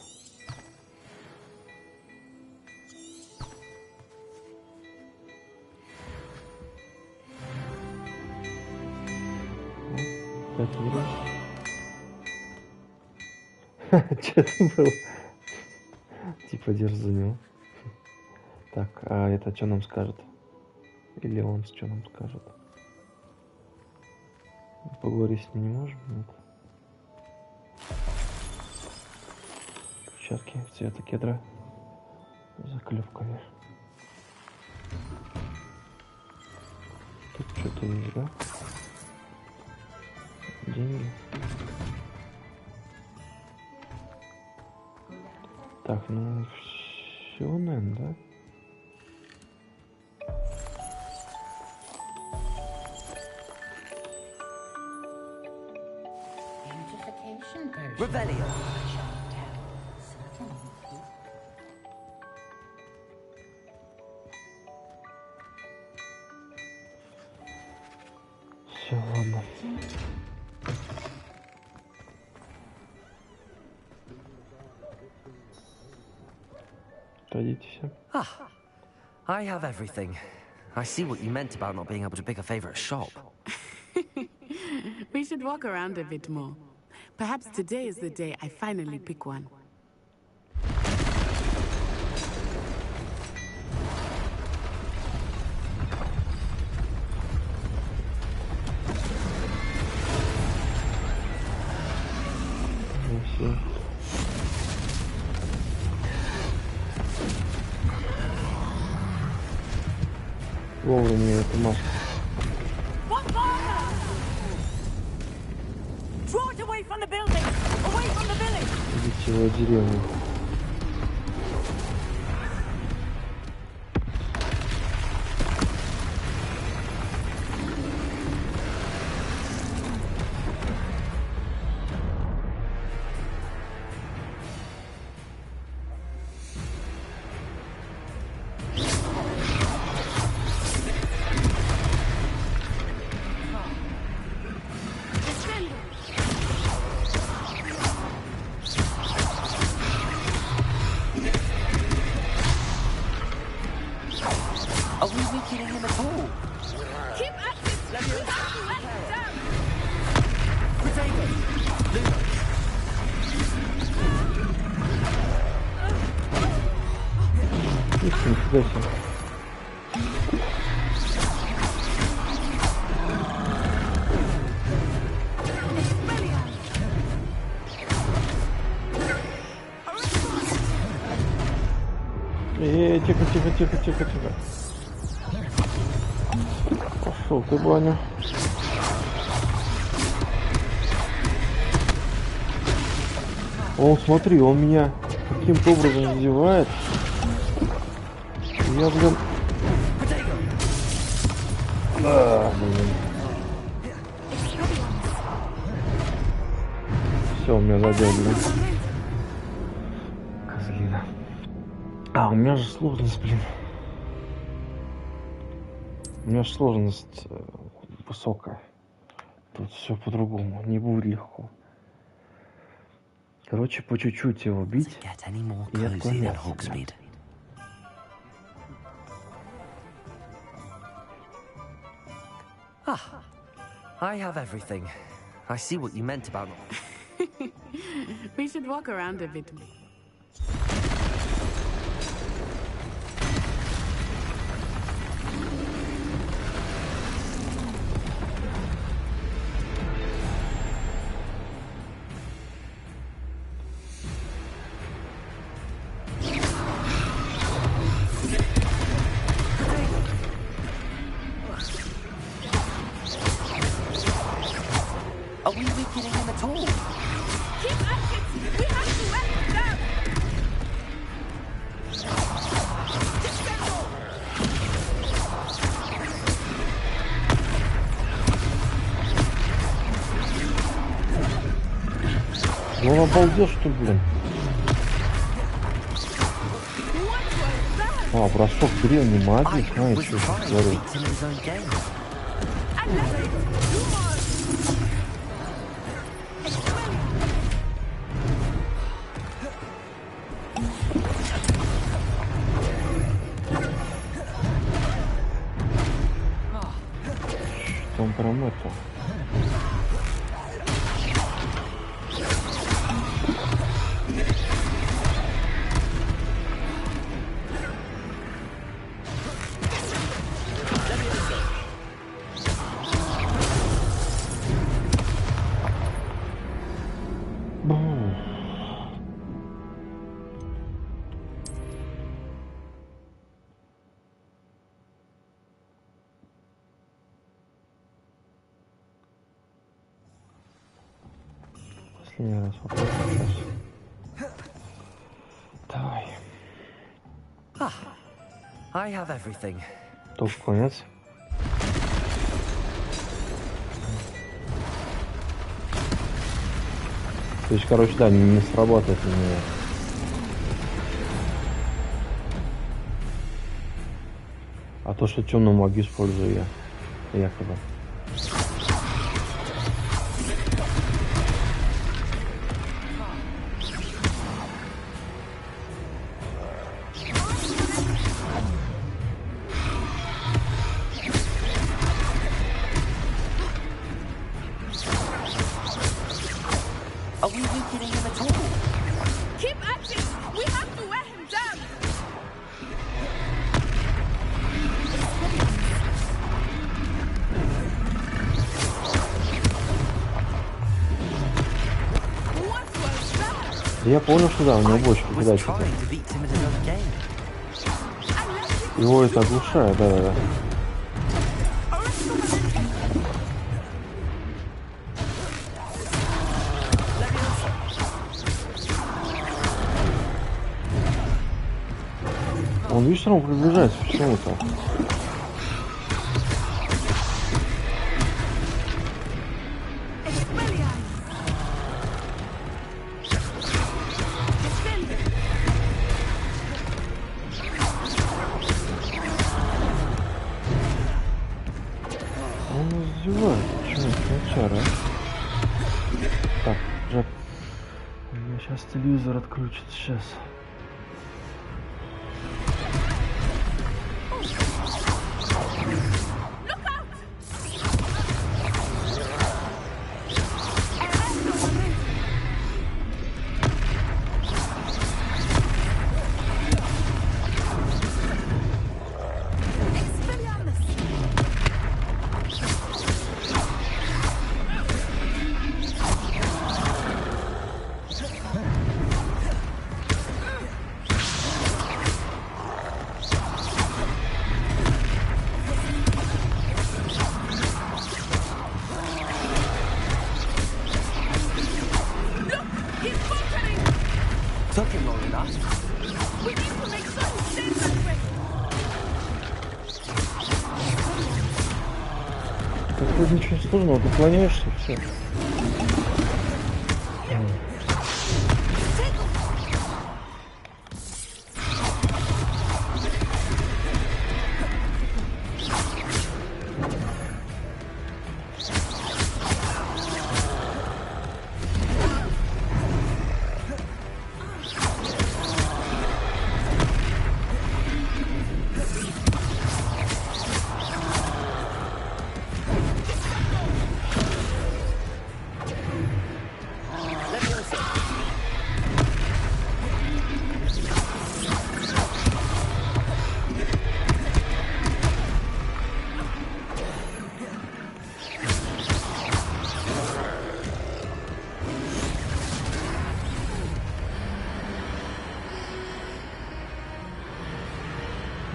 Что это было? Типа держи за него. Так, а это что нам скажет? Или он что нам скажет? Поговорить с ним не можем? Нет. Перчатки цвета кедра с заклепками. Тут что-то есть, да? Деньги. Так, ну все, наверное, да? Revelio. Все, ладно. Ah, I have everything. I see what you meant about not being able to pick a favorite shop. We should walk around a bit more. Perhaps today is the day I finally pick one. Вовремя эту маску. Идите его деревню. Are we weakening him at all? Keep at it! Let him down! Potato! Luno! Нифига себе. Тихо. Пошел ты, Баня. Он, смотри, он меня каким-то образом задевает. Я, блин... Все, он меня задел, блин. Козлина. А, у меня же сложность, блин. У меня же сложность высокая. Тут все по-другому. Не будет легко. Короче, по чуть-чуть его бить и отклоняться. Ah, I have everything. I see what you meant about... We should walk around a bit more. Ну он обалдел, что ли, блин? А, бросок древней магии, знаешь, что я говорю. Что он прям это... Последний раз вопрос сейчас. Давай. I have everything. Только конец. То есть, короче, да, не сработает у меня. А то, что темную магию использую я, якобы. Are we weakening him at all? Keep at it! We have to wear him down! Я понял, что да, у него бочка, кидать. Его это оглушает, да. Он, видишь, все равно приближается, почему-то. Он издевается, почему? Кончара. Так, Джек. У меня сейчас телевизор отключится, сейчас. Тут ничего сложного, ты уклоняешься, все.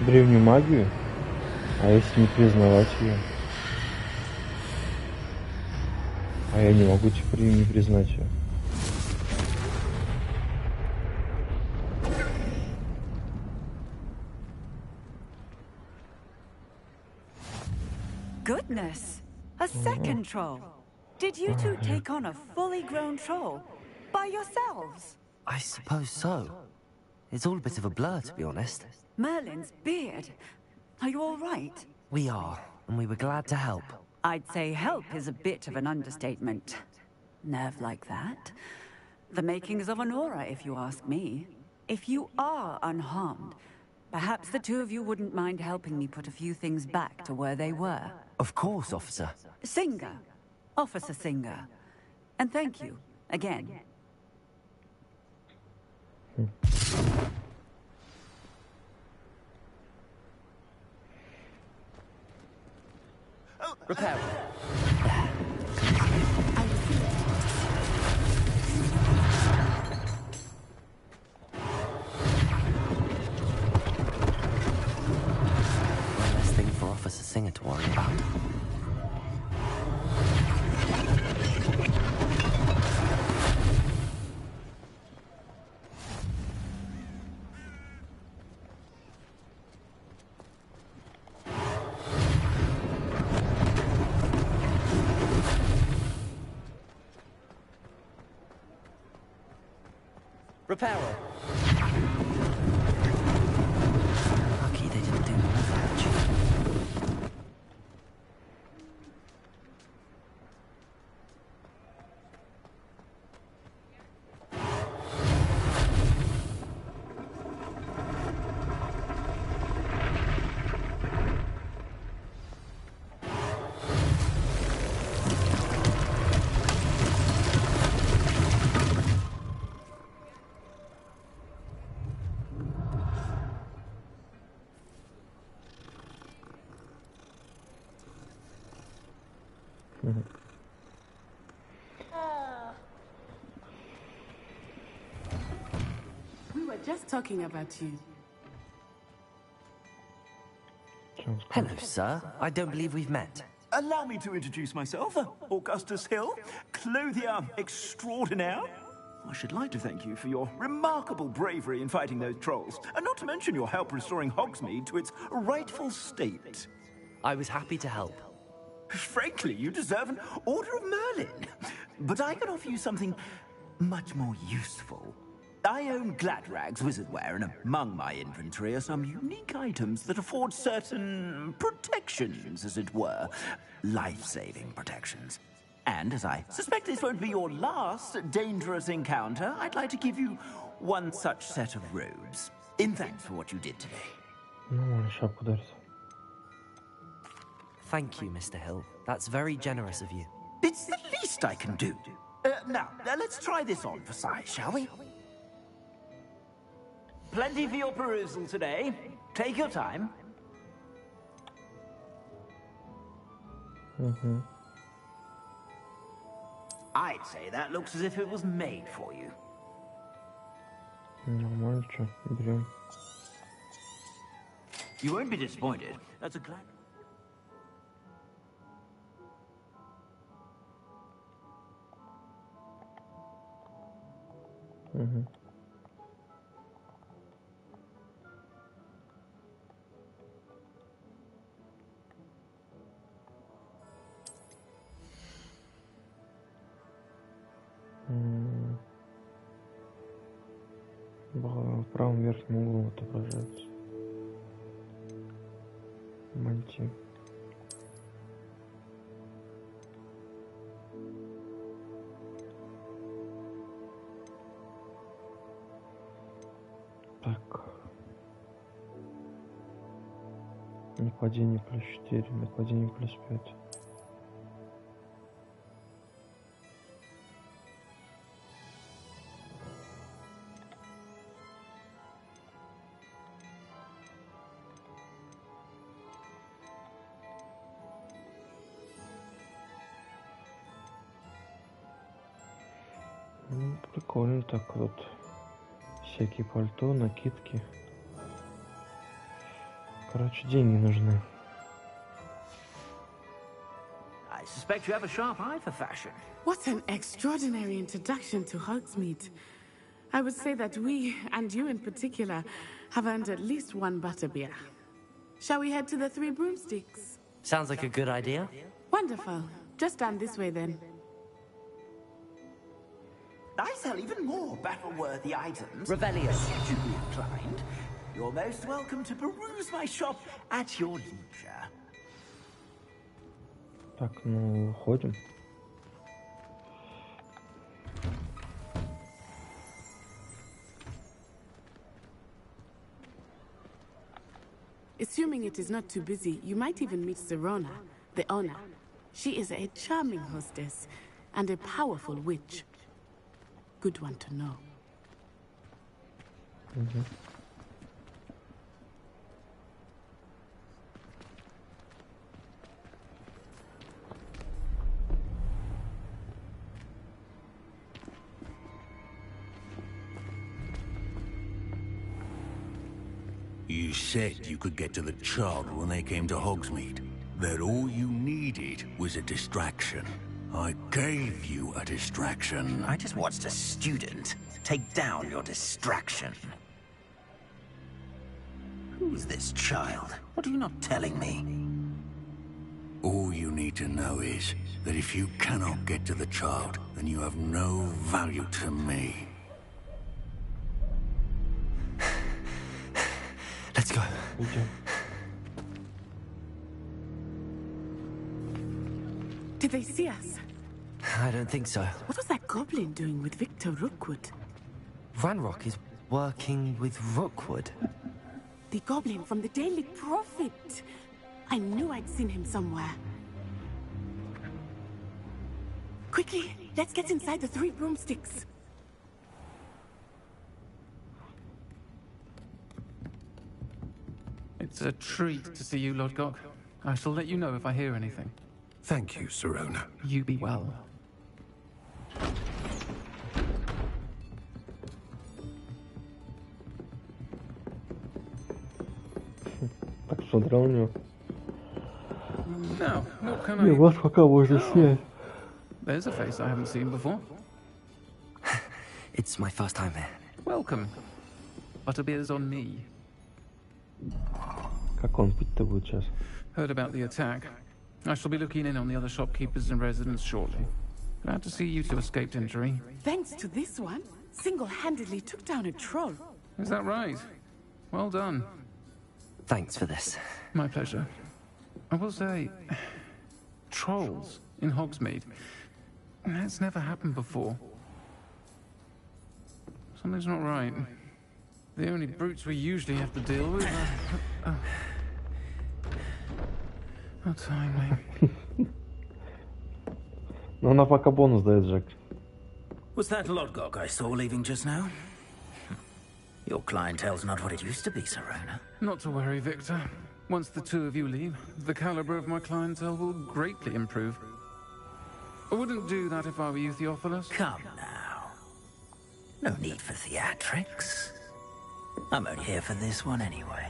Древнюю магию, а если не признавать ее? А я не могу теперь не признать ее. Goodness! A second troll! Did you two take on a fully grown troll? By yourselves? I suppose so. It's all a bit of a blur, to be honest. Merlin's beard. Are you all right? We are, and we were glad to help. I'd say help is a bit of an understatement. Nerve like that. The makings of an aura, if you ask me. If you are unharmed, perhaps the two of you wouldn't mind helping me put a few things back to where they were. Of course, officer. Singer. Officer Singer. And thank you, again. Repair. One less thing for Officer Singer to worry about. Repairer. Lucky they didn't do more damage. We were just talking about you. Hello, sir. I don't believe we've met. Allow me to introduce myself, Augustus Hill, clothier extraordinaire. I should like to thank you for your remarkable bravery in fighting those trolls, and not to mention your help restoring Hogsmeade to its rightful state. I was happy to help. Frankly, you deserve an Order of Merlin. But I can offer you something much more useful. I own Gladrag's wizardware, and among my inventory are some unique items that afford certain protections, as it were. Life-saving protections. And as I suspect this won't be your last dangerous encounter, I'd like to give you one such set of robes, in thanks for what you did today. Thank you, Mr. Hill. That's very generous of you. It's the least I can do. Now, let's try this on for size, shall we? Plenty for your perusal today. Take your time. I'd say that looks as if it was made for you. Нормально, что, берем. You won't be disappointed. That's a glad. В правом верхнем углу отображается. Мантия. Так. Нападение плюс 4, нападение плюс 5. Прикольно так вот. Всякие пальто, накидки. Короче, деньги нужны. I suspect you have a sharp eye for fashion. What an extraordinary introduction to Hogsmeade. I would say that we, and you in particular, have earned at least one butterbeer. Shall we head to the Three Broomsticks? Sounds like a good idea. Wonderful. Just stand this way then. I sell even more battle-worthy items. Revelio. Should you be inclined, you're most welcome to peruse my shop at your leisure. Так, ну, ходим. Assuming it is not too busy, you might even meet Serona, the owner. She is a charming hostess and a powerful witch. Good one to know. Mm-hmm. You said you could get to the child when they came to Hogsmeade. That all you needed was a distraction. I gave you a distraction. I just watched a student take down your distraction. Who's this child? What are you not telling me? All you need to know is that if you cannot get to the child, then you have no value to me. Let's go. Okay. Did they see us? I don't think so. What was that goblin doing with Victor Rookwood? Ranrock is working with Rookwood. The goblin from the Daily Prophet. I knew I'd seen him somewhere. Quickly, let's get inside the 3 broomsticks. It's a treat to see you, Lodgok. I shall let you know if I hear anything. Thank you, Serona. You be well. Так смотрел на него. Now, what can Не, I... вот пока можно снять. There's a face I haven't seen before. It's my first time here. Welcome. Butterbeer's on me. Как он пить-то будет сейчас? Heard about the attack. I shall be looking in on the other shopkeepers and residents shortly. Glad to see you two escaped injury. Thanks to this one, single-handedly took down a troll. Is that right? Well done. Thanks for this. My pleasure. I will say, trolls in Hogsmeade. That's never happened before. Something's not right. The only brutes we usually have to deal with are... How timely. Ну, она пока бонус дает, Джек. Was that Lodgok I saw leaving just now? Your clientele's not what it used to be, Serona. Not to worry, Victor. Once the 2 of you leave, the caliber of my clientele will greatly improve. I wouldn't do that if I were you, Theophilus. Come now. No need for theatrics. I'm only here for this one anyway.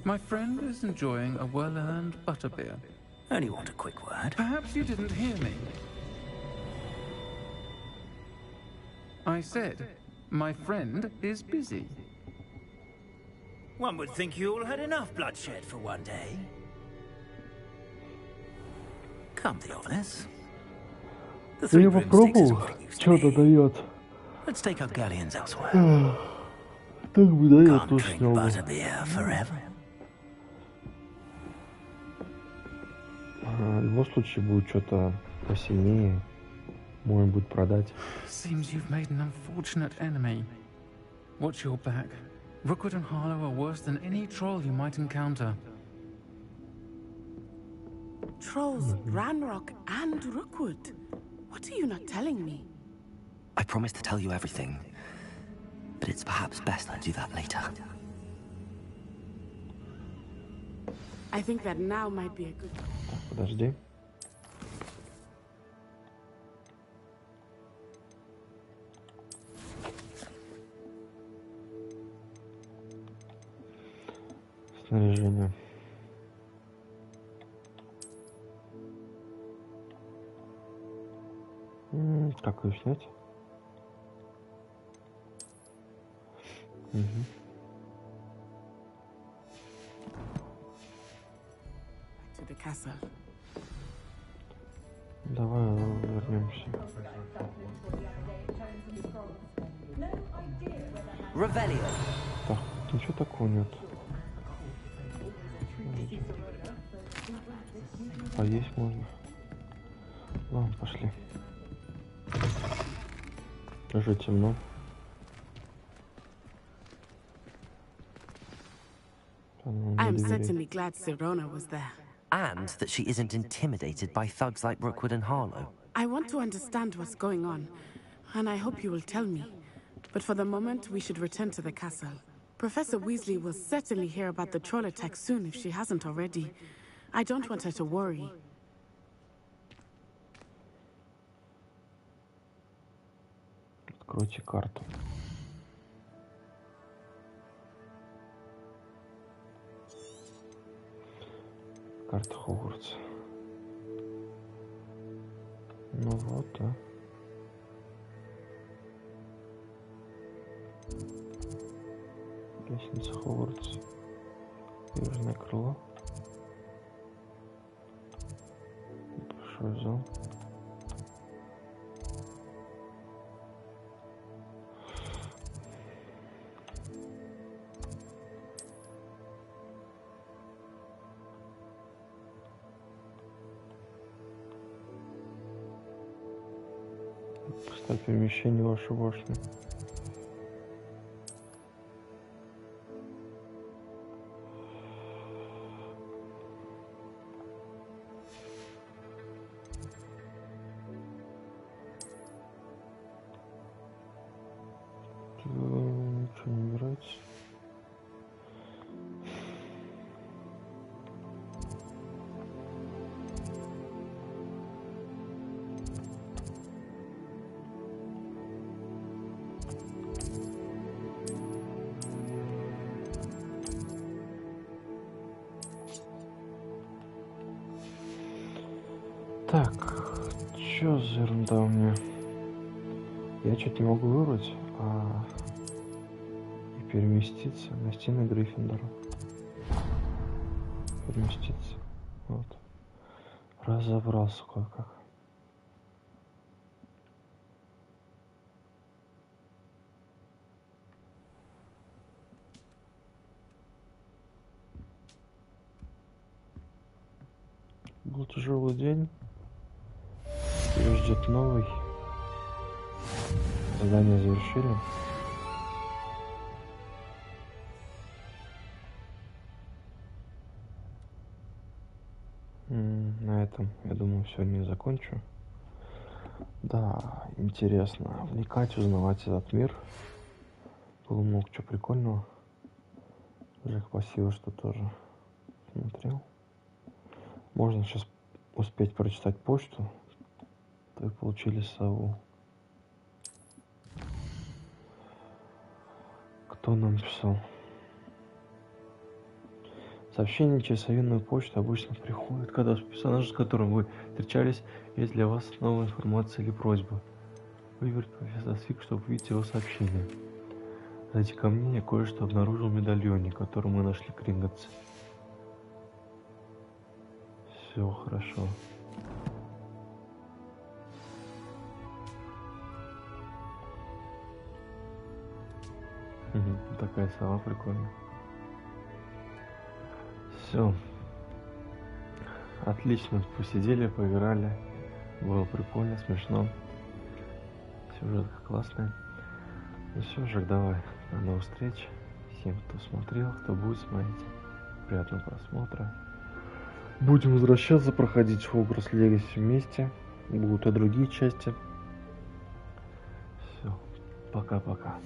My friend is enjoying a well-earned butterbeer. Only want a quick word. Perhaps you didn't hear me. I said, my friend is busy. One would think you all had enough bloodshed for one day. Come, Theophilus. The 3 Я broomsticks is попробовал, what it used to что-то be. дает. Let's take our galleons elsewhere. Так бы дает, Can't то drink снял бы. butterbeer forever. В любом случае будет что-то посильнее. Можно будет продать. Seems you've made an unfortunate enemy. Watch your back. Rookwood and Harlow are worse than any troll you might encounter. Trolls, Ranrock, and Rookwood. What are you not telling me? I promise to tell you everything, but it's perhaps best I do that later. I think that now might be a good... Подожди. Снаряжение. Как ее снять? To the castle. Давай вернемся. Так, ничего такого нет. Поесть можно. Ладно, пошли. Уже темно. I'm certainly glad Sirona was there. And that she isn't intimidated by thugs like Rookwood and Harlow. I want to understand what's going on, and I hope you will tell me. But for the moment, we should return to the castle. Professor Weasley will certainly hear about the troll attack soon if she hasn't already. I don't want her to worry. Откройте карту. Карта Хогвартса. Ну вот, да. Лестница Хогвартса. Южное крыло. Большой зал. Поставь перемещение вашей башни. Ничего не нравится. Так, чё за ерунда у меня? Я что-то не могу выбрать, и переместиться на стены Гриффиндора. Переместиться. Вот. Разобрался кое-как. Был тяжелый день. Ее ждет новый. Задание завершили. На этом, я думаю, сегодня закончу. Да, интересно вникать, узнавать этот мир. Было много чего прикольного. Жек, спасибо, что тоже смотрел. Можно сейчас успеть прочитать почту. Вы получили сову. Кто нам писал? Сообщение через современную почту обычно приходит, когда персонаж, с которым вы встречались, есть для вас новая информация или просьба. Выберите профессора Свик, чтобы увидеть его сообщение. Зайдите ко мне, я кое-что обнаружил в медальоне, который мы нашли Кринготсе. Все хорошо. Такая сова прикольная. Все. Отлично посидели, поиграли. Было прикольно, смешно. Сюжетка классная. Ну все, Жек, давай. До новых встреч. Всем, кто смотрел, кто будет смотреть. Приятного просмотра. Будем возвращаться, проходить Хогвартс Легаси вместе. Будут и другие части. Все. Пока-пока.